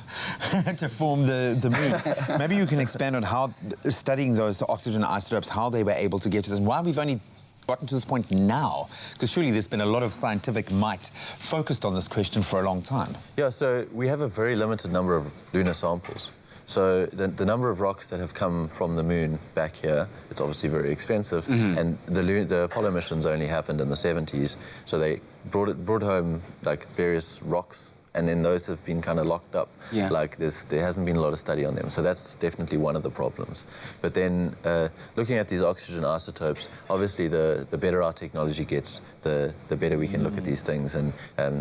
to form the moon. Maybe you can expand on how, studying those oxygen isotopes, how they were able to get to this, and why we've only gotten to this point now, because surely there's been a lot of scientific might focused on this question for a long time. Yeah, so we have a very limited number of lunar samples. So the number of rocks that have come from the moon back here, it's obviously very expensive, and the Apollo missions only happened in the 70s, so they brought home like various rocks, and then those have been kind of locked up. Yeah. Like there hasn't been a lot of study on them, so that's definitely one of the problems. But then looking at these oxygen isotopes, obviously the better our technology gets, the better we can look at these things, and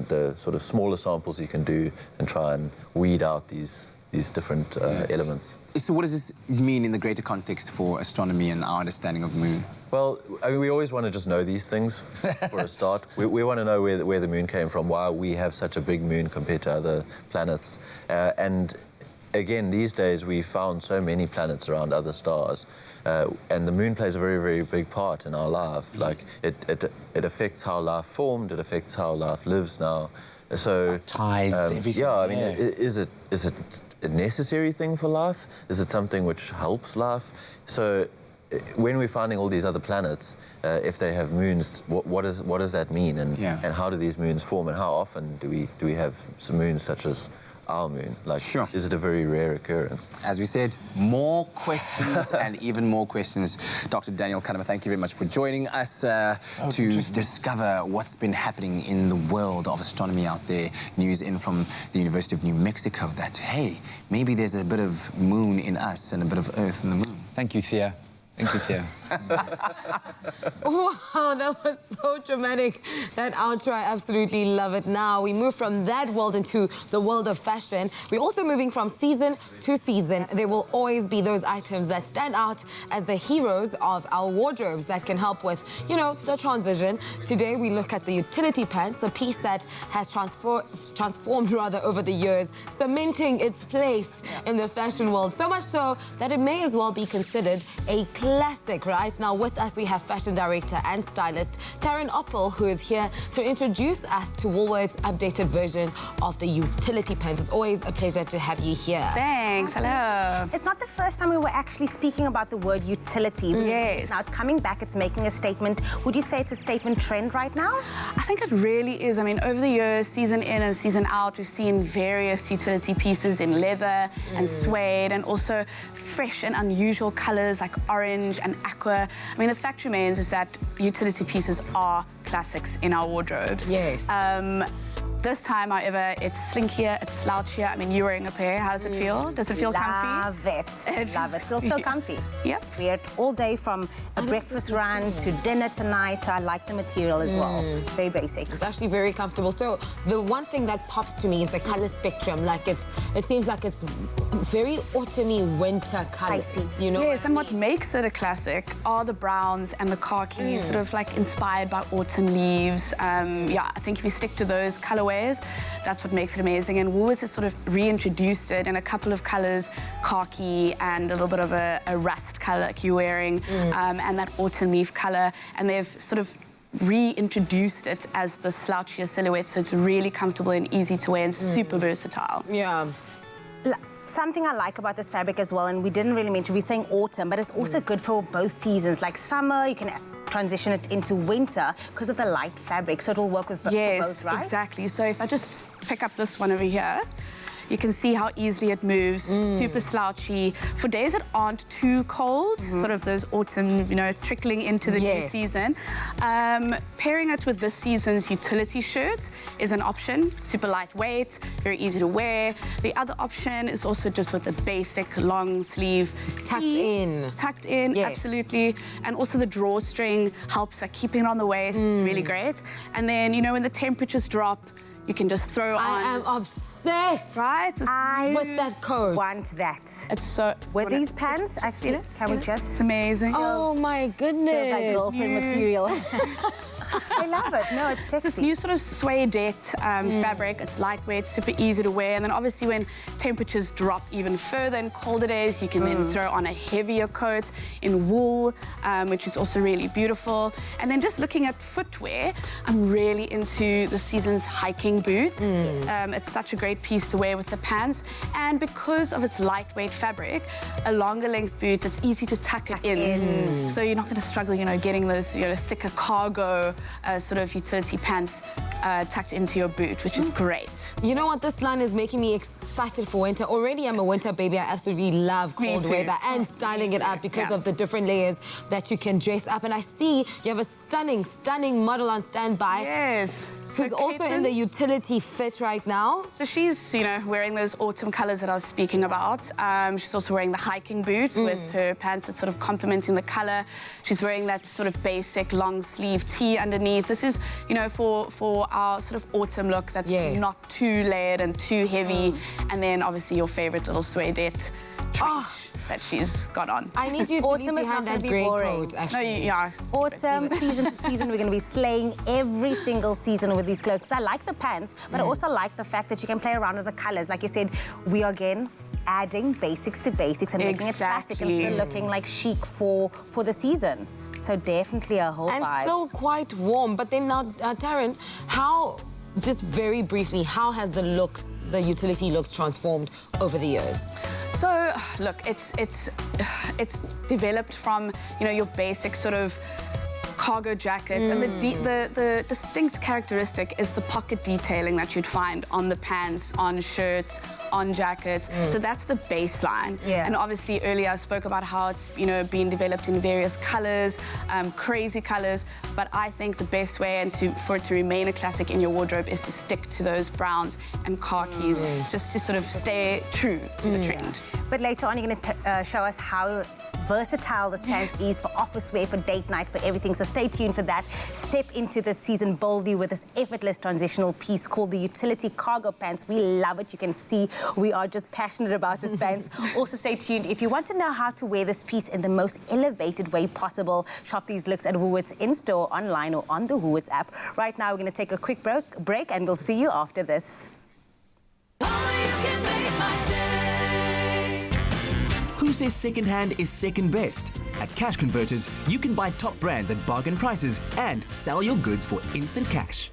the sort of smaller samples you can do and try and weed out these different elements. So what does this mean in the greater context for astronomy and our understanding of the moon? Well, I mean, we always want to just know these things for a start. We want to know where the moon came from, why we have such a big moon compared to other planets. And again, these days we found so many planets around other stars. And the moon plays a very, very big part in our life. Like, it affects how life formed, it affects how life lives now. So tides, everything. Yeah, I mean, is it a necessary thing for life? Is it something which helps life? So when we're finding all these other planets, if they have moons, what does that mean? And how do these moons form? And how often do we have some moons such as our moon? Like, is it a very rare occurrence? As we said, more questions and even more questions. Dr. Daniel Kahneman, thank you very much for joining us to discover what's been happening in the world of astronomy out there. News in from the University of New Mexico that, hey, maybe there's a bit of moon in us and a bit of Earth in the moon. Thank you, Theia. Thank you, Theia. Wow, that was so dramatic, that outro. I absolutely love it. Now, we move from that world into the world of fashion. We're also moving from season to season. There will always be those items that stand out as the heroes of our wardrobes that can help with, you know, the transition. Today, we look at the utility pants, a piece that has transformed over the years, cementing its place in the fashion world. So much so that it may as well be considered a classic, right? Now, with us, we have fashion director and stylist Taryn Oppel, who is here to introduce us to Woolworth's updated version of the utility pants. It's always a pleasure to have you here. Thanks. Hello. It's not the first time we were actually speaking about the word utility. Yes. Now it's coming back, it's making a statement. Would you say it's a statement trend right now? I think it really is. I mean, over the years, season in and season out, we've seen various utility pieces in leather and suede, and also fresh and unusual colors like orange and aqua. I mean, the fact remains is that utility pieces are classics in our wardrobes. Yes. This time, however, it's slinkier, it's slouchier. I mean, you're wearing a pair. How does it feel? Does it feel comfy? Love it. Love it. Feels so comfy. Yep. Wear it all day from a breakfast run to dinner tonight. I like the material as well. Very basic. It's actually very comfortable. So the one thing that pops to me is the color spectrum. Like it seems like it's very autumny winter colors. You know? Yes, and what makes it a classic are the browns and the khakis, sort of like inspired by autumn leaves. Yeah, I think if you stick to those colorways, that's what makes it amazing. And Woolworths has sort of reintroduced it in a couple of colors, khaki and a little bit of a rust color like you're wearing, and that autumn leaf color. And they've sort of reintroduced it as the slouchier silhouette, so it's really comfortable and easy to wear and super versatile. Yeah. Something I like about this fabric as well, and we didn't really mention, we're saying autumn, but it's also good for both seasons. Like summer, you can transition it into winter because of the light fabric, so it will work with both, right? Exactly. So if I just pick up this one over here, you can see how easily it moves, super slouchy. For days that aren't too cold, sort of those autumn, you know, trickling into the new season. Pairing it with this season's utility shirt is an option. Super lightweight, very easy to wear. The other option is also just with the basic long sleeve tucked in. Tucked in, absolutely. And also the drawstring helps like keeping it on the waist. It's really great. And then, you know, when the temperatures drop, you can just throw on. I am obsessed, right? With that coat. Want that. It's so. With these pants, I feel. Can we just? It's amazing. Oh my goodness. Feels like girlfriend material. I love it. No, it's sexy. This new sort of suede fabric. It's lightweight, super easy to wear. And then obviously when temperatures drop even further in colder days, you can then throw on a heavier coat in wool, which is also really beautiful. And then just looking at footwear, I'm really into the season's hiking boot. It's such a great piece to wear with the pants. And because of its lightweight fabric, a longer length boot, it's easy to tuck it in. So you're not going to struggle, you know, getting those, you know, thicker cargo sort of utility pants tucked into your boot, which is great. You know what? This line is making me excited for winter. Already I'm a winter baby. I absolutely love cold weather and styling it up because of the different layers that you can dress up. And I see you have a stunning, stunning model on standby. Yes. She's also in the utility fit right now. So she's, you know, wearing those autumn colors that I was speaking about. She's also wearing the hiking boots with her pants that's sort of complementing the color. She's wearing that sort of basic long sleeve tee underneath. This is, you know, for our sort of autumn look that's not too layered and too heavy. And then obviously your favorite little suedette trench that she's got on. I need you to leave behind that grey coat, actually. No, autumn, season to season, we're going to be slaying every single season with these clothes. Because I like the pants, but I also like the fact that you can play around with the colors. Like you said, we are again adding basics to basics and making it classic and still looking like chic for the season. So definitely a whole vibe. And still quite warm. But then now, Taryn, how, just very briefly, how has the utility looks transformed over the years? So, look, it's developed from, you know, your basic sort of cargo jackets, and the distinct characteristic is the pocket detailing that you'd find on the pants, on shirts, on jackets. So that's the baseline. And obviously earlier I spoke about how it's, you know, being developed in various colors, crazy colors, but I think the best way for it to remain a classic in your wardrobe is to stick to those browns and khakis, just to sort of stay true to the trend. But later on you're going to show us how versatile this pants is for office wear, for date night, for everything. So stay tuned for that. Step into this season boldly with this effortless transitional piece called the Utility Cargo Pants. We love it. You can see we are just passionate about this pants. Also stay tuned. If you want to know how to wear this piece in the most elevated way possible, shop these looks at Woolworths in-store, online, or on the Woolworths app. Right now, we're going to take a quick break and we'll see you after this. Who says second-hand is second best? At Cash Converters, you can buy top brands at bargain prices and sell your goods for instant cash.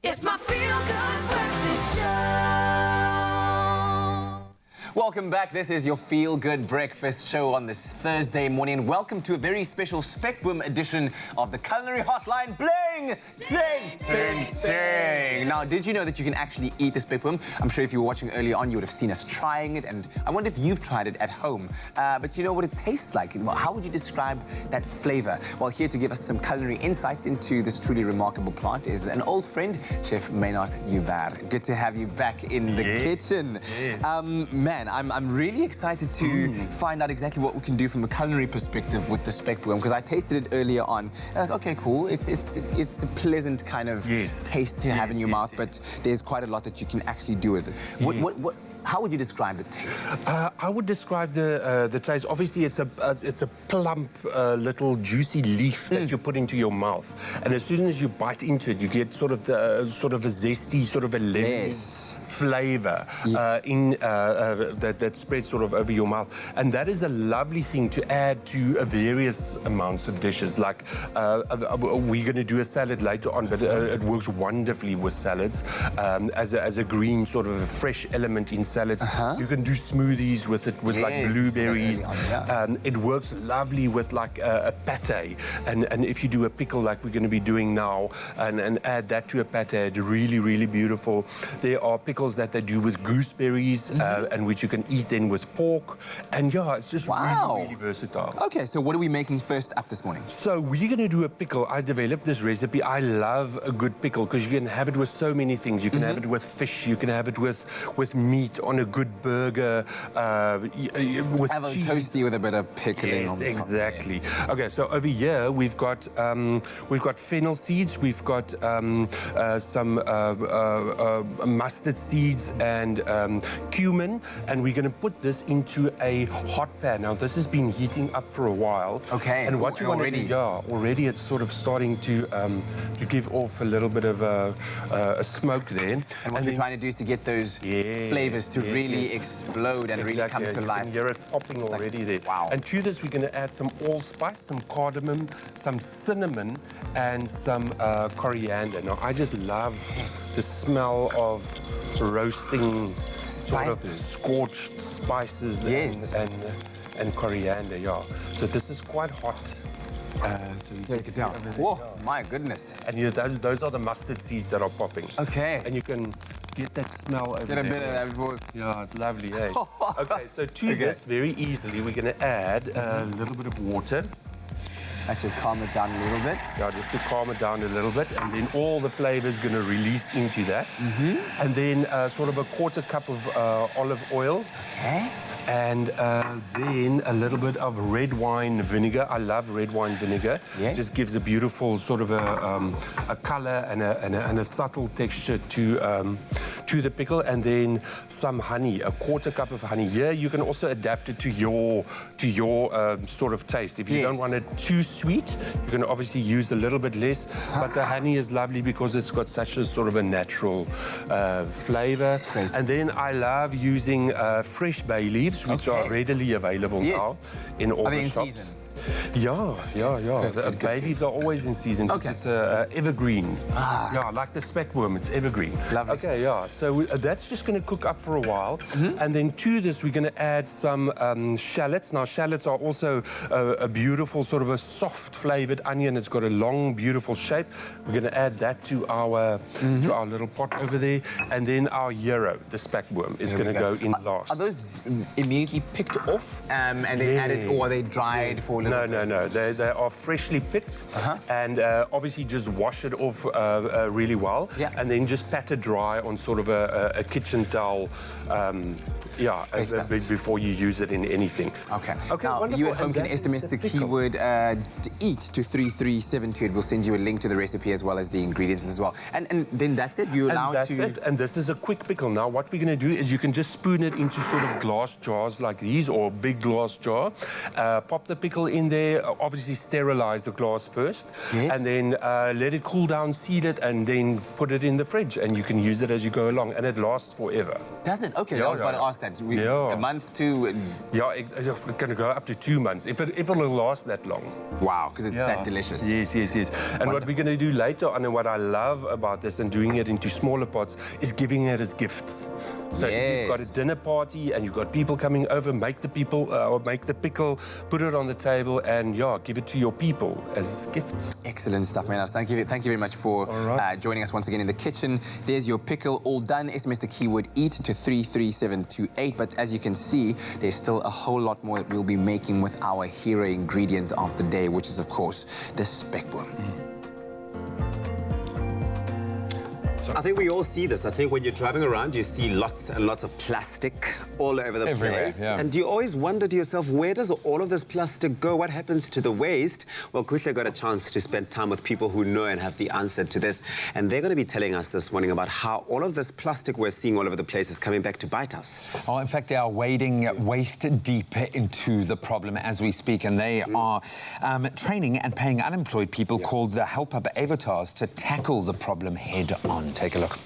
It's my feel-good breakfast show. Welcome back. This is your Feel Good Breakfast Show on this Thursday morning. And welcome to a very special Spec-boom edition of the Culinary Hotline. Bling! Sing! Sing! Sing! Now, did you know that you can actually eat the Spec-boom? I'm sure if you were watching earlier on, you would have seen us trying it. And I wonder if you've tried it at home. But you know what it tastes like? Well, how would you describe that flavor? Well, here to give us some culinary insights into this truly remarkable plant is an old friend, Chef Maynard Hubert. Good to have you back in the kitchen. Yes. Man, I'm really excited to find out exactly what we can do from a culinary perspective with the Spec-boom, because I tasted it earlier on. Okay, cool. It's a pleasant kind of taste to have in your mouth, but there's quite a lot that you can actually do with it. How would you describe the taste? I would describe the taste. Obviously, it's a plump, little juicy leaf that you put into your mouth, and as soon as you bite into it, you get sort of a zesty, sort of a lemon flavour that spreads sort of over your mouth, and that is a lovely thing to add to various amounts of dishes. Like we're going to do a salad later on, but it works wonderfully with salads as a green sort of a fresh element in salads. You can do smoothies with it, with like blueberries. It works lovely with like a pate, and if you do a pickle like we're going to be doing now, and add that to a pate, it's really, really beautiful. There are pickles that they do with gooseberries, and which you can eat then with pork, and yeah, it's just really, really versatile. Okay, so what are we making first up this morning? So we're going to do a pickle. I developed this recipe. I love a good pickle because you can have it with so many things. You can have it with fish. You can have it with meat on a good burger. With have a toasty with a bit of pickling on the top. Exactly. Okay, so over here we've got fennel seeds. We've got some mustard seeds and cumin, and we're going to put this into a hot pan. Now this has been heating up for a while. Okay. And what you want to do? Already it's sort of starting to give off a little bit of a smoke there. And what you're trying to do is to get those flavors to really explode and really come to life. You can hear it popping already there. Wow. And to this, we're going to add some allspice, some cardamom, some cinnamon, and some coriander. Now, I just love the smell of roasting sort of scorched spices and coriander, So this is quite hot. So you take it down. Whoa, my goodness. And those are the mustard seeds that are popping. Okay. And you can get that smell over Get a bit of that before. Yeah, it's lovely, eh? Okay, so to this, very easily, we're going to add a little bit of water. That should calm it down a little bit. Yeah, just to calm it down a little bit. And then all the flavour is going to release into that. And then sort of a quarter cup of olive oil. Okay. And then a little bit of red wine vinegar. I love red wine vinegar. Yes. Just gives a beautiful sort of a colour and a subtle texture to the pickle. And then some honey, a quarter cup of honey. Here you can also adapt it to your sort of taste. If you don't want it too sweet, you can obviously use a little bit less. But the honey is lovely because it's got such a sort of a natural flavour. And then I love using fresh bay leaves, which are readily available now in all the shops. Season? Yeah. The bay leaves are always in season because it's evergreen. Yeah, like the Spec-boom, it's evergreen. Lovely. Okay, yeah. So that's just going to cook up for a while. And then to this, we're going to add some shallots. Now, shallots are also a beautiful sort of a soft flavoured onion. It's got a long, beautiful shape. We're going to add that to our little pot over there. And then our gyro, the Spec-boom, is going to go in last. Are those immediately picked off and then added, or are they dried for a little bit? No. They are freshly picked and obviously just wash it off really well. And then just pat it dry on sort of a kitchen towel. Before you use it in anything. Okay. Now, wonderful. you at home can SMS the keyword EAT to 3372. It will send you a link to the recipe as well as the ingredients as well. And then that's it? You're allowed to... That's it. And this is a quick pickle. Now, what we're going to do is you can just spoon it into sort of glass jars like these or a big glass jar. Pop the pickle in there. Obviously, sterilize the glass first. Yes. And then let it cool down, seal it, and then put it in the fridge. And you can use it as you go along. And it lasts forever. Does it? Okay, that was about to ask that. A month, 2... Yeah, it's going to go up to 2 months, if it'll last that long. Wow, because it's that delicious. Yes. And what we're going to do later on, and what I love about this and doing it into smaller pots, is giving it as gifts. So if you've got a dinner party and you've got people coming over, make the pickle, put it on the table, and give it to your people as gifts. Excellent stuff, man. Thank you very much for joining us once again in the kitchen. There's your pickle all done. SMS the keyword EAT to 33728. But as you can see, there's still a whole lot more that we'll be making with our hero ingredient of the day, which is, of course, the Spec-boom. So I think we all see this. I think when you're driving around, you see lots and lots of plastic all over the place. Yeah. And you always wonder to yourself, where does all of this plastic go? What happens to the waste? Well, Kuhle got a chance to spend time with people who know and have the answer to this. And they're going to be telling us this morning about how all of this plastic we're seeing all over the place is coming back to bite us. Oh, in fact, they are wading waist deep into the problem as we speak. And they are training and paying unemployed people called the Help Up Avatars to tackle the problem head on. Take a look.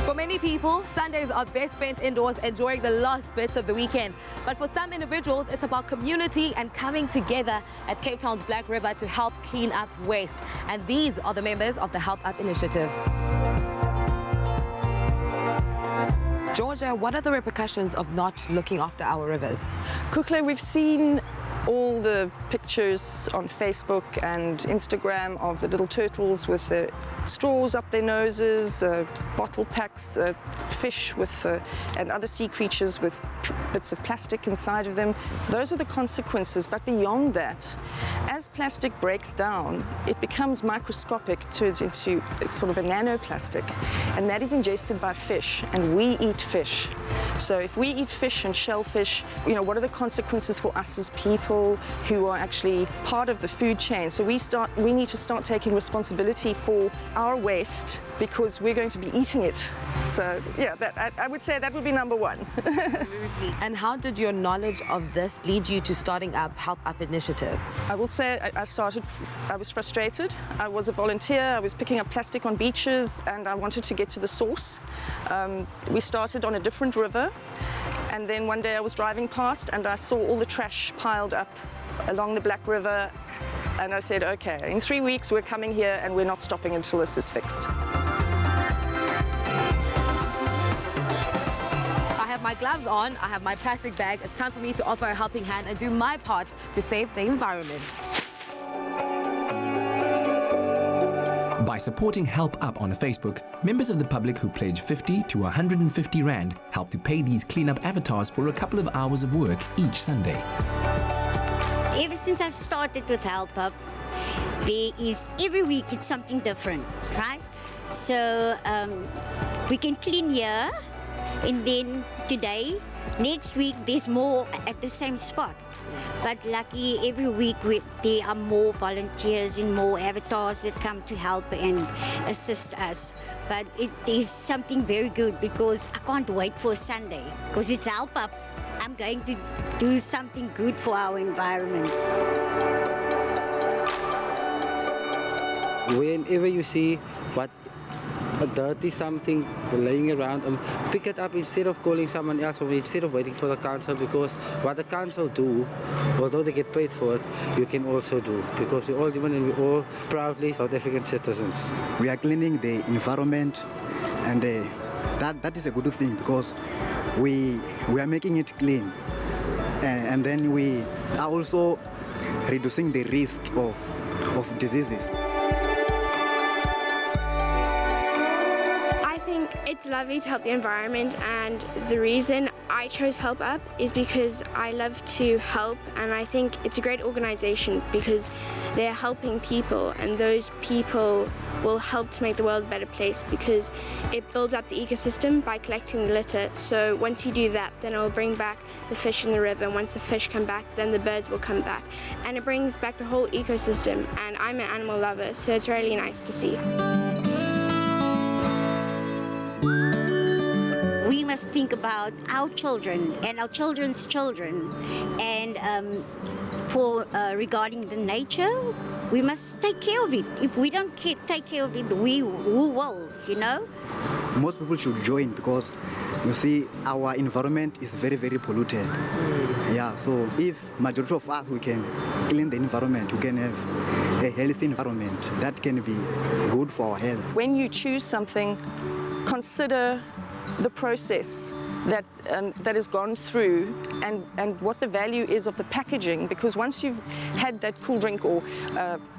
For many people, Sundays are best spent indoors enjoying the last bits of the weekend. But for some individuals, it's about community and coming together at Cape Town's Black River to help clean up waste. And these are the members of the Help Up initiative. Georgia, what are the repercussions of not looking after our rivers? Kukle, we've seen all the pictures on Facebook and Instagram of the little turtles with their straws up their noses, bottle packs, fish with, and other sea creatures with bits of plastic inside of them. Those are the consequences, but beyond that, as plastic breaks down, it becomes microscopic, turns into sort of a nanoplastic, and that is ingested by fish, and we eat fish. So if we eat fish and shellfish, what are the consequences for us as people who are actually part of the food chain? So we need to start taking responsibility for our waste because we're going to be eating it. So yeah, I would say that would be number one. Absolutely. And how did your knowledge of this lead you to starting up Help Up initiative? I will say I was frustrated. I was a volunteer. I was picking up plastic on beaches and I wanted to get to the source. We started on a different river. And then one day I was driving past and I saw all the trash piled up along the Black River. And I said, okay, in 3 weeks we're coming here and we're not stopping until this is fixed. I have my gloves on, I have my plastic bag. It's time for me to offer a helping hand and do my part to save the environment. By supporting Help Up on Facebook, members of the public who pledge 50 to 150 Rand help to pay these cleanup avatars for a couple of hours of work each Sunday. Ever since I started with Help Up, every week it's something different, right? So we can clean here, and then today, next week there's more at the same spot. But lucky every week there are more volunteers and more avatars that come to help and assist us. But it is something very good because I can't wait for a Sunday because it's Help Up. I'm going to do something good for our environment. Whenever you see a dirty something laying around, pick it up instead of calling someone else or instead of waiting for the council, because what the council do, although they get paid for it, you can also do, because we're all human and we're all proudly South African citizens. We are cleaning the environment, and that is a good thing because we are making it clean, and then we are also reducing the risk of diseases. It's lovely to help the environment, and the reason I chose Help Up is because I love to help, and I think it's a great organization because they're helping people, and those people will help to make the world a better place because it builds up the ecosystem by collecting the litter. So once you do that, then it will bring back the fish in the river, and once the fish come back, then the birds will come back, and it brings back the whole ecosystem. And I'm an animal lover, so it's really nice to see. We must think about our children and our children's children, and regarding the nature, we must take care of it. If we don't take care of it, who will, you know? Most people should join because, you see, our environment is very, very polluted. Yeah, so if majority of us, we can clean the environment, we can have a healthy environment. That can be good for our health. When you choose something, consider the process that has gone through and what the value is of the packaging, because once you've had that cool drink or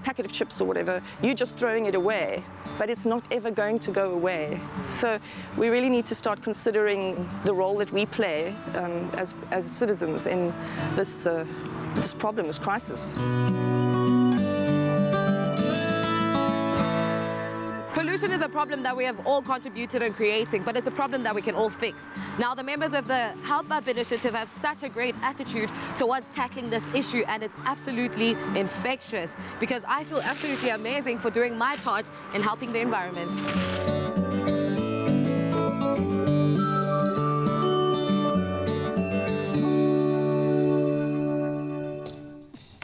packet of chips or whatever, you're just throwing it away, but it's not ever going to go away. So we really need to start considering the role that we play as citizens in this problem, this crisis. Pollution is a problem that we have all contributed in creating, but it's a problem that we can all fix. Now, the members of the Help Up initiative have such a great attitude towards tackling this issue, and it's absolutely infectious because I feel absolutely amazing for doing my part in helping the environment.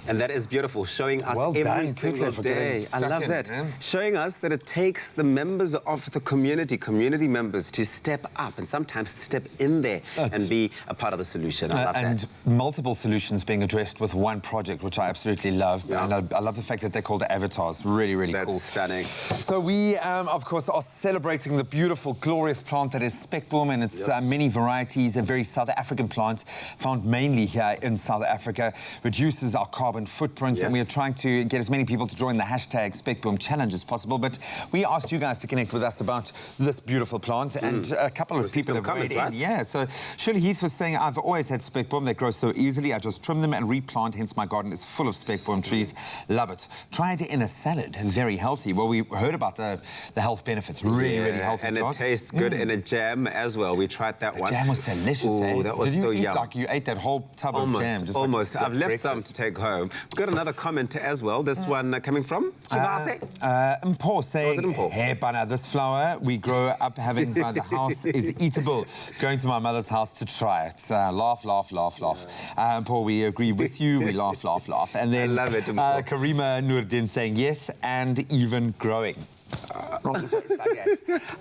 And that is beautiful, showing us every single day. I love that. Showing us that it takes the members of the community members to step up and sometimes step in there and be a part of the solution. I love that. And multiple solutions being addressed with one project, which I absolutely love. Yeah. And I love the fact that they're called avatars. Really, really cool. That's stunning. So we, of course, are celebrating the beautiful, glorious plant that is Spec-boom, and its many varieties. A very South African plant found mainly here in South Africa. Reduces our carbon footprint, and we are trying to get as many people to join the hashtag Spec-boom challenge as possible. But we asked you guys to connect with us about this beautiful plant, and a couple of people have weighed in. Yeah, so Shirley Heath was saying, I've always had Spec-boom. They grow so easily. I just trim them and replant, hence my garden is full of Spec-boom trees. Love it. Try it in a salad. Very healthy. Well, we heard about the health benefits. Really, really healthy. And it tastes good in a jam as well. We tried that one. The jam was delicious, Ooh, that was so yum. Like you ate that whole tub of jam. Just almost. Like I've left some to take home. We've got another comment as well. This one coming from Mpo saying, hey, Bana, this flower we grow up having by the house is eatable. Going to my mother's house to try it. Laugh, laugh, laugh, laugh. Mpo, we agree with you. We laugh, laugh, laugh. And then I love it, Karima Nurdin saying yes, and even growing.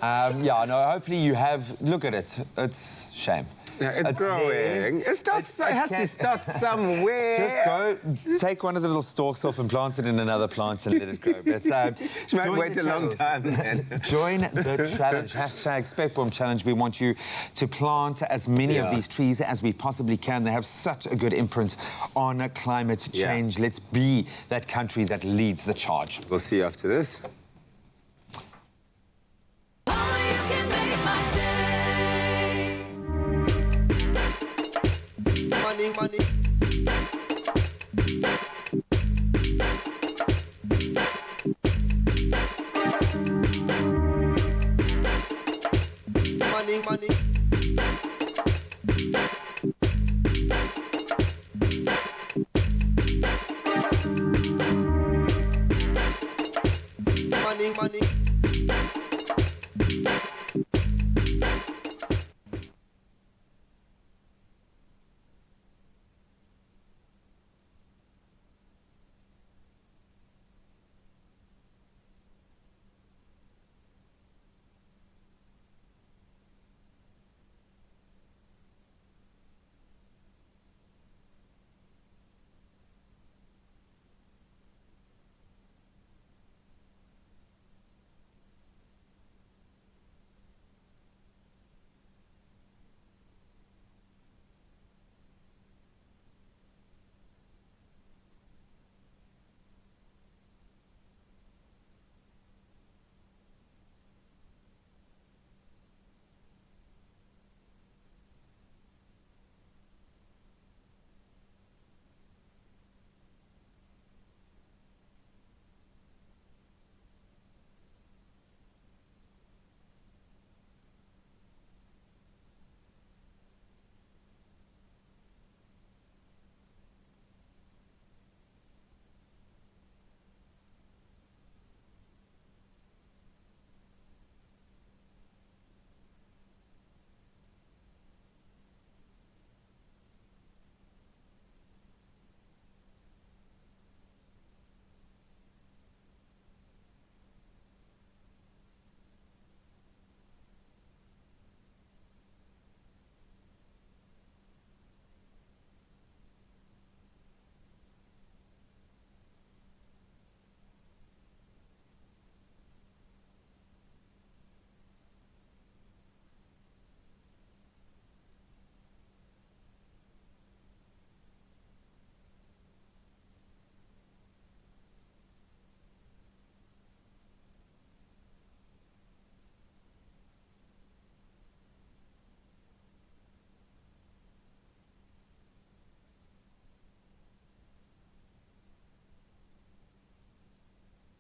Yeah, no, hopefully you have. Look at it. It's shame. Yeah, it's growing. It has to start somewhere. Just go, take one of the little stalks off and plant it in another plant and let it grow. But, you might wait a long time then. Join the challenge, hashtag Spec-boom challenge. We want you to plant as many of these trees as we possibly can. They have such a good imprint on climate change. Let's be that country that leads the charge. We'll see you after this. money.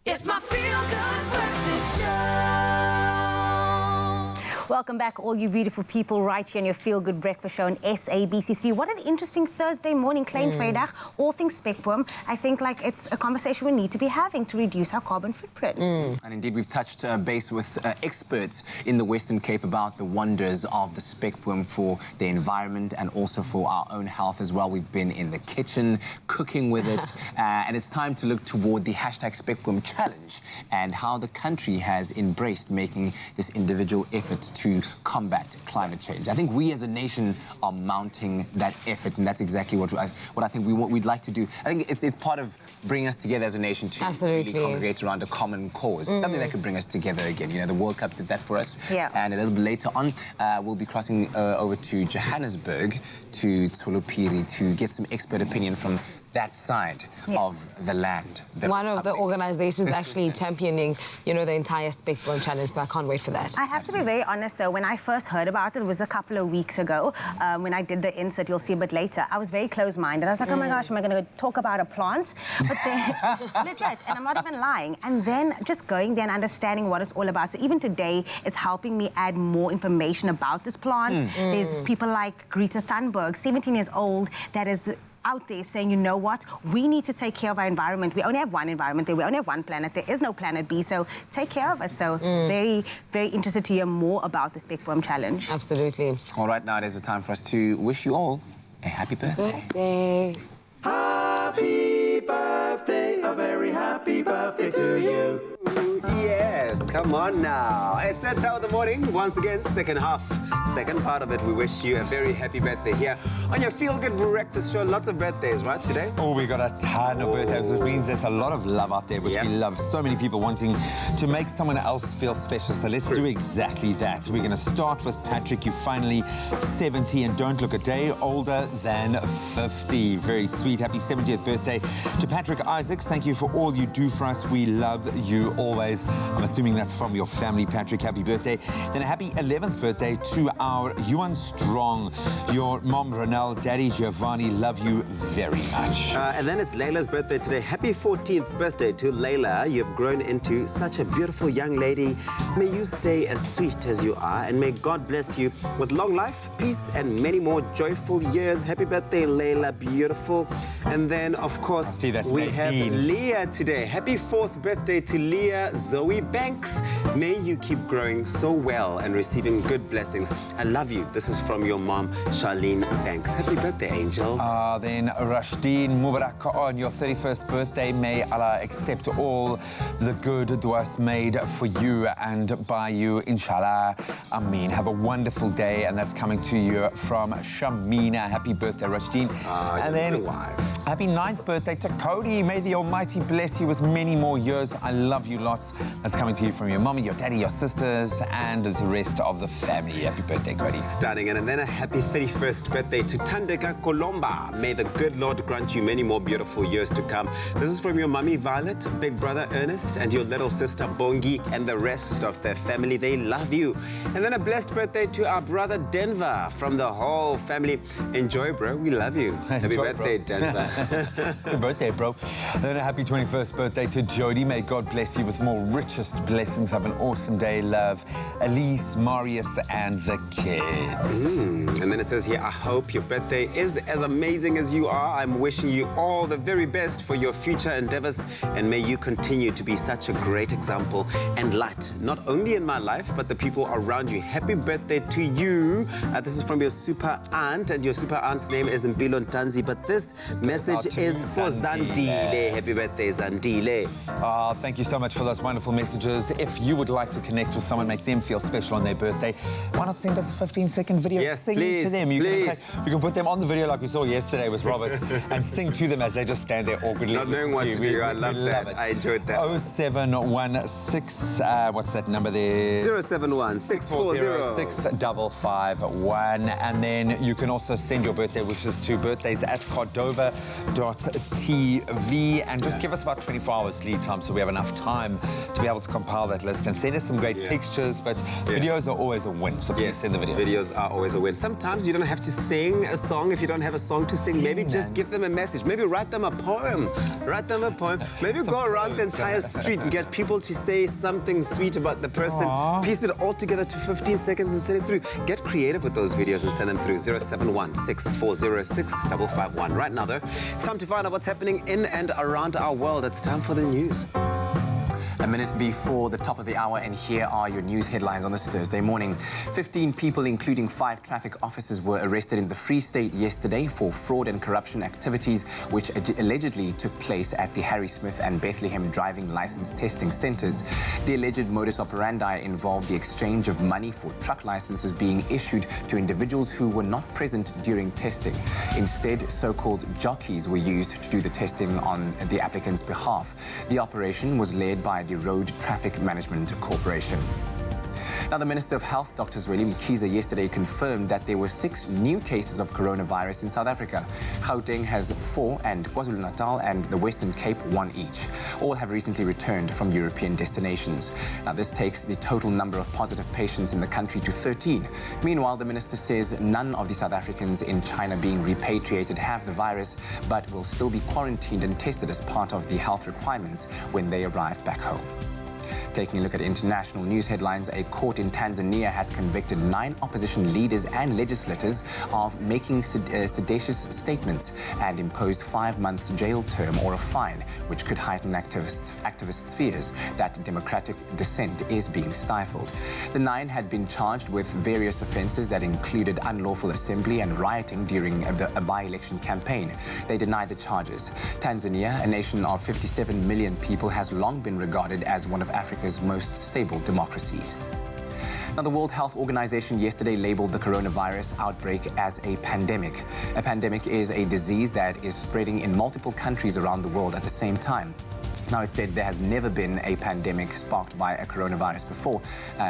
It's my feel-good breakfast show. Welcome back, all you beautiful people, right here on your Feel Good Breakfast Show on SABC3. What an interesting Thursday morning, Klein Vrydag, all things Spec-boom. I think like it's a conversation we need to be having to reduce our carbon footprint. And indeed, we've touched base with experts in the Western Cape about the wonders of the Spec-boom for the environment and also for our own health as well. We've been in the kitchen cooking with it, and it's time to look toward the hashtag Spec-boom challenge and how the country has embraced making this individual effort to combat climate change. I think we as a nation are mounting that effort, and that's exactly what I think we'd like to do. I think it's part of bringing us together as a nation to really congregate around a common cause, something that could bring us together again. You know, the World Cup did that for us. Yeah. And a little bit later on, we'll be crossing over to Johannesburg, to Tsolopiri, to get some expert opinion from that side of the land. One of the organizations actually championing, you know, the entire Spec-boom challenge, so I can't wait for that. I have to be very honest, though. When I first heard about it, it was a couple of weeks ago. When I did the insert, you'll see a bit later, I was very close-minded. I was like, oh my gosh, am I going to talk about a plant? But then, legit, and I'm not even lying. And then just going there and understanding what it's all about. So even today, it's helping me add more information about this plant. There's people like Greta Thunberg, 17 years old, that is out there saying, you know what, we need to take care of our environment. We only have one environment there. We only have one planet. There is no planet B, so take care of us. So very, very interested to hear more about the Spec-boom challenge. Absolutely. All right, now it is the time for us to wish you all a happy birthday. Happy birthday, a very happy birthday to you. Yes, come on now. It's that time of the morning. Once again, second part of it. We wish you a very happy birthday here on your Feel Good Breakfast Show. Lots of birthdays, right, today? Oh, we got a ton of birthdays, which means there's a lot of love out there, which we love. So many people wanting to make someone else feel special. So let's do exactly that. We're going to start with Patrick. You're finally 70 and don't look a day older than 50. Very sweet. Happy 70th birthday to Patrick Isaacs. Thank you for all you do for us. We love you always. I'm assuming that's from your family, Patrick. Happy birthday. Then a happy 11th birthday to our Yuan Strong, your mom, Ronelle, daddy, Giovanni. Love you very much. And then it's Layla's birthday today. Happy 14th birthday to Layla. You've grown into such a beautiful young lady. May you stay as sweet as you are, and may God bless you with long life, peace, and many more joyful years. Happy birthday, Layla, beautiful. And then, of course, we have Leah today. Happy 4th birthday to Leah Zoe Banks. May you keep growing so well and receiving good blessings. I love you. This is from your mom, Charlene Banks. Happy birthday, Angel. Then Rashdeen Mubarak, on your 31st birthday, may Allah accept all the good du'as made for you and by you, inshallah. Ameen. Have a wonderful day, and that's coming to you from Shamina. Happy birthday, Rashdeen. And then happy 9th birthday to Cody. May the Almighty bless you with many more years. I love you lots. That's coming to you from your mommy, your daddy, your sisters, and the rest of the family. Happy birthday, Cody. Stunning. And then a happy 31st birthday to Tandeka Kolomba. May the good Lord grant you many more beautiful years to come. This is from your mummy, Violet, big brother, Ernest, and your little sister, Bongi, and the rest of their family. They love you. And then a blessed birthday to our brother, Denver, from the whole family. Enjoy, bro. We love you. Happy birthday, Denver. Happy birthday, bro. Then a happy 21st birthday to Jody. May God bless you with more richest blessings. Have an awesome day, love. Elise, Marius, and the kids. And then it says here, I hope your birthday is as amazing as you are. I'm wishing you all the very best for your future endeavors, and may you continue to be such a great example and light, not only in my life, but the people around you. Happy birthday to you. This is from your super aunt, and your super aunt's name is Mpilo Ntanzi, but this message is for Zandile. Happy birthday, Zandile. Thank you so much for those wonderful messages. If you would like to connect with someone, make them feel special on their birthday, why not send us a 15-second video? Yes, sing please, to them. You please. you can put them on the video like we saw yesterday with Robert and sing to them as they just stand there awkwardly. Not knowing what to do. I love that. I enjoyed that. 0716, what's that number there? 071-640-6551. And then you can also send your birthday wishes to birthdays@cordova.tv, and just give us about 24 hours lead time so we have enough time to be able to compile that list and send us some great pictures, but videos are always a win, so please send the videos. Videos are always a win. Sometimes you don't have to sing a song if you don't have a song to sing. Maybe just give them a message. Maybe write them a poem. Write them a poem. Maybe go around the entire street and get people to say something sweet about the person. Piece it all together to 15 seconds and send it through. Get creative with those videos and send them through. 071-640-6551. Right now, though, it's time to find out what's happening in and around our world. It's time for the news. A minute before the top of the hour, and here are your news headlines on this Thursday morning. 15 people, including 5 traffic officers, were arrested in the Free State yesterday for fraud and corruption activities which allegedly took place at the Harry Smith and Bethlehem driving license testing centres. The alleged modus operandi involved the exchange of money for truck licenses being issued to individuals who were not present during testing. Instead, so-called jockeys were used to do the testing on the applicant's behalf. The operation was led by the Road Traffic Management Corporation. Now, the Minister of Health, Dr. Zweli Mkhize, yesterday confirmed that there were 6 new cases of coronavirus in South Africa. Gauteng has 4, and KwaZulu-Natal and the Western Cape 1 each. All have recently returned from European destinations. Now, this takes the total number of positive patients in the country to 13. Meanwhile, the minister says none of the South Africans in China being repatriated have the virus, but will still be quarantined and tested as part of the health requirements when they arrive back home. Taking a look at international news headlines, a court in Tanzania has convicted 9 opposition leaders and legislators of making seditious statements and imposed 5 months jail term or a fine, which could heighten activists' fears that democratic dissent is being stifled. The 9 had been charged with various offences that included unlawful assembly and rioting during a by-election campaign. They denied the charges. Tanzania, a nation of 57 million people, has long been regarded as one of Africa's most stable democracies. Now, the World Health Organization yesterday labeled the coronavirus outbreak as a pandemic. A pandemic is a disease that is spreading in multiple countries around the world at the same time. Now, it's said there has never been a pandemic sparked by a coronavirus before.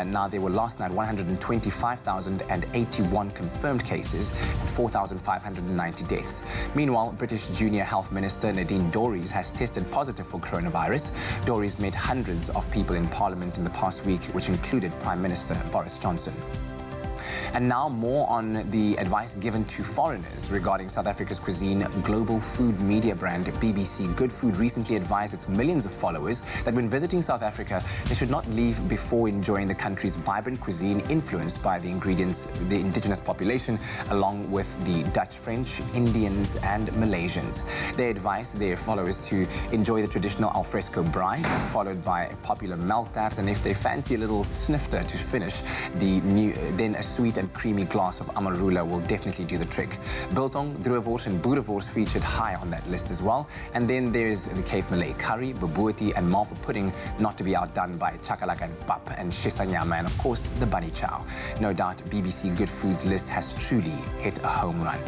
Now, there were last night 125,081 confirmed cases and 4,590 deaths. Meanwhile, British Junior Health Minister Nadine Dorries has tested positive for coronavirus. Dorries met hundreds of people in Parliament in the past week, which included Prime Minister Boris Johnson. And now more on the advice given to foreigners regarding South Africa's cuisine. Global food media brand BBC Good Food recently advised its millions of followers that when visiting South Africa, they should not leave before enjoying the country's vibrant cuisine influenced by the ingredients, the indigenous population, along with the Dutch, French, Indians and Malaysians. They advised their followers to enjoy the traditional alfresco braai, followed by a popular melktart, and if they fancy a little snifter to finish, then a sweet and creamy glass of amarula will definitely do the trick. Biltong, droewors and boerewors featured high on that list as well. And then there's the Cape Malay curry, bobotie and malva pudding, not to be outdone by chakalaka and pap and shisanyama, and of course the bunny chow. No doubt BBC Good Food's list has truly hit a home run.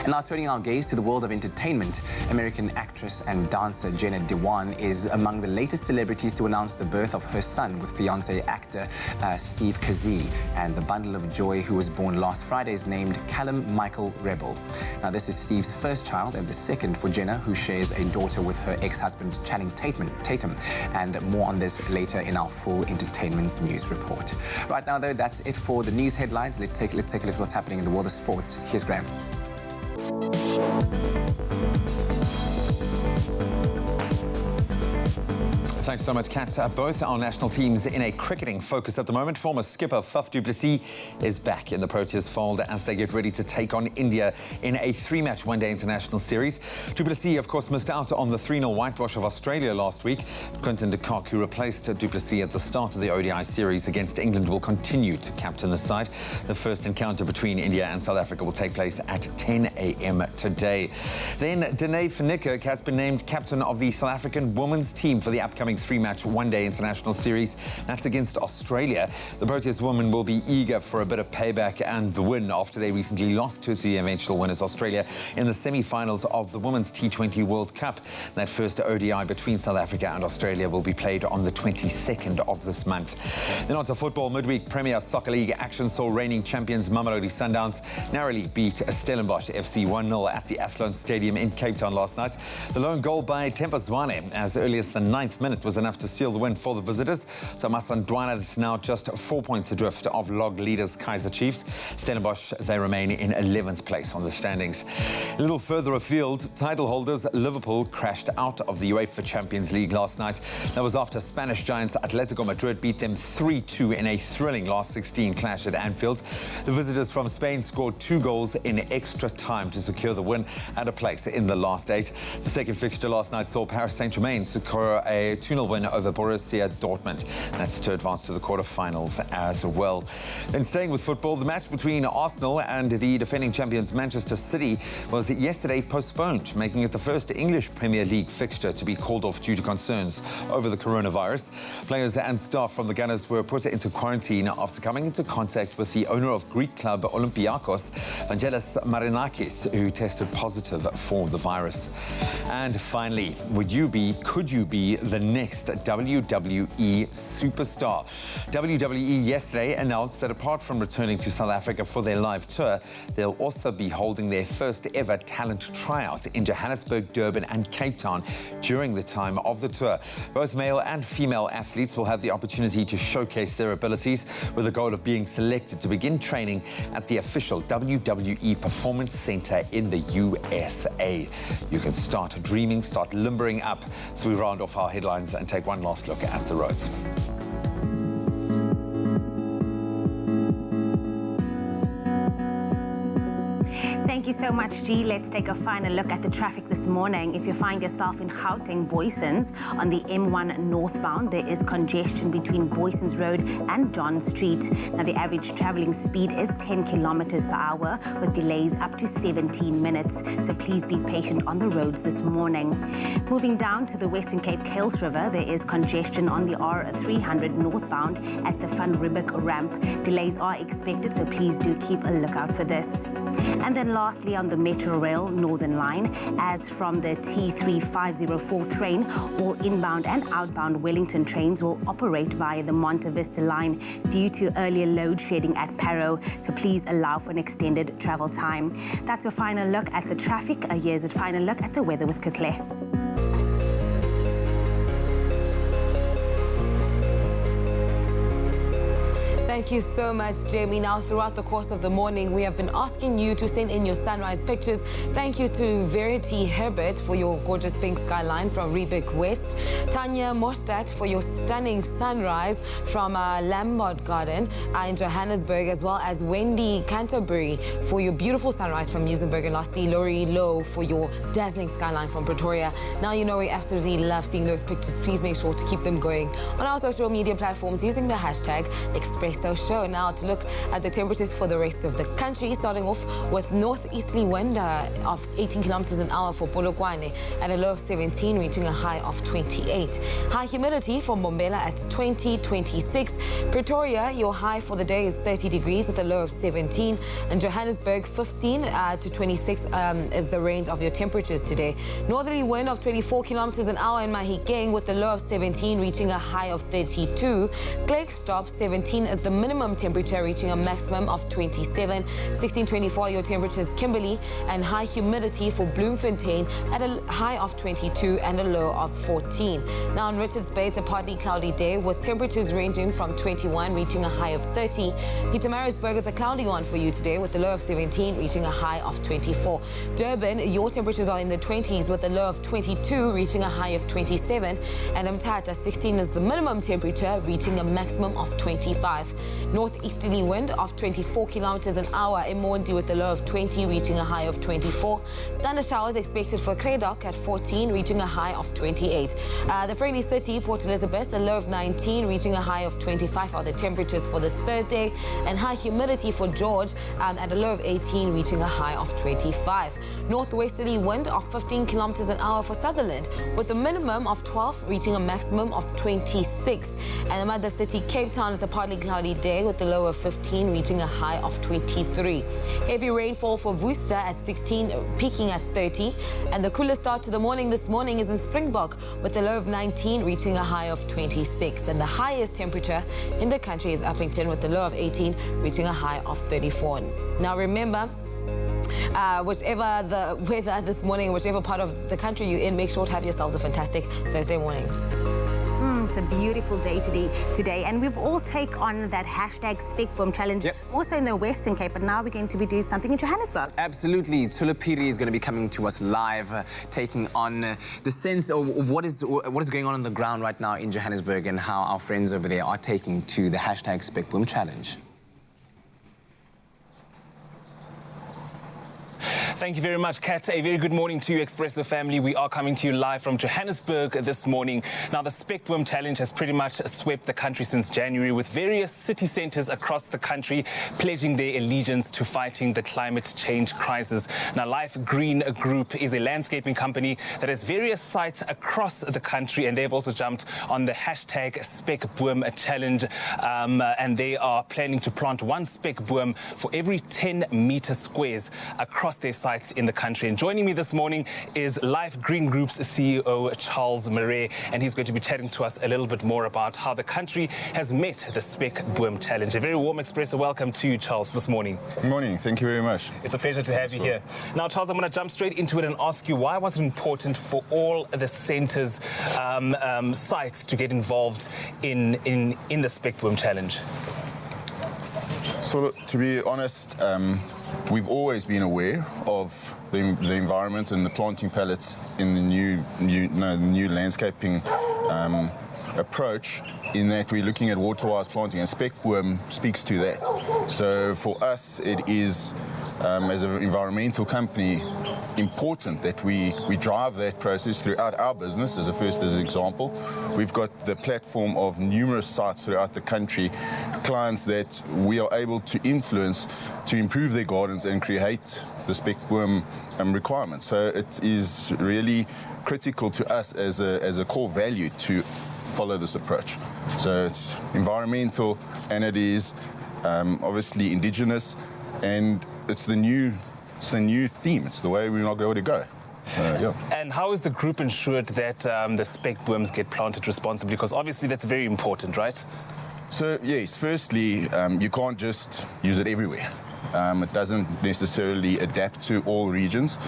And now turning our gaze to the world of entertainment, American actress and dancer Jenna Dewan is among the latest celebrities to announce the birth of her son with fiancé actor Steve Kazee. And the bundle of joy who was born last Friday is named Callum Michael Rebel. Now this is Steve's first child and the second for Jenna, who shares a daughter with her ex-husband Channing Tatum. And more on this later in our full entertainment news report. Right now though, that's it for the news headlines. Let's take a look at what's happening in the world of sports. Here's Graham. Thanks so much, Kat. Both our national teams in a cricketing focus at the moment. Former skipper Faf du Plessis is back in the Proteas fold as they get ready to take on India in a 3-match one-day international series. Du Plessis, of course, missed out on the 3-0 whitewash of Australia last week. Quinton de Kock, who replaced Du Plessis at the start of the ODI series against England, will continue to captain the side. The first encounter between India and South Africa will take place at 10 a.m. today. Then Danae van Niekerk has been named captain of the South African women's team for the upcoming 3-match one-day international series. That's against Australia. The Proteas women will be eager for a bit of payback and the win after they recently lost to the eventual winners Australia in the semi-finals of the Women's T20 World Cup. That first ODI between South Africa and Australia will be played on the 22nd of this month. Then on to football. Midweek Premier Soccer League action saw reigning champions Mamelodi Sundowns narrowly beat Stellenbosch FC 1-0 at the Athlone Stadium in Cape Town last night. The lone goal by Tempa Zwane as early as the 9th minute was enough to seal the win for the visitors. So Masandwana is now just 4 points adrift of log leaders Kaizer Chiefs. Stellenbosch, they remain in 11th place on the standings. A little further afield, title holders Liverpool crashed out of the UEFA Champions League last night. That was after Spanish giants Atletico Madrid beat them 3-2 in a thrilling last 16 clash at Anfield. The visitors from Spain scored 2 goals in extra time to secure the win and a place in the last 8. The second fixture last night saw Paris Saint-Germain secure a 2-0 win over Borussia Dortmund. That's to advance to the quarterfinals as well. Then staying with football, the match between Arsenal and the defending champions Manchester City was yesterday postponed, making it the first English Premier League fixture to be called off due to concerns over the coronavirus. Players and staff from the Gunners were put into quarantine after coming into contact with the owner of Greek club Olympiakos, Vangelis Marinakis, who tested positive for the virus. And finally, could you be the next WWE superstar? WWE yesterday announced that apart from returning to South Africa for their live tour, they'll also be holding their first ever talent tryout in Johannesburg, Durban and Cape Town during the time of the tour. Both male and female athletes will have the opportunity to showcase their abilities with the goal of being selected to begin training at the official WWE Performance Center in the USA. You can start dreaming, start limbering up. So we round off our headlines and take one last look at the roads. Thank you so much, G. Let's take a final look at the traffic this morning. If you find yourself in Gauteng, Boysens, on the M1 northbound, there is congestion between Boysens Road and John Street. Now, the average traveling speed is 10 kilometers per hour, with delays up to 17 minutes. So please be patient on the roads this morning. Moving down to the Western Cape Kuils River, there is congestion on the R300 northbound at the Van Riebeek ramp. Delays are expected, so please do keep a lookout for this. And then last lastly, on the Metro Rail Northern Line, as from the T3504 train, all inbound and outbound Wellington trains will operate via the Monte Vista line due to earlier load shedding at Parow, so please allow for an extended travel time. That's your final look at the traffic. Here's a final look at the weather with Katle. Thank you so much, Jamie. Now, throughout the course of the morning, we have been asking you to send in your sunrise pictures. Thank you to Verity Herbert for your gorgeous pink skyline from Riebeek West, Tanya Mostad for your stunning sunrise from Lambert Garden in Johannesburg, as well as Wendy Canterbury for your beautiful sunrise from Muizenberg, and lastly, Laurie Lowe for your dazzling skyline from Pretoria. Now you know we absolutely love seeing those pictures. Please make sure to keep them going on our social media platforms using the hashtag Expresso Show. Now to look at the temperatures for the rest of the country, starting off with northeasterly wind of 18 kilometers an hour for Polokwane at a low of 17, reaching a high of 28. High humidity for Mbombela at 26. Pretoria, your high for the day is 30 degrees with a low of 17, and Johannesburg 15 to 26 is the range of your temperatures today. Northerly wind of 24 kilometers an hour in Mahikeng with a low of 17, reaching a high of 32. Klerksdorp 17 is the minimum temperature, reaching a maximum of 27. 1624 your temperatures Kimberley, and high humidity for Bloemfontein at a high of 22 and a low of 14. Now in Richards Bay, it's a partly cloudy day with temperatures ranging from 21 reaching a high of 30. Pietermaritzburg is a cloudy one for you today with a low of 17 reaching a high of 24. Durban, your temperatures are in the 20s with a low of 22 reaching a high of 27. And Mthatha 16 is the minimum temperature, reaching a maximum of 25. Northeasterly wind of 24 kilometers an hour in Mondi with a low of 20 reaching a high of 24. Thunder showers expected for Kredok at 14 reaching a high of 28. The Friendly City, Port Elizabeth, a low of 19 reaching a high of 25 are the temperatures for this Thursday, and high humidity for George at a low of 18 reaching a high of 25. Northwesterly wind of 15 kilometers an hour for Sutherland with a minimum of 12 reaching a maximum of 26. And the mother city, Cape Town, is a partly cloudy day with a low of 15 reaching a high of 23. Heavy rainfall for Worcester at 16 peaking at 30, and the coolest start to the morning this morning is in Springbok with a low of 19 reaching a high of 26, and the highest temperature in the country is Uppington with a low of 18 reaching a high of 34. Now remember, whichever the weather this morning, whichever part of the country you're in, make sure to have yourselves a fantastic Thursday morning. It's a beautiful day today, and we've all taken on that hashtag Spec-boom challenge, also in the Western Cape, but now we're going to be doing something in Johannesburg. Absolutely. Tulipiri is going to be coming to us live, taking on the sense of what is going on the ground right now in Johannesburg and how our friends over there are taking to the hashtag Spec-boom challenge. Thank you very much, Kat. A very good morning to you, Expresso family. We are coming to you live from Johannesburg this morning. Now, the Spec-boom challenge has pretty much swept the country since January, with various city centres across the country pledging their allegiance to fighting the climate change crisis. Now, Life Green Group is a landscaping company that has various sites across the country, and they've also jumped on the hashtag Spec-boom challenge, and they are planning to plant one Spec-boom for every 10 metre squares across their sites in the country. And joining me this morning is Life Green Group's CEO, Charles Murray, and he's going to be chatting to us a little bit more about how the country has met the Spec-boom challenge. A very warm Expresso welcome to you, Charles, this morning. Good morning. Thank you very much. It's a pleasure to have you here. Now, Charles, I'm going to jump straight into it and ask you, why was it important for all the centres, sites to get involved in the Spec-boom challenge? So, to be honest, we've always been aware of the environment and the planting pallets in the new landscaping approach, in that we're looking at water-wise planting, and Spec-boom speaks to that. So for us, it is, as an environmental company, important that we drive that process throughout our business as an example. We've got the platform of numerous sites throughout the country, clients that we are able to influence to improve their gardens and create the Spec-boom requirements. So it is really critical to us as a core value to follow this approach. So it's environmental, and it is obviously indigenous, and it's the new it's the new theme. It's the way we're not going to go. Yeah. And how is the group ensured that the spec-booms get planted responsibly? Because obviously that's very important, right? So, yes, firstly, you can't just use it everywhere. It doesn't necessarily adapt to all regions.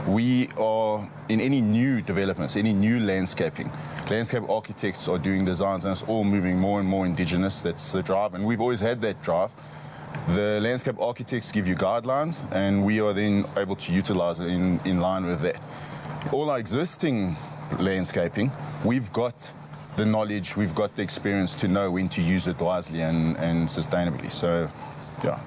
We are, in any new developments, any new landscaping, landscape architects are doing designs and it's all moving more and more indigenous. That's the drive, and we've always had that drive. The landscape architects give you guidelines, and we are then able to utilize it in line with that. All our existing landscaping, we've got the knowledge, we've got the experience to know when to use it wisely and sustainably. So, yeah,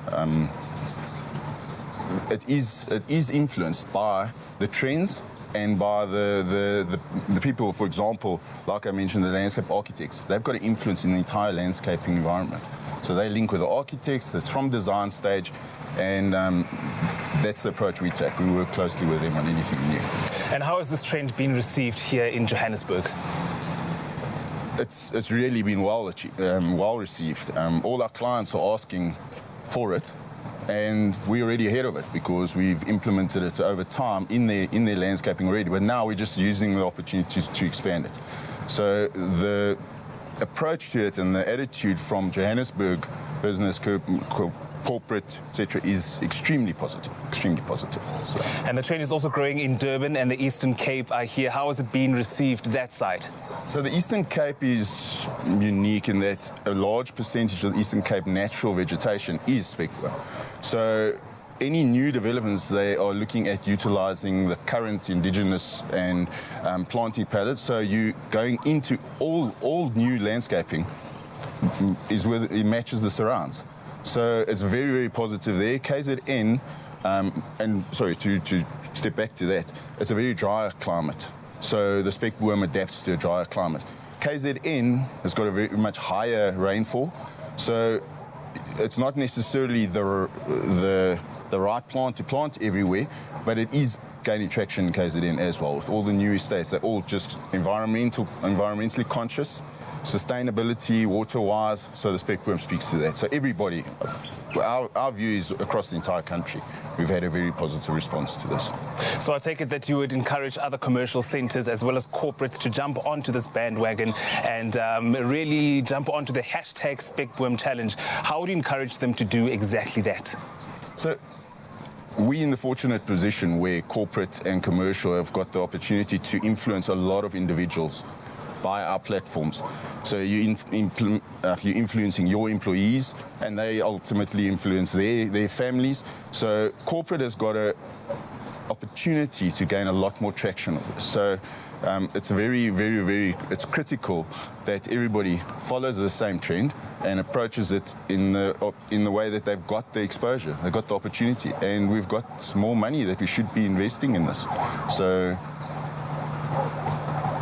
it is influenced by the trends and by the people, for example, like I mentioned, the landscape architects. They've got an influence in the entire landscaping environment. So they link with the architects, that's from design stage, and that's the approach we take. We work closely with them on anything new. And how has this trend been received here in Johannesburg? It's really been well received. All our clients are asking for it, and we're already ahead of it because we've implemented it over time in their landscaping already. But now we're just using the opportunity to expand it. So the approach to it and the attitude from Johannesburg business, corporate, etc., is extremely positive. Extremely positive. So. And the trend is also growing in Durban and the Eastern Cape, I hear. How has it been received that side? So the Eastern Cape is unique in that a large percentage of the Eastern Cape natural vegetation is spec-boom. So any new developments, they are looking at utilizing the current indigenous and planting patterns. So you going into all new landscaping is where it matches the surrounds. So it's very, very positive there. KZN, and sorry, to step back to that, it's a very dry climate. So the spec-boom adapts to a drier climate. KZN has got a very much higher rainfall, so it's not necessarily the right plant to plant everywhere, but it is gaining traction in KZN as well. With all the new estates, they're all just environmentally conscious, sustainability, water-wise, so the spec-boom speaks to that. So everybody, our view is across the entire country, we've had a very positive response to this. So I take it that you would encourage other commercial centres as well as corporates to jump onto this bandwagon and really jump onto the hashtag Spec-boom challenge. How would you encourage them to do exactly that? So we're in the fortunate position where corporate and commercial have got the opportunity to influence a lot of individuals via our platforms. So you're influencing your employees, and they ultimately influence their families. So corporate has got an opportunity to gain a lot more traction on this. So it's very, very, very, it's critical that everybody follows the same trend and approaches it in the way that they've got the exposure, they've got the opportunity, and we've got more money that we should be investing in this. So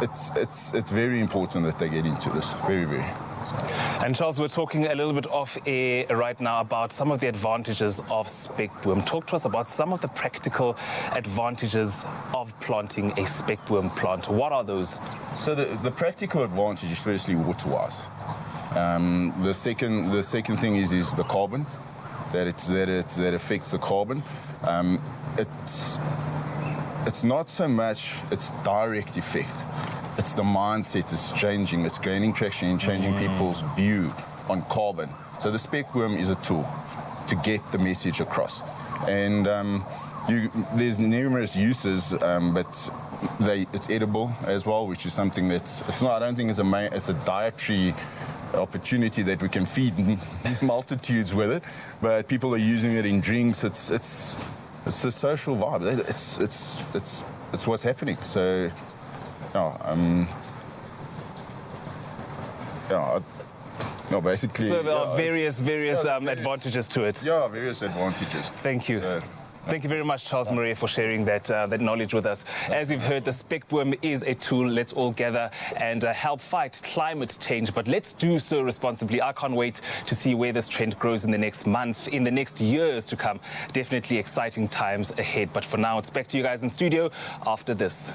it's very important that they get into this, very, very. And Charles, we're talking a little bit off air right now about some of the advantages of spec-boom. Talk to us about some of the practical advantages of planting a spec-boom plant. What are those? So the practical advantage is firstly water-wise. The second thing is the carbon, that it affects the carbon. It's not so much its direct effect. It's the mindset is changing. It's gaining traction and changing people's view on carbon. So the spec-boom is a tool to get the message across. And there's numerous uses, but it's edible as well, which is something that's not. I don't think it's a dietary opportunity that we can feed multitudes with it, but people are using it in drinks. It's the social vibe. It's what's happening. So. Basically. So there are various advantages to it. Yeah, various advantages. Thank you. Thank you very much, Charles Maria, for sharing that knowledge with us. As you've heard, the spec-boom is a tool. Let's all gather and help fight climate change, but let's do so responsibly. I can't wait to see where this trend grows in the next month, in the next years to come. Definitely exciting times ahead. But for now, it's back to you guys in studio after this.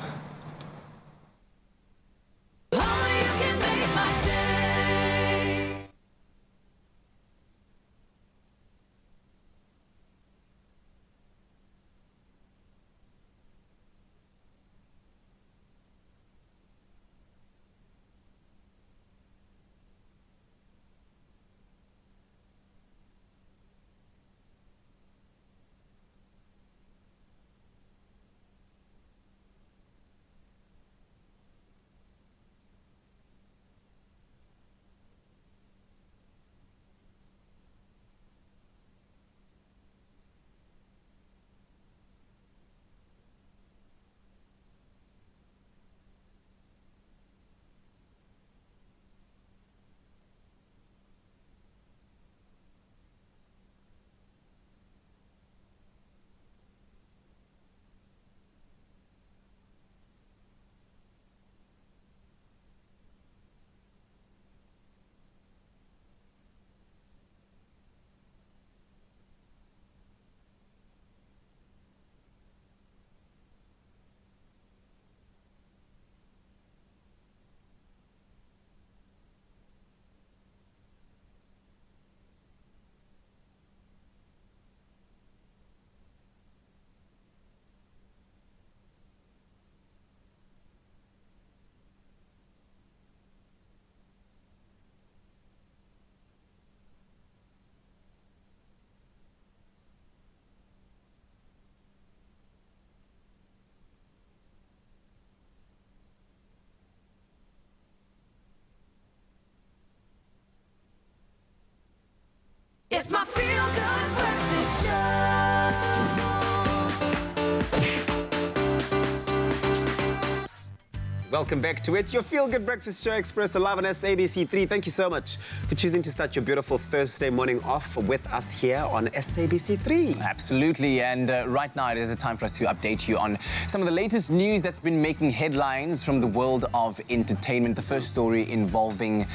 Welcome back to it. Your feel-good breakfast show, Expresso, live on SABC3. Thank you so much for choosing to start your beautiful Thursday morning off with us here on SABC3. Absolutely, and right now it is a time for us to update you on some of the latest news that's been making headlines from the world of entertainment. The first story involving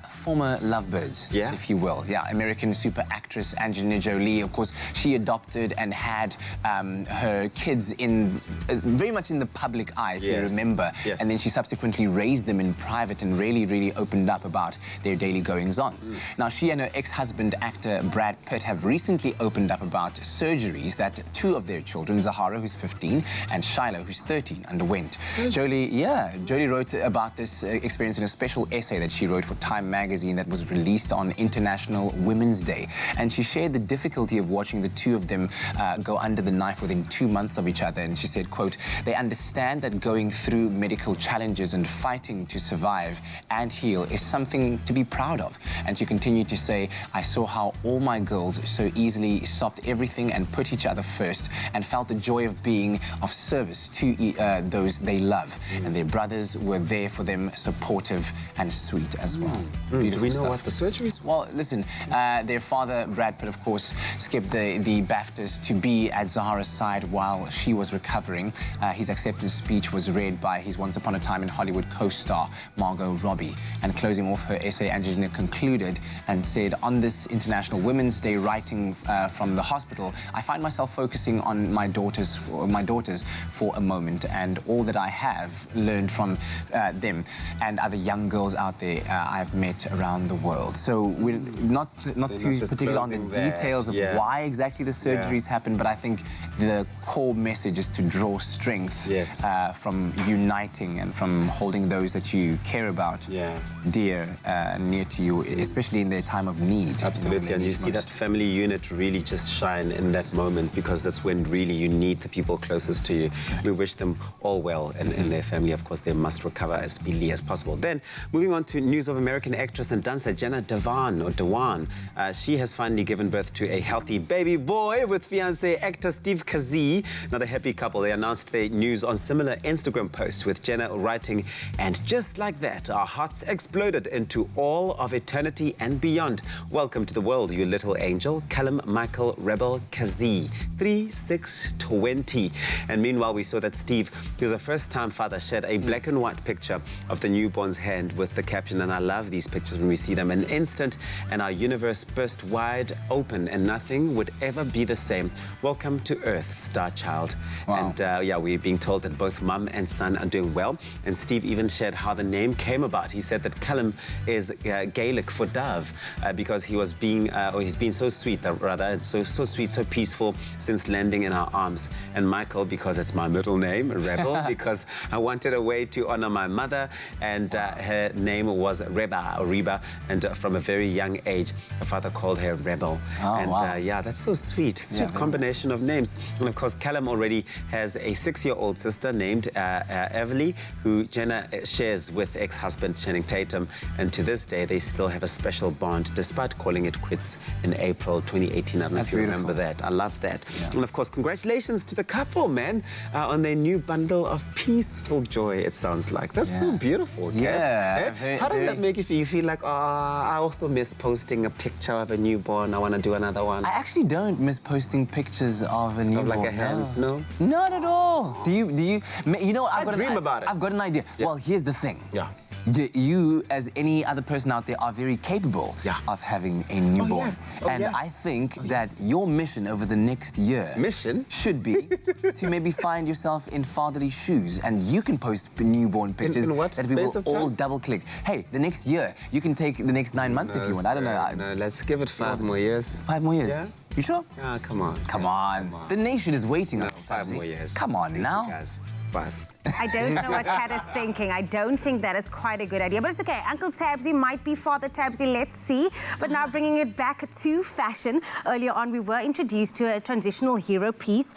former lovebirds, if you will. Yeah, American super actress Angelina Jolie, of course, she adopted and had her kids in very much in the public eye, if you remember. Yes. And then she subsequently raised them in private and really opened up about their daily goings-ons. Now, she and her ex-husband, actor Brad Pitt, have recently opened up about surgeries that two of their children, Zahara, who's 15, and Shiloh, who's 13, underwent. Jolie wrote about this experience in a special essay that she wrote for Time magazine that was released on International Women's Day. And she shared the difficulty of watching the two of them go under the knife within 2 months of each other. And she said, quote, "They understand that going through medical challenges and fighting to survive and heal is something to be proud of." And she continued to say, "I saw how all my girls so easily stopped everything and put each other first and felt the joy of being of service to those they love. And their brothers were there for them, supportive and sweet as well." Do we know what the surgeries were? Well, listen, their father, Brad Pitt, of course, skipped the BAFTAs to be at Zahara's side while she was recovering. His acceptance speech was read by his Once Upon a Time in Hollywood co-star, Margot Robbie. And closing off her essay, Angelina concluded and said, "On this International Women's Day, writing from the hospital, I find myself focusing on my daughters for a moment and all that I have learned from them and other young girls out there I've met around the world." So we're not too particular on the details of why exactly the surgeries happen, but I think the core message is to draw strength from uniting and from holding those that you care about dear, near to you, especially in their time of need. Absolutely, and you see that family unit really just shine in that moment, because that's when really you need the people closest to you. We wish them all well, and their family, of course, they must recover as speedily as possible. Then, moving on to news of American actress and dancer Jenna Dewan. She has finally given birth to a healthy baby boy with fiancé actor Steve Kazee. Now, the happy couple, they announced their news on similar Instagram posts, with Jenna writing, "And just like that, our hearts exploded into all of eternity and beyond. Welcome to the world, you little angel, Callum Michael Rebel Kazee, 3620. And meanwhile, we saw that Steve, who's a first-time father, shared a black and white picture of the newborn's hand with the caption, and I love these pictures when we see them, "An instant and our universe burst wide open and nothing would ever be the same. Welcome to Earth, star child." And we're being told that both mum and son are doing well. And Steve even shared how the name came about. He said that Callum is Gaelic for dove, because he's been so sweet, so sweet, so peaceful since landing in our arms. And Michael, because it's my middle name, Rebel, because I wanted a way to honor my mother, and her name was Reba, and from a very young age, her father called her Rebel. That's so sweet. Sweet combination of names. And of course, Callum already has a 6-year-old sister named Everly, who Jenna shares with ex-husband Channing Tatum, and to this day they still have a special bond despite calling it quits in April 2018. I don't know if you remember that. I love that. And of course, congratulations to the couple, man, on their new bundle of peaceful joy, it sounds like. That's so beautiful, Kat. How does that make you feel? You feel like, I also miss posting a picture of a newborn. I want to do another one. I actually don't miss posting pictures of a newborn. Of like a hand, no? Not at all. Do you? You know, I dream about it. I've got an idea. Well, here's the thing. You, as any other person out there, are very capable of having a newborn. I think that your mission over the next year should be to maybe find yourself in fatherly shoes, and you can post newborn pictures that we will all double-click. Hey, the next year, you can take the next 9 months if you want. I don't know. No, let's give it 5 more years. 5 more years? Yeah. You sure? Come on. Come on. The nation is waiting. No, 5 more years. Come on now. 5. I don't know what Kat is thinking. I don't think that is quite a good idea. But it's okay. Uncle Tabsy might be Father Tabsy. Let's see. But now bringing it back to fashion. Earlier on, we were introduced to a transitional hero piece,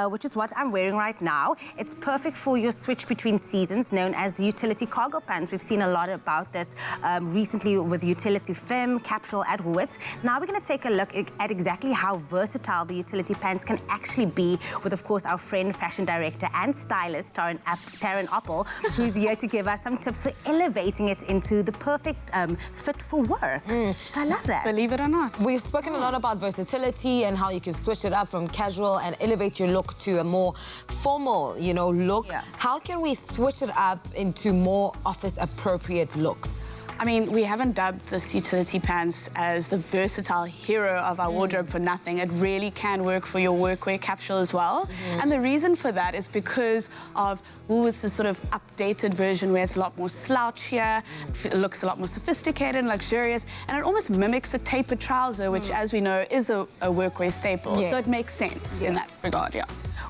which is what I'm wearing right now. It's perfect for your switch between seasons, known as the utility cargo pants. We've seen a lot about this recently with Utility Femme, Capsule at Woolworths. Now we're going to take a look at exactly how versatile the utility pants can actually be with, of course, our friend, fashion director and stylist, Taryn Taryn Oppel, who's here to give us some tips for elevating it into the perfect fit for work. So I love that. Believe it or not. We've spoken a lot about versatility and how you can switch it up from casual and elevate your look to a more formal, you know, look. How can we switch it up into more office-appropriate looks? I mean, we haven't dubbed this utility pants as the versatile hero of our wardrobe for nothing. It really can work for your workwear capsule as well. And the reason for that is because of Woolworths' sort of updated version where it's a lot more slouchier, it looks a lot more sophisticated and luxurious, and it almost mimics a tapered trouser, which, as we know, is a workwear staple. So it makes sense in that regard,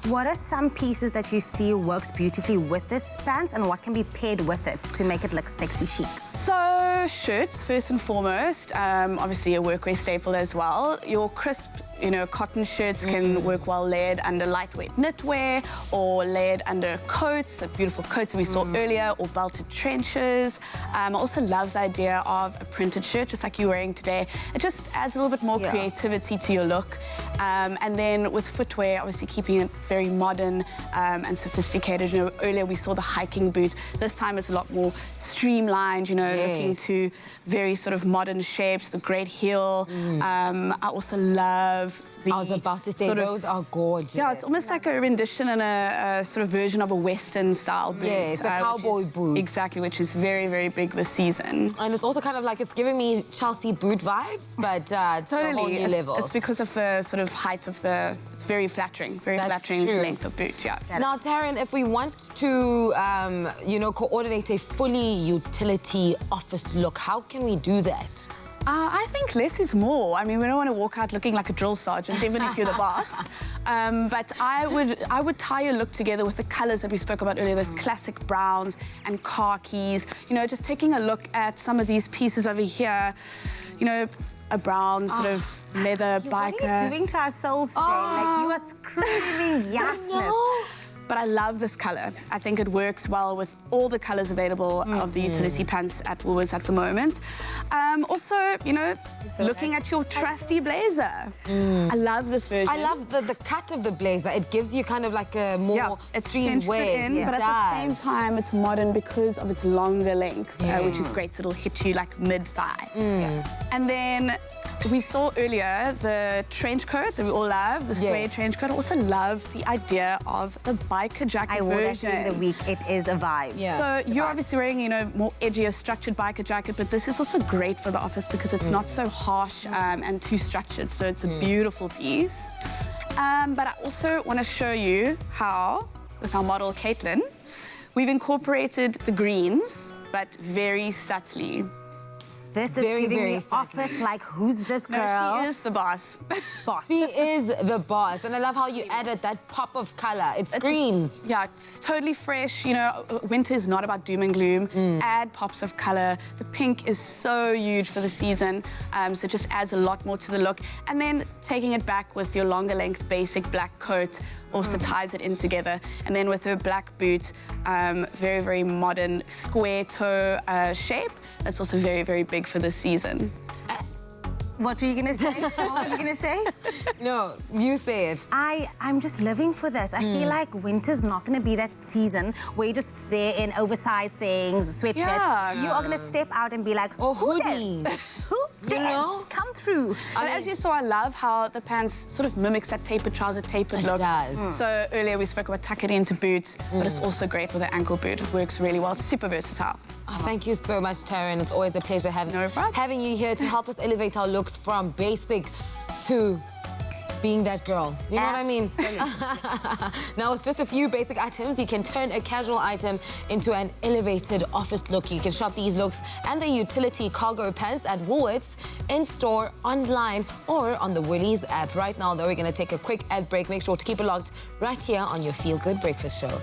What are some pieces that you see works beautifully with this pants, and what can be paired with it to make it look sexy chic? So shirts, first and foremost, obviously a workwear staple as well. Your crisp, you know, cotton shirts can work well layered under lightweight knitwear or layered under coats, the beautiful coats that we saw earlier, or belted trenches. I also love the idea of a printed shirt, just like you're wearing today. It just adds a little bit more creativity to your look. And then with footwear, obviously keeping it very modern and sophisticated. You know, earlier we saw the hiking boot. This time it's a lot more streamlined, you know, looking to very sort of modern shapes, the great heel. I also love I was about to say, those are gorgeous. Yeah, it's almost like a rendition and a sort of version of a Western style boot. Yes, the cowboy boot. Exactly, which is very, very big this season. And it's also kind of like it's giving me Chelsea boot vibes, but it's a whole new level. It's because of the sort of height of the... It's very flattering length of boot, Now, Taryn, if we want to, you know, coordinate a fully utility office look, how can we do that? I think less is more. I mean, we don't want to walk out looking like a drill sergeant, even if you're the boss. But I would tie your look together with the colours that we spoke about earlier, those classic browns and khakis. You know, just taking a look at some of these pieces over here. You know, a brown sort of leather biker. What are you doing to our souls today? Like, you are screaming yasness. But I love this colour. I think it works well with all the colours available of the utility pants at Woolworths at the moment. Also, you know, looking at your trusty blazer. I love this version. I love the cut of the blazer. It gives you kind of like a more streamed wave. But at the same time, it's modern because of its longer length, which is great. So it'll hit you like mid-thigh. And then we saw earlier the trench coat that we all love, the suede trench coat. I also love the idea of the biker jacket version. I wore that during the week. It is a vibe. So you're obviously wearing, you know, more edgier, structured biker jacket, but this is also great for the office because it's not so harsh and too structured. So it's a beautiful piece. But I also want to show you how, with our model Caitlin, we've incorporated the greens, but very subtly. This is giving me office, like, who's this girl? No, she is the boss. She is the boss. And I love how you added that pop of colour. It screams. It's totally fresh. You know, winter is not about doom and gloom. Add pops of colour. The pink is so huge for the season, so it just adds a lot more to the look. And then taking it back with your longer length basic black coat also ties it in together. And then with her black boot, very, very modern square toe shape. That's also very, very big for this season. What were you going to say? What were you going to say? No, you say it. I'm just living for this. I feel like winter's not going to be that season where you're just there in oversized things, sweatshirts. You are going to step out and be like, who hoodies. Who dares? Come through. But as you saw, I love how the pants sort of mimics that tapered trouser, tapered look. It does. So earlier we spoke about tuck it into boots, but it's also great with an ankle boot. It works really well. It's super versatile. Oh, thank you so much, Taryn. It's always a pleasure having you here to help us elevate our looks from basic to being that girl. You know what I mean? Now, with just a few basic items, you can turn a casual item into an elevated office look. You can shop these looks and the utility cargo pants at Woolworths, in-store, online, or on the Woolies app. Right now, though, we're going to take a quick ad break. Make sure to keep it locked right here on your Feel Good Breakfast Show.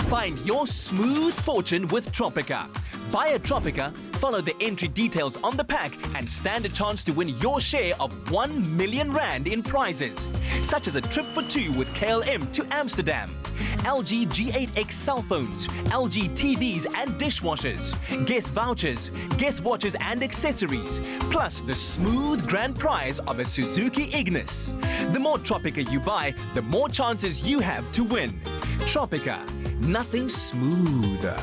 Find your smooth fortune with Tropica. Buy a Tropica, follow the entry details on the pack, and stand a chance to win your share of 1 million rand in prizes, such as a trip for two with KLM to Amsterdam, LG G8X cell phones, LG TVs and dishwashers, guest vouchers, guest watches and accessories, plus the smooth grand prize of a Suzuki Ignis. The more Tropica you buy, the more chances you have to win. Tropica, nothing smoother.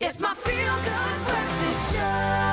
It's my feel-good breakfast show.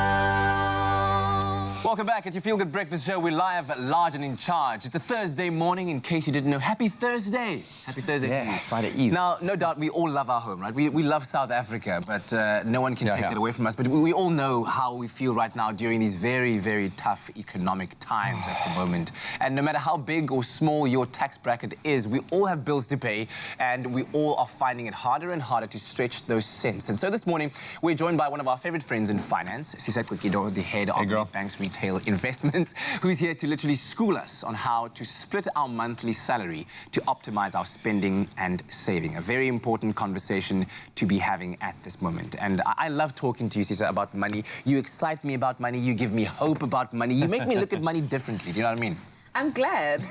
Welcome back. It's your Feel Good Breakfast Show. We're live, large and in charge. It's a Thursday morning, in case you didn't know. Happy Thursday. Happy Thursday to you. Friday Eve. Now, no doubt, we all love our home, right? We love South Africa, but no one can take that away from us. But we all know how we feel right now during these very, very tough economic times at the moment. And no matter how big or small your tax bracket is, we all have bills to pay, and we all are finding it harder and harder to stretch those cents. And so this morning, we're joined by one of our favorite friends in finance, Sisa Kwikido, the head of the bank's retail investments, who's here to literally school us on how to split our monthly salary to optimize our spending and saving. A very important conversation to be having at this moment. And I love talking to you, Sisa, about money. You excite me about money. You give me hope about money. You make me look at money differently. Do you know what I mean? I'm glad.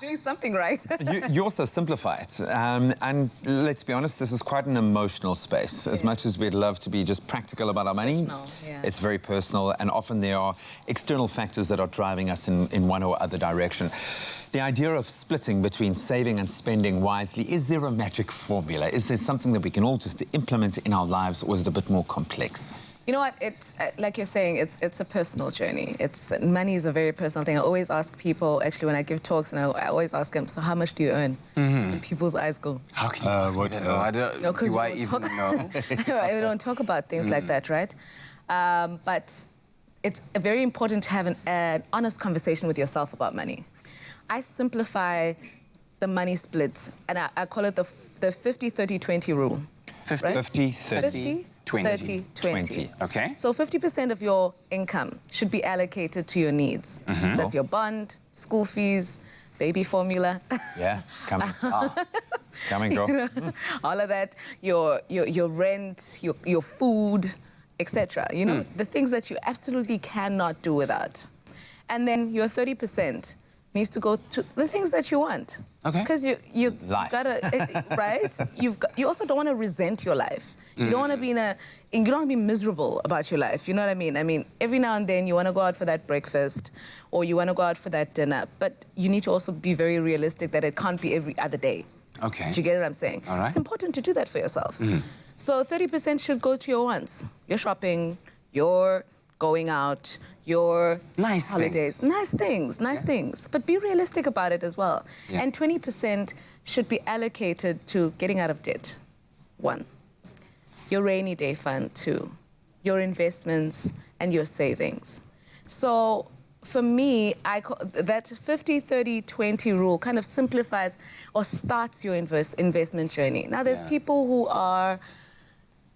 Doing something right. You also simplify it. And let's be honest, this is quite an emotional space. As much as we'd love to be just practical about our money, it's very personal, and often there are external factors that are driving us in one or other direction. The idea of splitting between saving and spending wisely, is there a magic formula? Is there something that we can all just implement in our lives, or is it a bit more complex? You know what? It's like you're saying. It's a personal journey. Money is a very personal thing. I always ask people, actually, when I give talks, and I always ask them, so how much do you earn? And people's eyes go, how can you ask me that? I don't. No, do I even know? We don't talk about things like that, right? But it's very important to have an honest conversation with yourself about money. I simplify the money split, and I call it the 50-30-20 rule. 50-30-20. 30-20. Okay. So 50% of your income should be allocated to your needs. That's your bond, school fees, baby formula. Yeah, it's coming. It's coming, girl. All of that, your rent, your food, etc. You know, the things that you absolutely cannot do without. And then your 30% needs to go to the things that you want. Okay. Because you gotta, right? You also don't want to resent your life. You don't want to be you don't want to be miserable about your life. You know what I mean? I mean, every now and then you want to go out for that breakfast, or you want to go out for that dinner, but you need to also be very realistic that it can't be every other day. Okay. Do you get what I'm saying? All right. It's important to do that for yourself. So 30% should go to your wants. Your shopping, your going out, your nice holidays. Nice things. But be realistic about it as well. And 20% should be allocated to getting out of debt. 1. Your rainy day fund. 2. Your investments and your savings. So for me, that 50-30-20 rule kind of simplifies or starts your investment journey. Now, there's people who are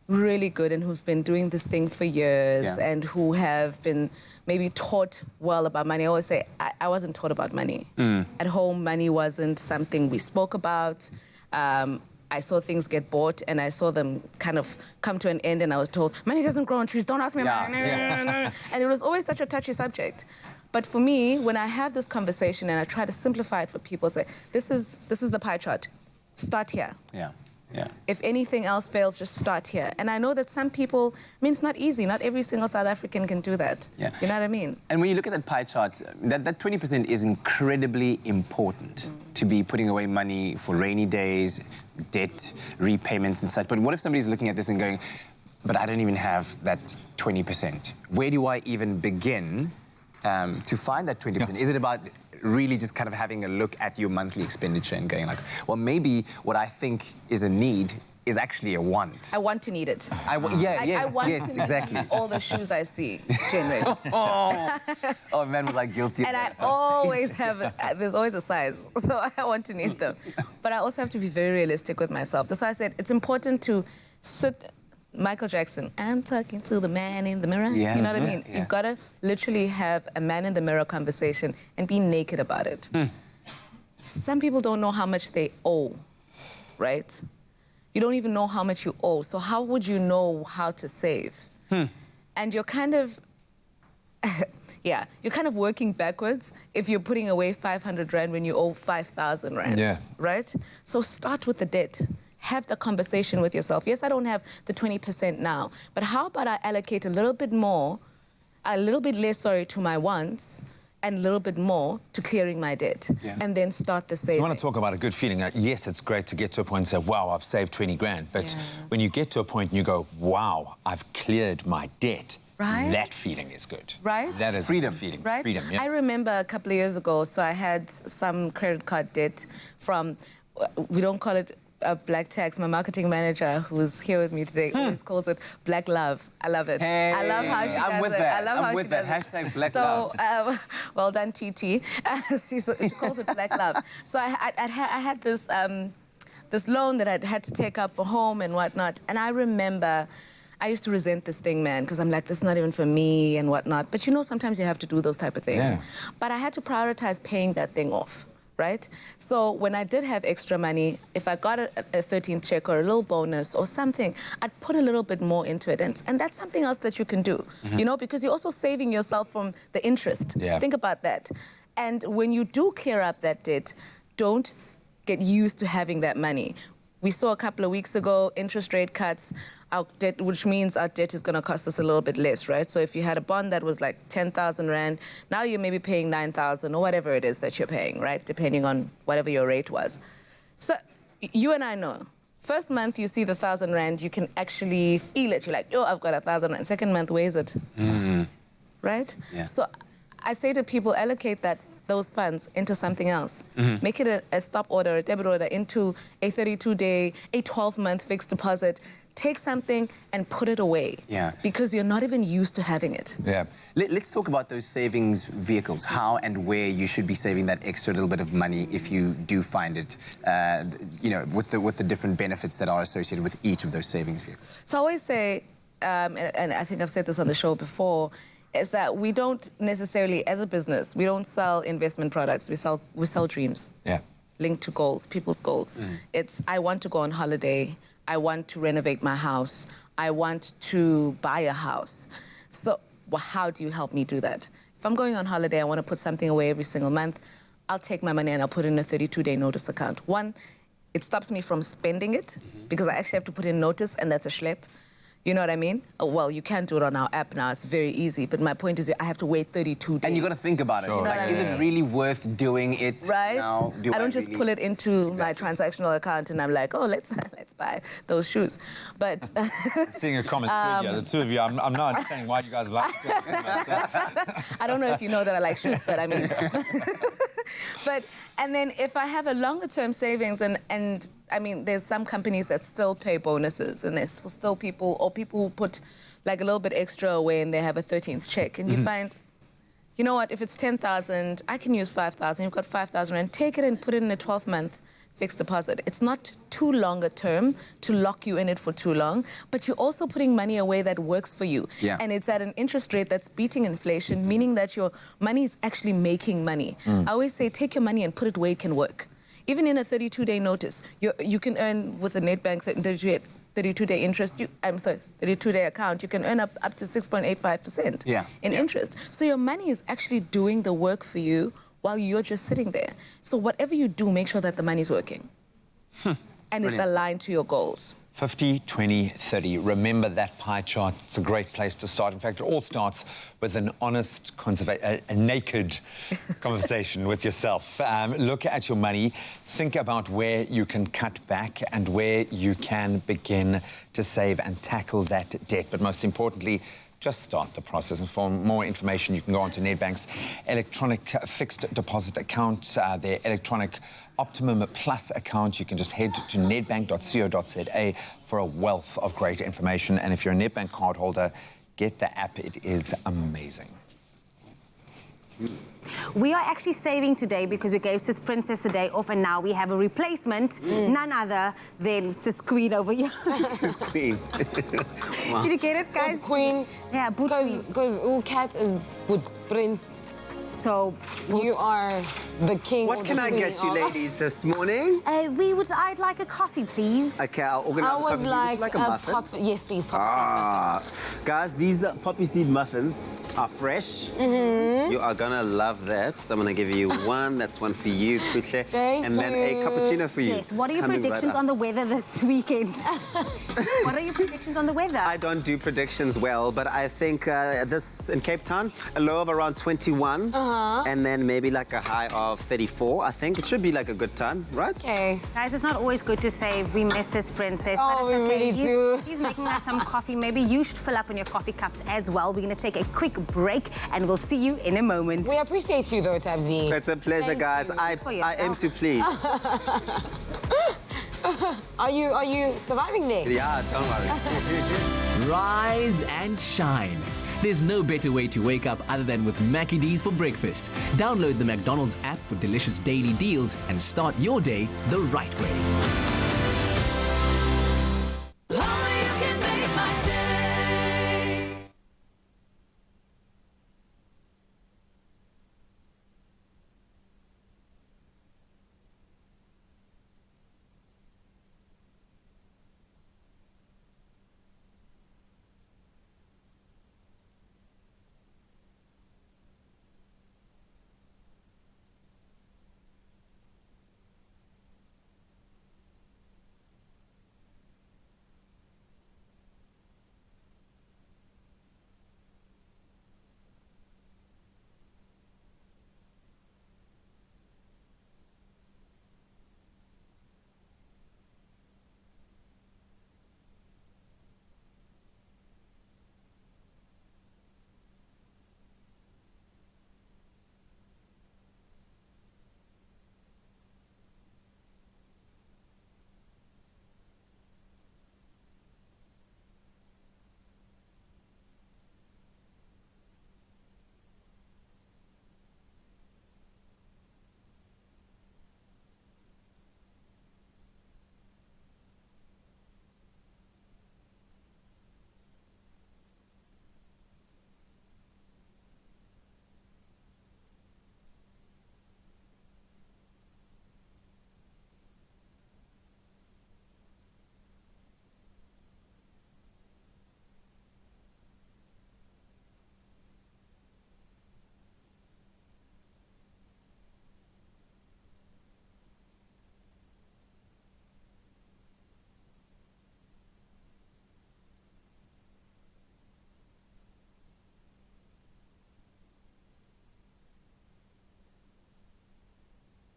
really good and who've been doing this thing for years and who have been maybe taught well about money. I always say, I wasn't taught about money. At home, money wasn't something we spoke about. I saw things get bought, and I saw them kind of come to an end, and I was told, money doesn't grow on trees, don't ask me about money. And it was always such a touchy subject. But for me, when I have this conversation and I try to simplify it for people, say, this is the pie chart. Start here. Yeah. Yeah. If anything else fails, just start here. And I know that some people, I mean, it's not easy. Not every single South African can do that. Yeah. You know what I mean? And when you look at that pie chart, that 20% is incredibly important to be putting away money for rainy days, debt, repayments and such. But what if somebody's looking at this and going, but I don't even have that 20%. Where do I even begin to find that 20%? Yeah. Is it about really just kind of having a look at your monthly expenditure and going like, well, maybe what I think is a need is actually a want. I want to need it. I want exactly. All the shoes I see, generally. Oh, man was like guilty. And I always have, there's always a size, so I want to need them. But I also have to be very realistic with myself. That's why I said it's important to sit. Michael Jackson, I'm talking to the man in the mirror. Yeah, you know what I mean? Yeah. You've got to literally have a man in the mirror conversation and be naked about it. Some people don't know how much they owe, right? You don't even know how much you owe. So how would you know how to save? And you're kind of, yeah, you're kind of working backwards if you're putting away 500 Rand when you owe 5,000 Rand. Yeah. Right? So start with the debt. Have the conversation with yourself. Yes, I don't have the 20% now, but how about I allocate a little bit more, a little bit less, to my wants, and a little bit more to clearing my debt, and then start the saving. You want to talk about a good feeling. Yes, it's great to get to a point and say, wow, I've saved 20 grand. But when you get to a point and you go, wow, I've cleared my debt, right? That feeling is good. Right? That is freedom. Feeling. Right? Freedom, yeah. I remember a couple of years ago, so I had some credit card debt from, we don't call it black tax. My marketing manager, who's here with me today, always calls it black love. I love it. Hey, I love how she does it. I love how she does it. Hashtag black love. So, well done, TT. She calls it black love. So I had this this loan that I had to take up for home and whatnot. And I remember I used to resent this thing, man, because I'm like, this is not even for me and whatnot. But you know, sometimes you have to do those type of things. Yeah. But I had to prioritize paying that thing off. Right? So when I did have extra money, if I got a 13th check or a little bonus or something, I'd put a little bit more into it. And that's something else that you can do, you know, because you're also saving yourself from the interest. Yeah. Think about that. And when you do clear up that debt, don't get used to having that money. We saw a couple of weeks ago interest rate cuts, our debt, which means our debt is going to cost us a little bit less, right? So if you had a bond that was like 10,000 Rand, now you're maybe paying 9,000 or whatever it is that you're paying, right? Depending on whatever your rate was. So you and I know, first month you see the 1,000 Rand, you can actually feel it. You're like, yo, I've got 1,000 Rand. Second month, where is it? Right? Yeah. So I say to people, allocate those funds into something else. Make it a stop order, a debit order, into a 32-day, a 12-month fixed deposit. Take something and put it away. Yeah. Because you're not even used to having it. Yeah. Let's talk about those savings vehicles, how and where you should be saving that extra little bit of money if you do find it, you know, with the different benefits that are associated with each of those savings vehicles. So I always say, and I think I've said this on the show before, is that we don't necessarily, as a business, we don't sell investment products. We sell dreams. Yeah. Linked to goals, people's goals. It's, I want to go on holiday. I want to renovate my house. I want to buy a house. So how do you help me do that? If I'm going on holiday, I want to put something away every single month. I'll take my money and I'll put it in a 32-day notice account. One, it stops me from spending it because I actually have to put in notice, and that's a schlep. You know what I mean? Well, you can do it on our app now. It's very easy. But my point is I have to wait 32 days. And you got to think about it. Sure. Like, is it really worth doing it right? now? I don't just pull it into my transactional account and I'm like, oh, let's buy those shoes. But seeing a comment through here, the two of you, I'm not understanding why you guys like it. I don't know if you know that I like shoes, but I mean... And then if I have a longer term savings and I mean, there's some companies that still pay bonuses and there's still people who put like a little bit extra away and they have a 13th check and you find, you know what, if it's 10,000, I can use 5,000, you've got 5,000 and take it and put it in a 12-month fixed deposit. It's not too long a term to lock you in it for too long, but you're also putting money away that works for you. Yeah. And it's at an interest rate that's beating inflation, meaning that your money is actually making money. I always say, take your money and put it where it can work. Even in a 32-day notice, you can earn with a net bank 32 32-day interest, 32-day account, you can earn up to 6.85% in interest. So your money is actually doing the work for you while you're just sitting there. So whatever you do, make sure that the money's working. And it's aligned to your goals. 50, 20, 30. Remember that pie chart. It's a great place to start. In fact, it all starts with an honest, a naked conversation with yourself. Look at your money. Think about where you can cut back and where you can begin to save and tackle that debt. But most importantly, just start the process. And for more information, you can go onto Nedbank's electronic fixed deposit account, their electronic Optimum Plus account. You can just head to nedbank.co.za for a wealth of great information. And if you're a Nedbank card holder, get the app. It is amazing. We are actually saving today because we gave Sis Princess the day off, and now we have a replacement, none other than Sis Queen over here. Sis Queen. Wow. Did you get it, guys? Queen. Yeah, because Cat is Boot Prince. So you are the king. What can I get you ladies this morning? I'd like a coffee, please. Okay, I'll organize I would like a muffin. Yes, please, poppy seed muffin. Guys, these poppy seed muffins are fresh. You are gonna love that. So I'm gonna give you one. That's one for you, Kuhle. And then a cappuccino for you. Yes, what are your predictions on the weather this weekend? What are your predictions on the weather? I don't do predictions well, but I think this in Cape Town, a low of around 21. And then maybe like a high of 34, I think. It should be like a good time, right? Okay. Guys, it's not always good to save. We miss Sis Princess. Oh, but it's okay. we really do. He's making us some coffee. Maybe you should fill up on your coffee cups as well. We're going to take a quick break, and we'll see you in a moment. We appreciate you, though, Tabzi. It's a pleasure, guys. I aim to please. Are you surviving there? Yeah, don't worry. Rise and shine. There's no better way to wake up other than with Mackie D's for breakfast. Download the McDonald's app for delicious daily deals and start your day the right way.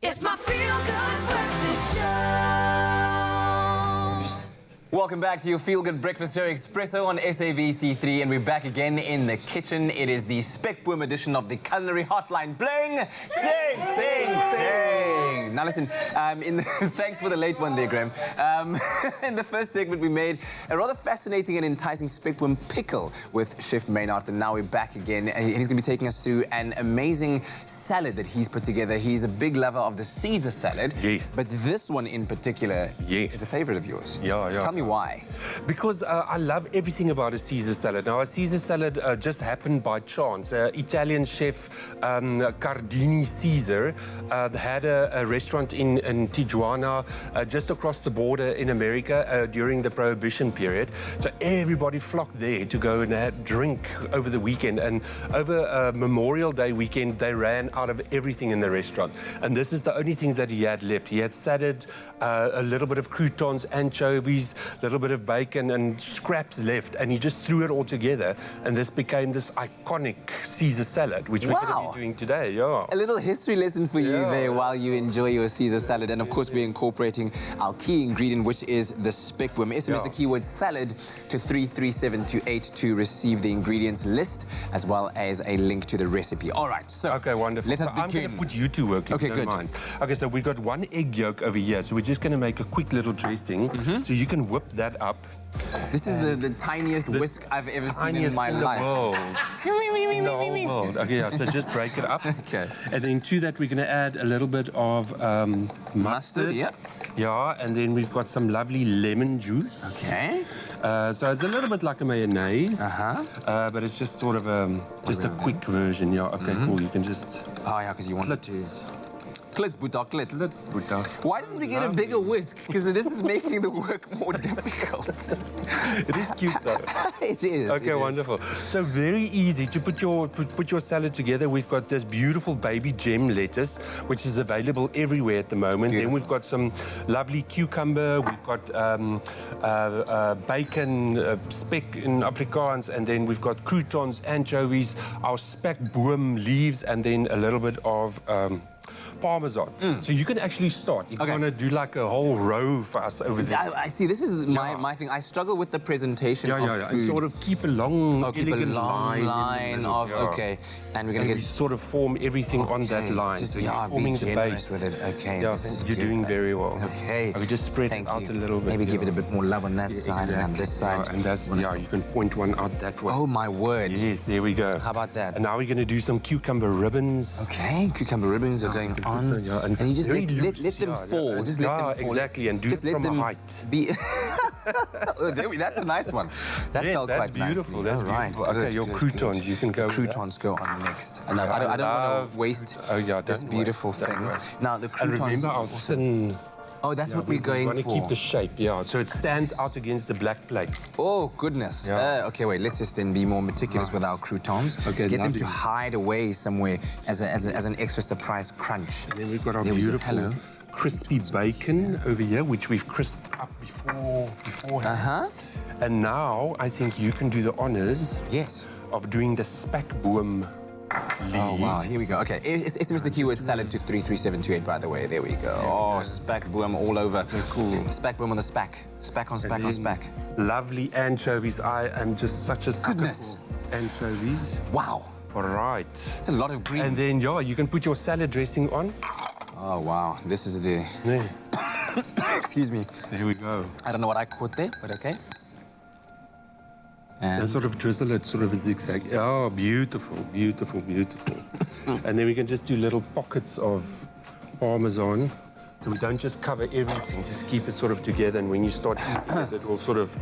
It's my feel-good breakfast show. Welcome back to your feel-good breakfast show, Expresso on SABC3, and we're back again in the kitchen. It is the Spec-boom edition of the Culinary Hotline. Bling! Sing, sing, sing! Now listen, thanks for the late one there, Graham. In the first segment, we made a rather fascinating and enticing Spec-boom pickle with Chef Maynard, and now we're back again, and he's going to be taking us through an amazing salad that he's put together. He's a big lover of the Caesar salad. Yes. But this one in particular is a favorite of yours. Yeah. Tell me why. Because I love everything about a Caesar salad. Now, a Caesar salad just happened by chance. Italian chef Cardini Caesar had a restaurant in Tijuana, just across the border in America during the Prohibition period. So everybody flocked there to go and drink over the weekend. And over Memorial Day weekend, they ran out of everything in the restaurant. And this is the only things that he had left. He had salad, a little bit of croutons, anchovies, a little bit of bacon and scraps left. And he just threw it all together. And this became this iconic Caesar salad, which we're going to be doing today. Yeah. A little history lesson for you there while you enjoy your Caesar salad. And of course, we're incorporating our key ingredient, which is the Spec-boom. SMS the keyword salad to 33728 to receive the ingredients list as well as a link to the recipe. All right, so okay, wonderful. Let us begin. I'm going to put you to work, if you don't mind. Okay, so we've got 1 egg yolk over here. So we're just going to make a quick little dressing. So you can whip that up. This is the tiniest whisk I've ever seen in my life. In the whole world. Okay, yeah, so just break it up. Okay. And then to that, we're going to add a little bit of mustard. Yep. Yeah, and then we've got some lovely lemon juice. Okay. So it's a little bit like a mayonnaise. But it's just sort of just a quick version. Yeah, okay, cool. You can just... Oh, yeah, because you want it to... Klits, Buddha, klits. Klits, Buddha. Why didn't we get a bigger whisk? Because this is making the work more difficult. It is cute, though. It is. Okay, wonderful. So very easy to put your salad together. We've got this beautiful baby gem lettuce, which is available everywhere at the moment. Then we've got some lovely cucumber. We've got bacon, speck in Afrikaans, and then we've got croutons, anchovies, our Spec-boom leaves, and then a little bit of Parmesan. So you can actually start. If you want to do like a whole row for us over there. I see. This is my thing. I struggle with the presentation of food. And sort of keep a long, elegant line of, okay. And we're going to get... sort of form everything on that line. Just, so you're forming the base. With it. Okay. Yeah, this is you're doing very well. Okay. We just spread it out a little bit. Maybe give it a bit more love on that side and on this side. And that's, you can point one out that way. Oh, my word. Yes, there we go. How about that? And now we're going to do some cucumber ribbons. Okay, cucumber ribbons are going on. And you just let them fall. Just let them fall. Exactly, and do it from a height. That's a nice one. That felt quite beautiful. Nicely. That's beautiful. Okay, your croutons, you can go. Croutons go on next. And I don't want to waste this beautiful thing. Now the croutons. And remember our thin. Oh, that's what we're going for. We want to keep the shape, so it stands out against the black plate. Oh, goodness. Okay, wait, let's just then be more meticulous with our croutons. Okay, get them to hide away somewhere as an extra surprise crunch. And then we've got our beautiful crispy bacon over here, which we've crisped up beforehand. And now I think you can do the honors of doing the Spec-boom leaves. Oh, wow. Here we go. Okay. SMS the keyword salad to 33728, by the way. There we go. Oh, Spec-boom all over. Cool. Spec-boom on the spec. Spec on spec on spec. Lovely anchovies. I am just such a sucker for anchovies. Wow. All right. It's a lot of green. And then, you can put your salad dressing on. Oh, wow. This is the... Excuse me. There we go. I don't know what I caught there, but okay. And sort of drizzle it, sort of a zigzag. Oh, beautiful, beautiful, beautiful. And then we can just do little pockets of Parmesan. So we don't just cover everything, just keep it sort of together. And when you start eating it, it will sort of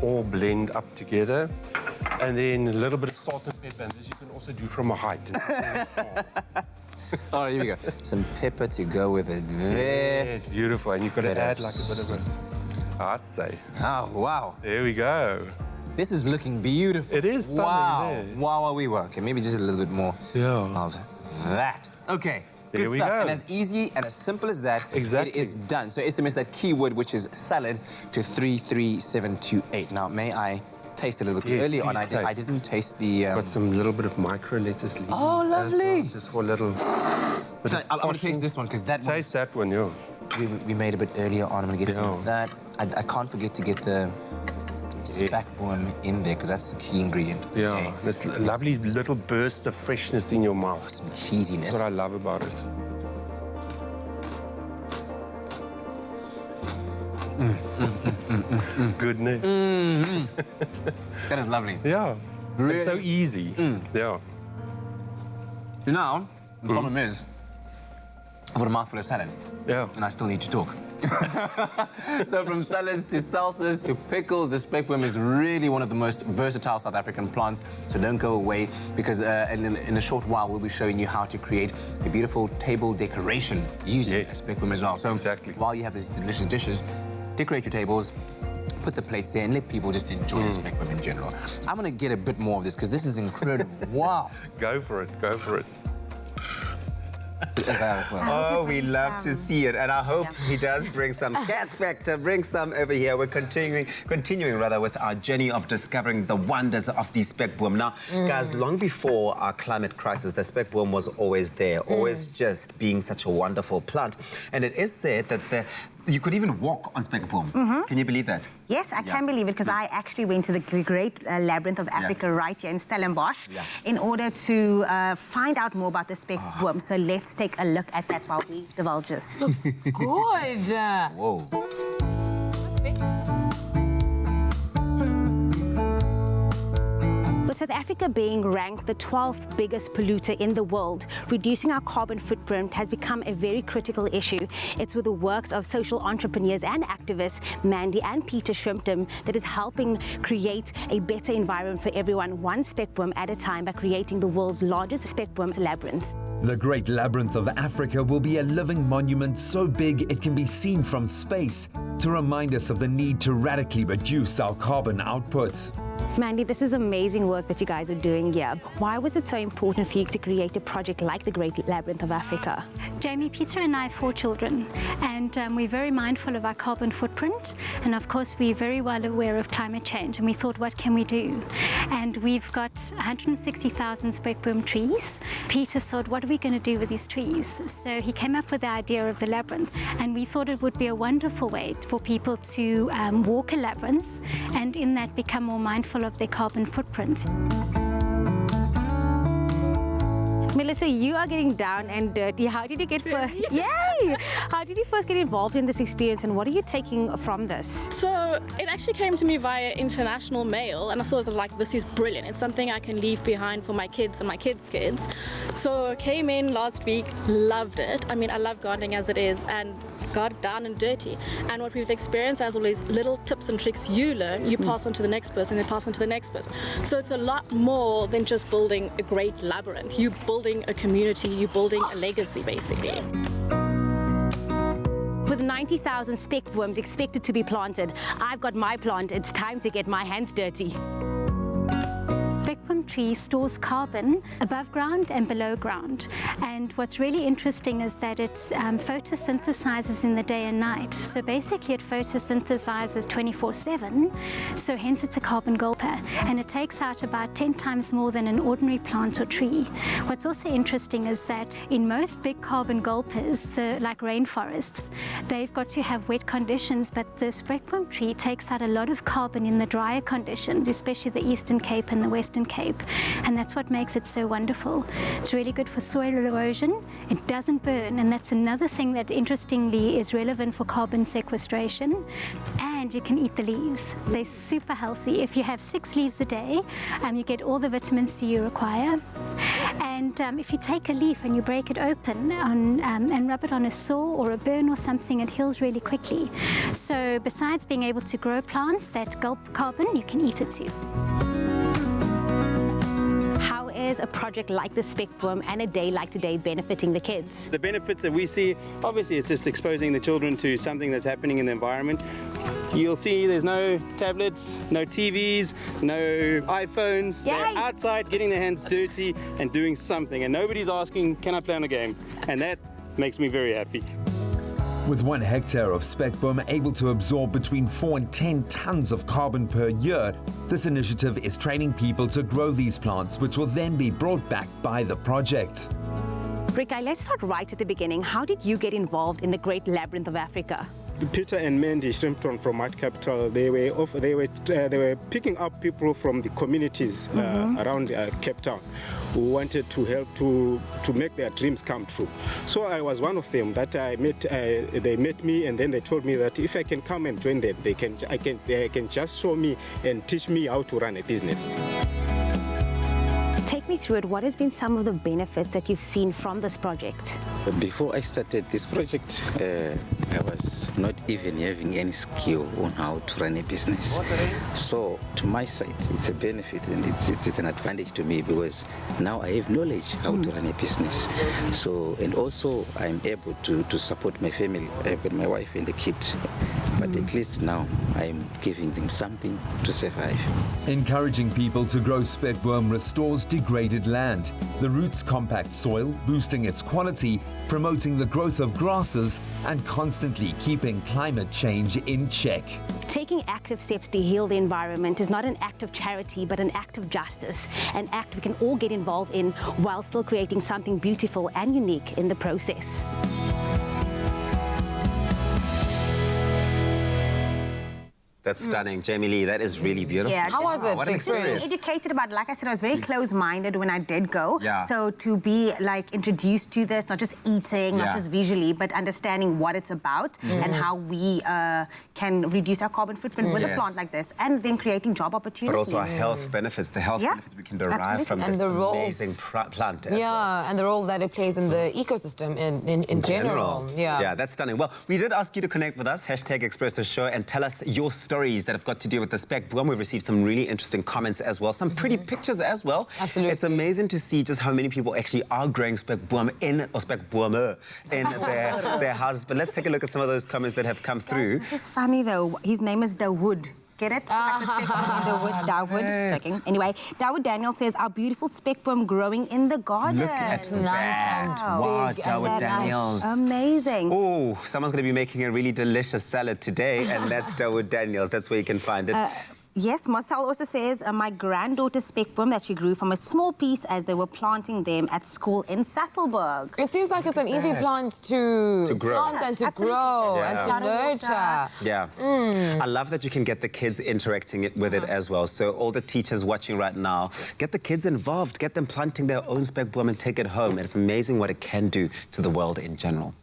all blend up together. And then a little bit of salt and pepper. And this you can also do from a height. All right, here we go. Some pepper to go with it there. Yes, beautiful. And you've got to add like a bit of I say. Oh, wow. There we go. This is looking beautiful. It is stunning. Wow. Wow, we were. Okay, maybe just a little bit more of that. Okay. Good stuff. And as easy and as simple as that, it is done. So SMS that keyword, which is salad, to 33728. Now, may I taste a little bit? Earlier on, I didn't taste the... Got some little bit of micro lettuce leaves. Oh, lovely. Well, just for a little... I want to taste this one, because that one... Taste that one, yeah. We made a bit earlier on. I'm going to get some of that. I can't forget to get the... Spec-boom in there, because that's the key ingredient. Yeah, this lovely little burst of freshness in your mouth. Some cheesiness. That's what I love about it. Good, ne? That is lovely. Yeah. Really? It's so easy. Yeah. Now, the problem is, I've got a mouthful of salad. Yeah. And I still need to talk. So from salads to salsas to pickles, the Spec-boom is really one of the most versatile South African plants. So don't go away, because in a short while we'll be showing you how to create a beautiful table decoration using the Spec-boom as well. So while you have these delicious dishes, decorate your tables, put the plates there, and let people just enjoy the Spec-boom in general. I'm going to get a bit more of this because this is incredible. Wow. Go for it, go for it. Oh, we love to see it, and I hope he does bring some cat factor, bring some over here. We're continuing rather with our journey of discovering the wonders of the Spec-boom. Now, guys, long before our climate crisis, the Spec-boom was always there, always just being such a wonderful plant. And it is said that you could even walk on Spec-boom. Can you believe that? Yes, I can believe it, because I actually went to the great Labyrinth of Africa right here in Stellenbosch in order to find out more about the Spec-boom. So let's take a look at that while we divulge this. Looks good. Whoa. With South Africa being ranked the 12th biggest polluter in the world, reducing our carbon footprint has become a very critical issue. It's with the works of social entrepreneurs and activists, Mandy and Peter Shrimpton, that is helping create a better environment for everyone, one Spec-boom at a time, by creating the world's largest Spec-boom labyrinth. The Great Labyrinth of Africa will be a living monument so big it can be seen from space, to remind us of the need to radically reduce our carbon output. Mandy, this is amazing work that you guys are doing here. Why was it so important for you to create a project like the Great Labyrinth of Africa? Jamie, Peter and I have 4 children, and we're very mindful of our carbon footprint, and of course we're very well aware of climate change, and we thought, what can we do? And we've got 160,000 Spec-boom trees. Peter thought, what are we going to do with these trees? So he came up with the idea of the labyrinth, and we thought it would be a wonderful way for people to walk a labyrinth, and in that become more mindful of their carbon footprint. Melissa, you are getting down and dirty. How did you get first? Yay! How did you first get involved in this experience, and what are you taking from this? So it actually came to me via international mail, and I thought, like, this is brilliant. It's something I can leave behind for my kids and my kids' kids. So came in last week, loved it. I mean, I love gardening as it is, and got down and dirty. And what we've experienced as always, little tips and tricks you learn, you pass on to the next person, then pass on to the next person. So it's a lot more than just building a great labyrinth. You're building a community, you're building a legacy, basically. With 90,000 Spec-booms expected to be planted, I've got my plant. It's time to get my hands dirty. Spec-boom tree stores carbon above ground and below ground. And what's really interesting is that it photosynthesizes in the day and night. So basically it photosynthesizes 24/7, so hence it's a carbon gulper. And it takes out about 10 times more than an ordinary plant or tree. What's also interesting is that in most big carbon gulpers, like rainforests, they've got to have wet conditions, but the Spec-boom tree takes out a lot of carbon in the drier conditions, especially the Eastern Cape and the Western Cape, and that's what makes it so wonderful. It's really good for soil erosion, it doesn't burn, and that's another thing that interestingly is relevant for carbon sequestration, and you can eat the leaves. They're super healthy. If you have 6 leaves a day, you get all the vitamin C you require. And if you take a leaf and you break it open and rub it on a sore or a burn or something, it heals really quickly. So besides being able to grow plants that gulp carbon, you can eat it too. How is a project like the Spec-boom and a day like today benefiting the kids? The benefits that we see, obviously it's just exposing the children to something that's happening in the environment. You'll see there's no tablets, no TVs, no iPhones. Yay! They're outside getting their hands dirty and doing something, and nobody's asking, can I play on a game? And that makes me very happy. With 1 hectare of Spec-boom able to absorb between 4 and 10 tons of carbon per year, this initiative is training people to grow these plants, which will then be brought back by the project. Rikai, let's start right at the beginning. How did you get involved in the Great Labyrinth of Africa? Peter and Mandy Shrimpton from White Capital, they were picking up people from the communities around Cape Town who wanted to help to make their dreams come true. So I was one of them that I met. They met me, and then they told me that if I can come and join them, they can just show me and teach me how to run a business. Take me through it. What has been some of the benefits that you've seen from this project? Before I started this project, I was not even having any skill on how to run a business. So to my side, it's a benefit and it's an advantage to me because now I have knowledge how to run a business. So, and also I'm able to support my family with my wife and the kid. But at least now I'm giving them something to survive. Encouraging people to grow Spec-boom restores degraded land. The roots compact soil, boosting its quality, promoting the growth of grasses, and constantly keeping climate change in check. Taking active steps to heal the environment is not an act of charity, but an act of justice, an act we can all get involved in while still creating something beautiful and unique in the process. That's stunning, Jamie Lee. That is really beautiful. Yeah, How was it? What an experience. Educated about, like I said, I was very close-minded when I did go. Yeah. So to be like introduced to this, not just eating, not just visually, but understanding what it's about and how we can reduce our carbon footprint with a plant like this, and then creating job opportunities. But also our health benefits, the health benefits we can derive from this amazing plant as well. And the role that it plays in the ecosystem in general. Yeah, that's stunning. Well, we did ask you to connect with us, #Expresso Show, and tell us your stories that have got to do with the Spec-boom. We've received some really interesting comments as well, some pretty pictures as well. Absolutely. It's amazing to see just how many people actually are growing Spec-boom or Spec-boomer in their houses. But let's take a look at some of those comments that have come through. This is funny though. His name is Dawood. Get it? Dawood. Checking. Anyway, Dawood Daniel says, our beautiful Spec-boom growing in the garden. Look at that. Wow, Dawood Daniels. Amazing. Oh, someone's going to be making a really delicious salad today, and that's Dawood Daniels. That's where you can find it. Yes, Marcel also says, my granddaughter's Spec-boom that she grew from a small piece as they were planting them at school in Sasolburg. It seems like it's an easy plant to grow. plant and to grow and to nurture. Yeah. I love that you can get the kids interacting with it as well. So all the teachers watching right now, get the kids involved, get them planting their own Spec-boom and take it home. It's amazing what it can do to the world in general.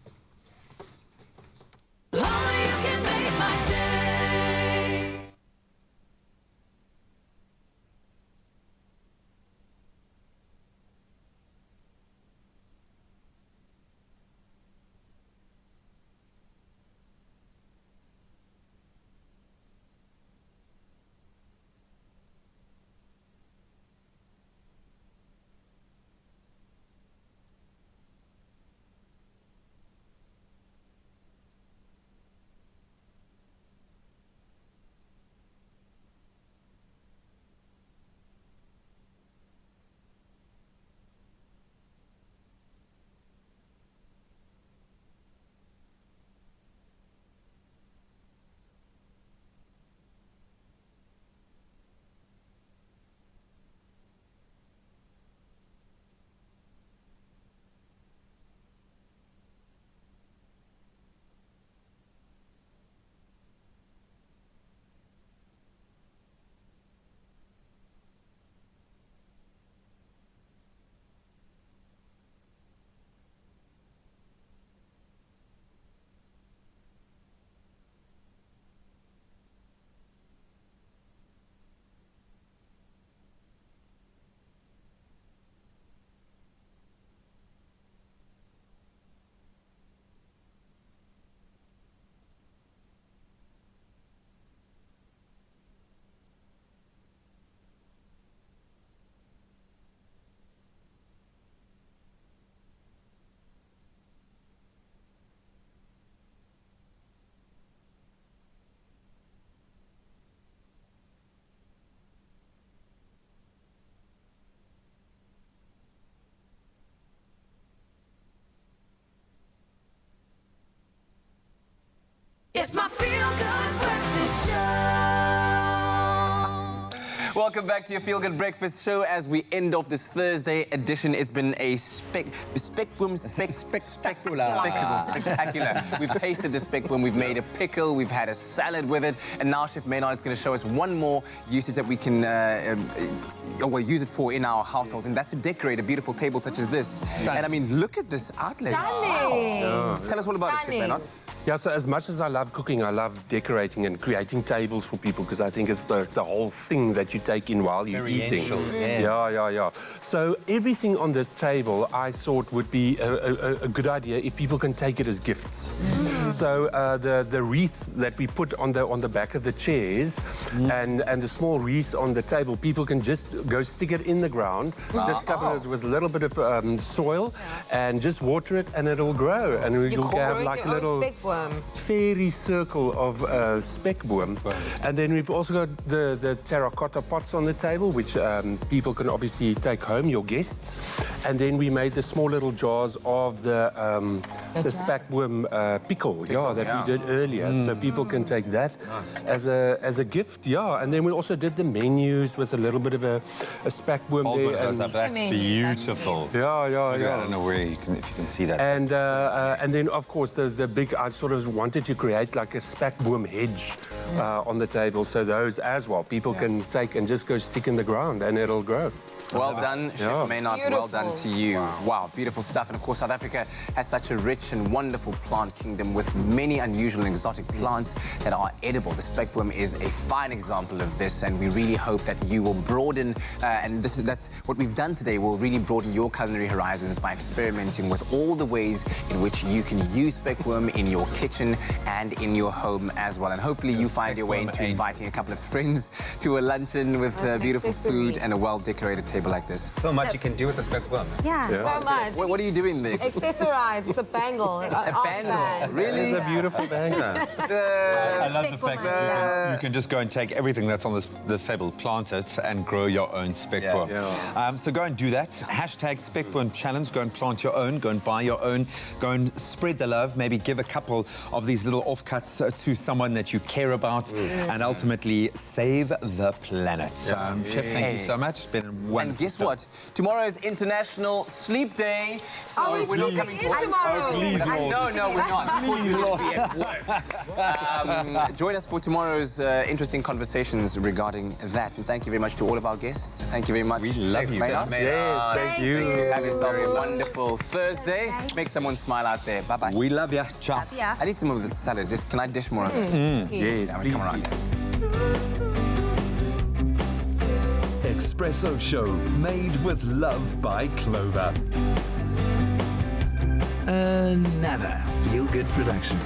It's my feel-good breakfast show. Welcome back to your Feel Good Breakfast Show as we end off this Thursday edition. It's been a spectacular. We've tasted the Spec-boom, we've made a pickle, we've had a salad with it, and now Chef Maynard is going to show us one more usage that we can use it for in our households, and that's to decorate a beautiful table such as this. Stunning. And I mean, look at this outlet. Stunning. Wow. Tell us all about it, Chef Maynard. Yeah, so as much as I love cooking, I love decorating and creating tables for people because I think it's the whole thing that you take in while you're eating. Yeah. So everything on this table I thought would be a good idea if people can take it as gifts. So the wreaths that we put on the back of the chairs and the small wreaths on the table, people can just go stick it in the ground, just cover it with a little bit of soil and just water it and it'll grow. And you'll have like a little fairy circle of Spec-boom. And then we've also got the terracotta pots on the table, which people can obviously take home, your guests. And then we made the small little jars of the Spec-boom pickle, that we did earlier. So people can take that as a gift, And then we also did the menus with a little bit of a Spec-boom there. That's beautiful. Yeah. I don't know if you can see that. And then, of course, the big, I sort of wanted to create like a Spec-boom hedge on the table. So those as well, people can take and just go stick in the ground and it'll grow. Well done, Chef Maynard. Well done to you. Wow, beautiful stuff. And of course, South Africa has such a rich and wonderful plant kingdom with many unusual and exotic plants that are edible. The Spec-boom is a fine example of this, and we really hope that you will broaden, that what we've done today will really broaden your culinary horizons by experimenting with all the ways in which you can use Spec-boom in your kitchen and in your home as well. And hopefully you find your way into inviting a couple of friends to a luncheon with beautiful food and a well-decorated table like this. So much you can do with the Spec-boom. So much. What are you doing there? Accessorize. It's a bangle. A bangle? Really? It's a beautiful bangle. I love the fact that you can just go and take everything that's on this table, plant it, and grow your own Spec-boom. So go and do that. Hashtag Spec-boom challenge. Go and plant your own. Go and buy your own. Go and spread the love. Maybe give a couple of these little offcuts to someone that you care about, and ultimately save the planet. Chef, thank you so much. It's been wonderful. And guess what? Tomorrow is International Sleep Day, so we're not coming to work. No, we're not. Please, Lord. Be at work. Join us for tomorrow's interesting conversations regarding that. And thank you very much to all of our guests. Thank you very much. We love you. Yes, thank you. Have yourself a wonderful Thursday. Make someone smile out there. Bye-bye. We love you. Ciao. I need some of the salad. Just can I dish more of it? Yes, please. Come around, guys. Expresso Show, made with love by Clover. Another feel-good production.